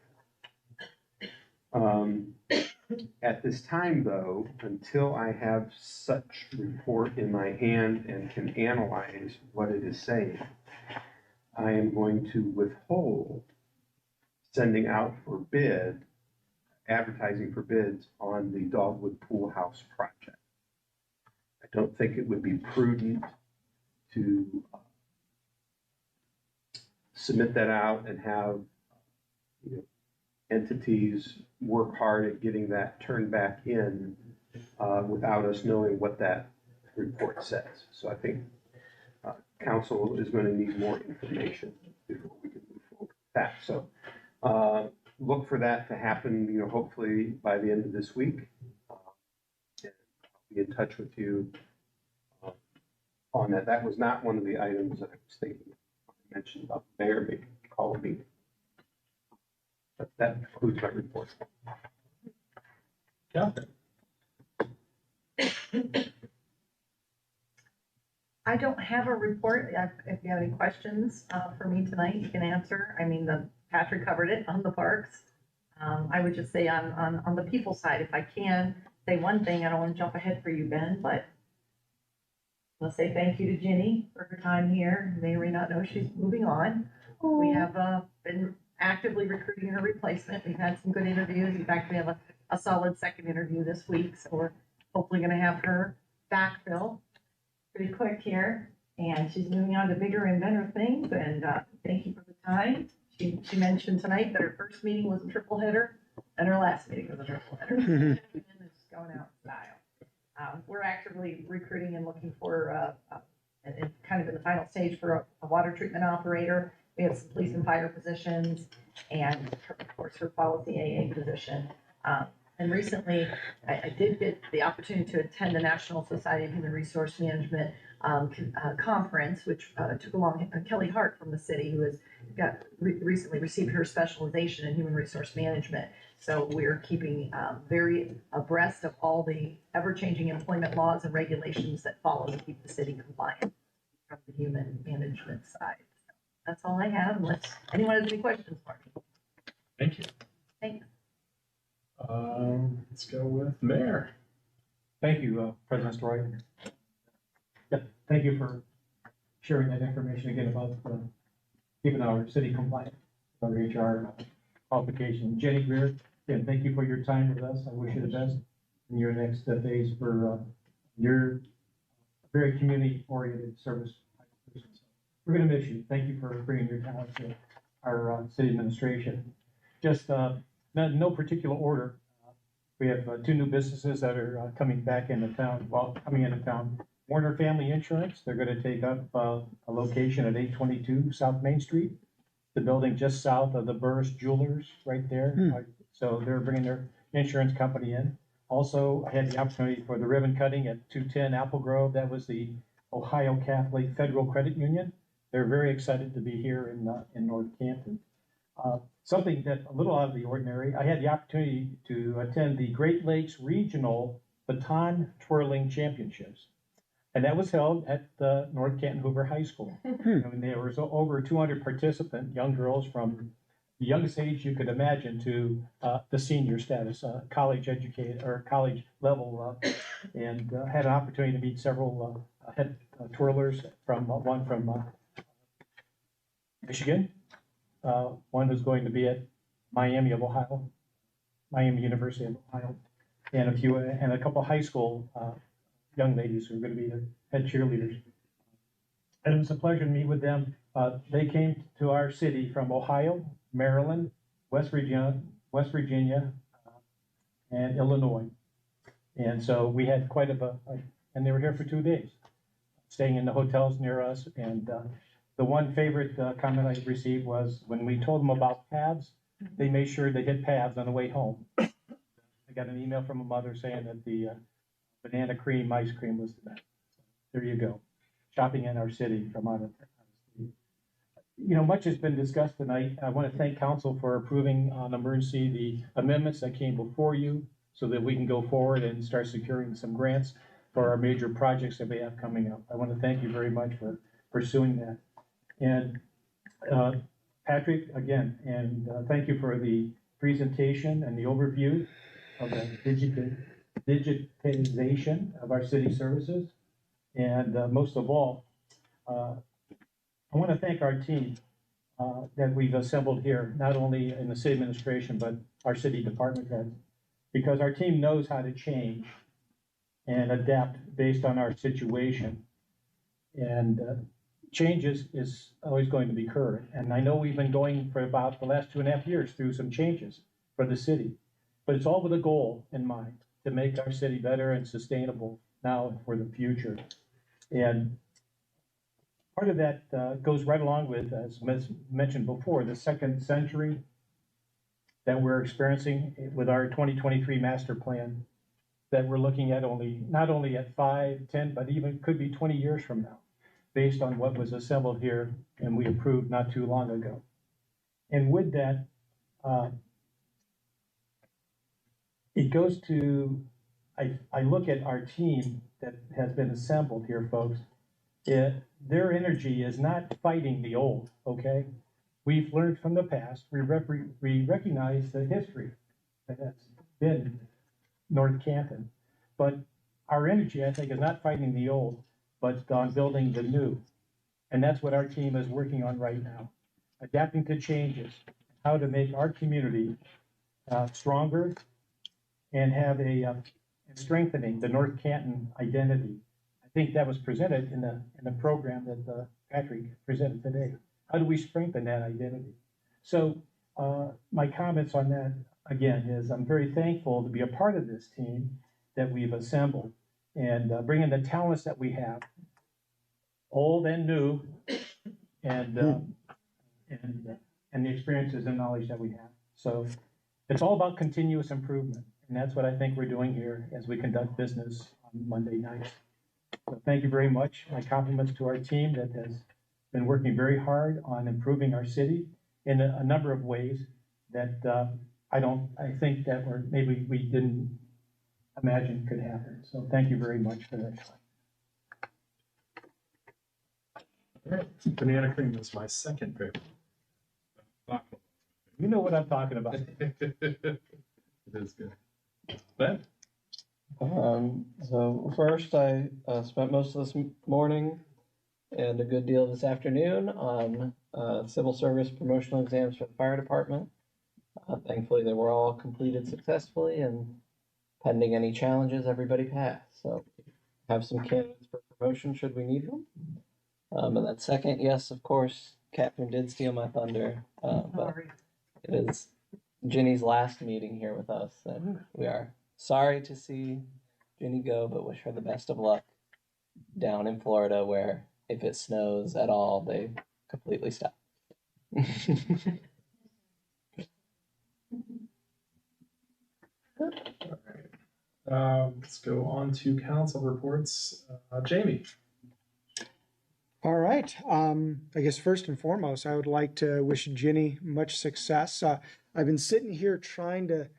At this time, though, until I have such report in my hand and can analyze what it is saying, I am going to withhold sending out for bid, advertising for bids on the Dogwood Pool House project. I don't think it would be prudent to submit that out and have entities work hard at getting that turned back in without us knowing what that report says. So I think council is going to need more information before we can move forward with that. So look for that to happen, hopefully by the end of this week. And I'll be in touch with you on that. That was not one of the items that I was thinking. I mentioned about the mayor maybe call a meeting. But that concludes my report. Catherine. I don't have have a report. If you have any questions for me tonight, you can answer. I mean, Patrick covered it on the parks. I would just say on the people side, if I can, say one thing. I don't want to jump ahead for you, Ben, but let's say thank you to Ginny for her time here. You may or may not know she's moving on. We have been actively recruiting her replacement. We've had some good interviews. In fact, we have a solid second interview this week, so we're hopefully going to have her backfill pretty quick here. And she's moving on to bigger and better things. And thank you for the time. She mentioned tonight that her first meeting was a triple header, and her last meeting was a triple header. And it's going out in style. We're actively recruiting and looking for, and kind of in the final stage for a water treatment operator. We have some police and fire positions, and of course her policy AA position. And recently, I did get the opportunity to attend the National Society of Human Resource Management conference, which took along Kelly Hart from the city, who has recently received her specialization in human resource management. So we're keeping very abreast of all the ever-changing employment laws and regulations that follow to keep the city compliant from the human management side. So that's all I have, unless anyone has any questions for me. Thank you. Thanks. Let's go with Mayor. Thank you, President Story. Yeah, thank you for sharing that information again about keeping our city compliant, our HR qualification. Jenny Greer, again, thank you for your time with us. I wish you the best in your next phase for your very community-oriented service. We're going to miss you. Thank you for bringing your talent to our city administration. Just no particular order. We have two new businesses that are coming back into town, coming into town. Warner Family Insurance, they're gonna take up a location at 822 South Main Street, the building just south of the Burris Jewelers right there. So they're bringing their insurance company in. Also, I had the opportunity for the ribbon cutting at 210 Apple Grove. That was the Ohio Catholic Federal Credit Union. They're very excited to be here in North Canton. Something that a little out of the ordinary, I had the opportunity to attend the Great Lakes Regional Baton Twirling Championships. And that was held at the North Canton Hoover High School. And there was over 200 participant young girls from the youngest age you could imagine to the senior status, college educated or college level, and had an opportunity to meet several head twirlers from one from Michigan, one who's going to be at Miami University of Ohio, and a couple high school young ladies who are going to be the head cheerleaders. And it was a pleasure to meet with them. They came to our city from Ohio, Maryland, West Virginia, and Illinois. And so we had quite and they were here for 2 days, staying in the hotels near us. And the one favorite comment I received was when we told them about paths, they made sure they hit paths on the way home. I got an email from a mother saying that the banana cream ice cream was the best. So there you go. Shopping in our city from out of state. You know, much has been discussed tonight. I want to thank council for approving on emergency the amendments that came before you so that we can go forward and start securing some grants for our major projects that we have coming up. I want to thank you very much for pursuing that. And Patrick, again, and thank you for the presentation and the overview of the digitization of our city services. And most of all, I want to thank our team that we've assembled here, not only in the city administration, but our city department heads, because our team knows how to change and adapt based on our situation. And change is always going to be current. And I know we've been going for about the last 2.5 years through some changes for the city, but it's all with a goal in mind to make our city better and sustainable now and for the future. And part of that goes right along with, as mentioned before, the second century that we're experiencing with our 2023 master plan that we're looking at not only at 5, 10, but even could be 20 years from now, based on what was assembled here and we approved not too long ago. And with that, it goes to, I look at our team that has been assembled here, folks, their energy is not fighting the old, okay? We've learned from the past, we recognize the history that has been North Canton. But our energy, I think, is not fighting the old, but on building the new. And that's what our team is working on right now, adapting to changes, how to make our community stronger and have and strengthening the North Canton identity. I think that was presented in the program that Patrick presented today. How do we strengthen that identity? So my comments on that, again, is I'm very thankful to be a part of this team that we've assembled and bringing the talents that we have, old and new, and the experiences and knowledge that we have. So it's all about continuous improvement, and that's what I think we're doing here as we conduct business on Monday nights. So thank you very much. My compliments to our team that has been working very hard on improving our city in a number of ways that I think that maybe we didn't imagine could happen. So thank you very much for that. Banana cream is my second favorite. You know what I'm talking about. It is good. Ben? So first, I spent most of this morning and a good deal this afternoon on civil service promotional exams for the fire department. Thankfully, they were all completed successfully, and pending any challenges, everybody passed. So have some candidates for promotion should we need them. And then second, yes, of course, Catherine did steal my thunder, but it is Ginny's last meeting here with us, and we are sorry to see Ginny go, but wish her the best of luck down in Florida, where if it snows at all, they completely stop. Let's go on to council reports. Jamie. All right. I guess first and foremost, I would like to wish Ginny much success. I've been sitting here trying to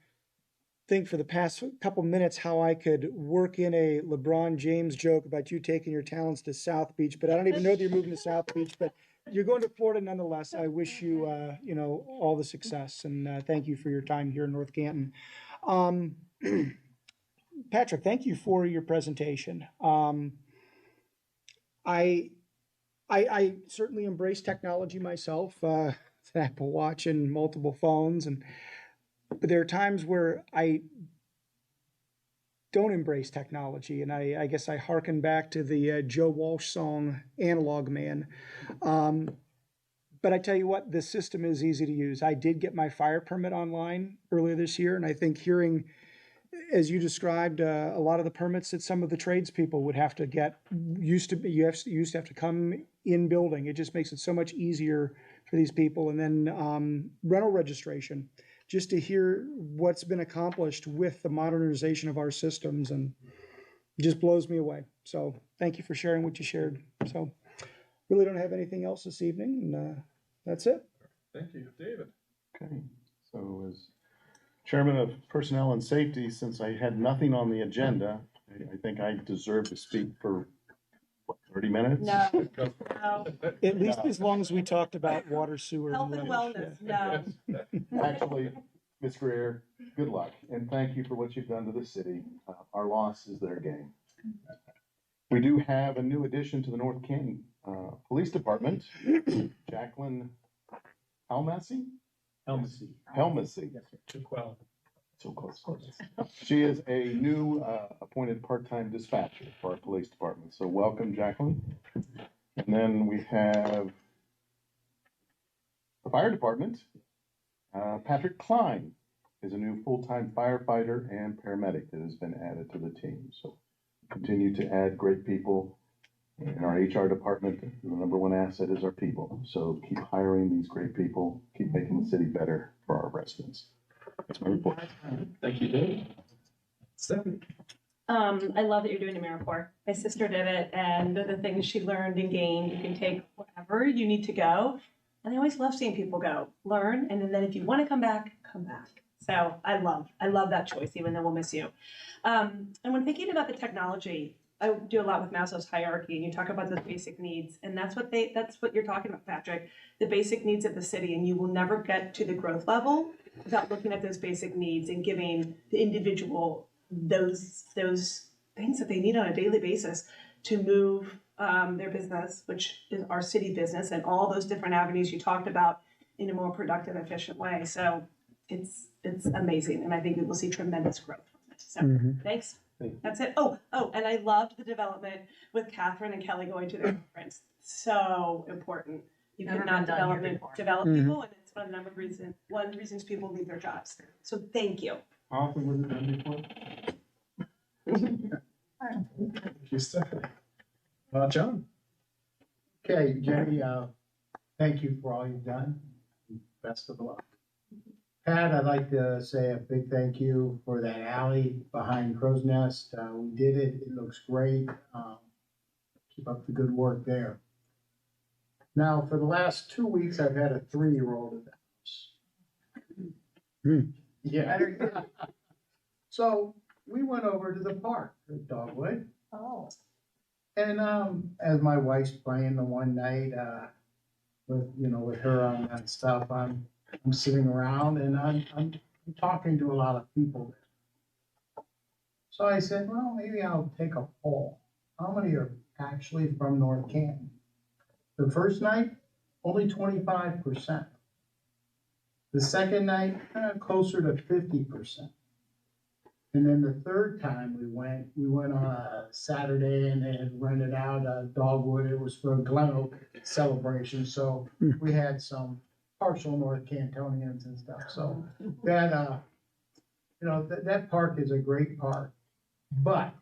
think for the past couple minutes how I could work in a LeBron James joke about you taking your talents to South Beach, but I don't even know that you're moving to South Beach, but you're going to Florida nonetheless. I wish you, all the success, and thank you for your time here in North Canton. Patrick, thank you for your presentation. I certainly embrace technology myself, an Apple Watch and multiple phones, but there are times where I don't embrace technology, and I guess I hearken back to the Joe Walsh song "Analog Man." But I tell you what, the system is easy to use. I did get my fire permit online earlier this year, and I think hearing, as you described, a lot of the permits that some of the tradespeople would have to get used to have to come in building. It just makes it so much easier for these people. And then rental registration, just to hear what's been accomplished with the modernization of our systems, and it just blows me away. So thank you for sharing what you shared. So really don't have anything else this evening, and that's it. Thank you, David. Okay, so as Chairman of Personnel and Safety, since I had nothing on the agenda, I think I deserve to speak for, 30 minutes? No, At least as long as we talked about water, sewer, health and wellness, no. Actually, Ms. Greer, good luck, and thank you for what you've done to the city. Our loss is their gain. We do have a new addition to the North Canton Police Department, Jacqueline Helmassy? Helmassy. Yes, sir. So close. She is a new appointed part-time dispatcher for our police department. So welcome, Jacqueline. And then we have the fire department. Patrick Klein is a new full-time firefighter and paramedic that has been added to the team. So continue to add great people in our HR department. The number one asset is our people. So keep hiring these great people, keep making the city better for our residents. That's my report. Thank you, David. Stephanie. I love that you're doing AmeriCorps. My sister did it, and the things she learned and gained, you can take wherever you need to go. And I always love seeing people go, learn, and then if you want to come back, come back. So I love that choice, even though we'll miss you. And when thinking about the technology, I do a lot with Maslow's hierarchy, and you talk about those basic needs, and that's what you're talking about, Patrick, the basic needs of the city, and you will never get to the growth level without looking at those basic needs and giving the individual those things that they need on a daily basis to move their business, which is our city business, and all those different avenues you talked about in a more productive, efficient way. So it's amazing, and I think we will see tremendous growth from it. So thanks. That's it. Oh, and I loved the development with Catherine and Kelly going to their conference. So important. You Never cannot been done here develop before. people, and it's one of the reasons people leave their jobs. So thank you. Often was it done before? Thank you, Stephanie. John? Okay, Jenny, thank you for all you've done. Best of luck. Pat, I'd like to say a big thank you for that alley behind Crow's Nest. We did it. It looks great. Keep up the good work there. Now, for the last 2 weeks, I've had a 3-year-old at the house. Yeah. So we went over to the park at Dogwood. Oh. And as my wife's playing the one night, with her on that stuff, I'm sitting around and I'm talking to a lot of people. So I said, well, maybe I'll take a poll. How many are actually from North Canton? The first night, only 25%. The second night, closer to 50%. And then the third time we went on a Saturday and they had rented out a Dogwood. It was for a Glen Oak celebration. So we had some partial North Cantonians and stuff. So that, that park is a great park. But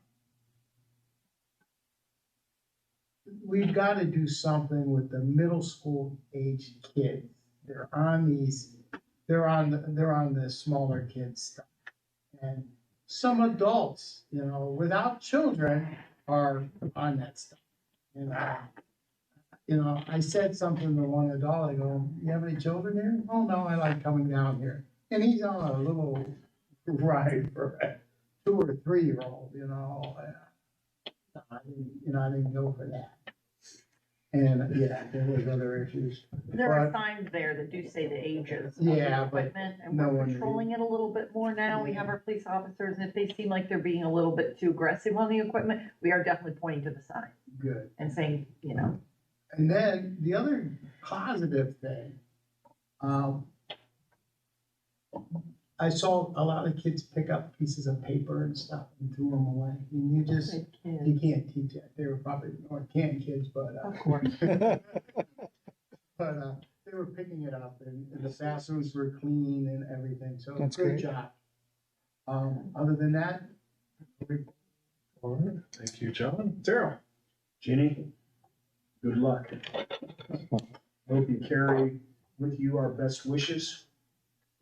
we've got to do something with the middle school age kids. They're on the smaller kids stuff. And some adults, without children, are on that stuff. I said something to one adult. I go, "You have any children here?" "Oh no, I like coming down here." And he's on a little ride for a 2 or 3-year-old. I didn't go for that. And yeah, there was other issues. There are signs there that do say the ages of Yeah, the but equipment, and no we're one patrolling it a little bit more now. We have our police officers, and if they seem like they're being a little bit too aggressive on the equipment, we are definitely pointing to the sign Good. and saying, And then the other positive thing, I saw a lot of kids pick up pieces of paper and stuff and threw them away. And you can't teach that. They were probably North Canton kids, but of course. but they were picking it up and the bathrooms were clean and everything. So That's good great. job. Other than that, All right, thank you, John. Daryl? Jenny, good luck. Hope you carry with you our best wishes,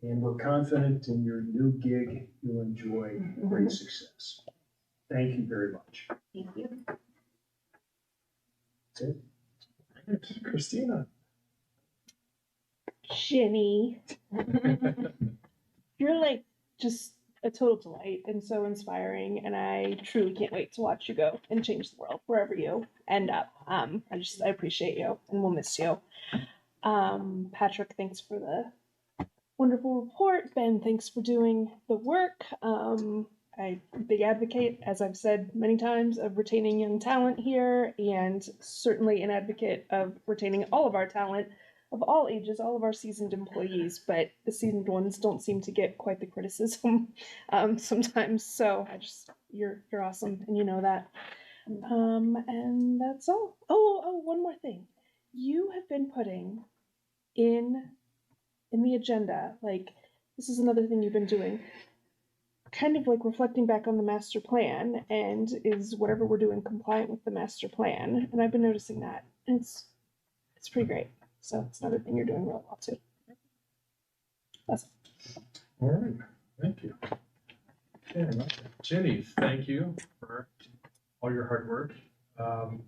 and we're confident in your new gig. You'll enjoy great success. Thank you very much. Thank you. That's it. All right, Christina? Jenny, you're like just a total delight and so inspiring, and I truly can't wait to watch you go and change the world wherever you end up. I appreciate you and we'll miss you. Patrick, thanks for the wonderful report. Ben, thanks for doing the work. I'm a big advocate, as I've said many times, of retaining young talent here, and certainly an advocate of retaining all of our talent of all ages, all of our seasoned employees, but the seasoned ones don't seem to get quite the criticism sometimes. So you're awesome, and you know that. And that's all. Oh, one more thing. You have been putting in the agenda, like, this is another thing you've been doing, kind of like reflecting back on the master plan, and is whatever we're doing compliant with the master plan. And I've been noticing that, and it's pretty great. So it's another thing you're doing really well too. That's All right, thank you. Okay, Jenny, thank you for all your hard work.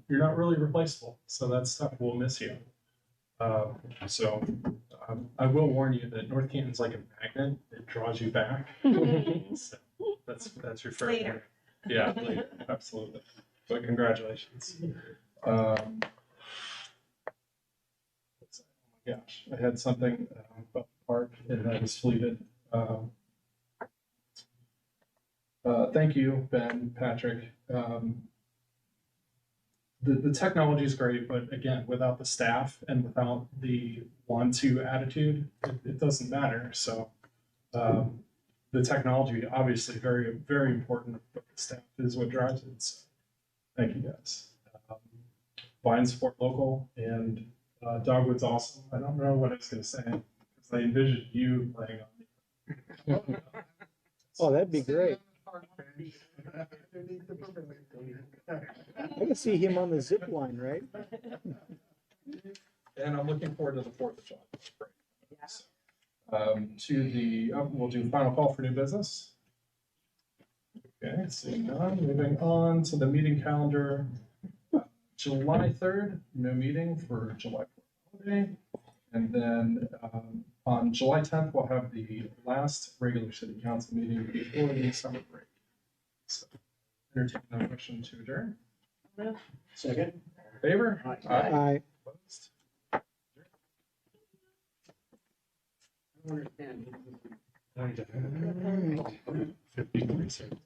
You're not really replaceable, so that's tough. We'll miss you. I will warn you that North Canton's like a magnet. It draws you back. So that's your fair warning. Yeah, later, absolutely. but congratulations. Oh my gosh, I had something about the park and I was fleeted. Thank you, Ben, Patrick. The technology is great, but again, without the staff and without the want-to attitude, it doesn't matter. So the technology, obviously, very, very important, but the staff is what drives it. So thank you, guys. Buying support local, and Dogwood's awesome. I don't know what I was going to say, because I envisioned you playing on the. Oh, that'd be great. I can see him on the zip line, right? And I'm looking forward to the 4th of July. Great. We'll do final call for new business. Okay, seeing none, moving on to the meeting calendar. July 3rd, no meeting for July 4th holiday. And then on July 10th, we'll have the last regular city council meeting before the summer break. So, entertain a motion to adjourn. Second. Favor? Aye. Opposed? All right. 53 seconds.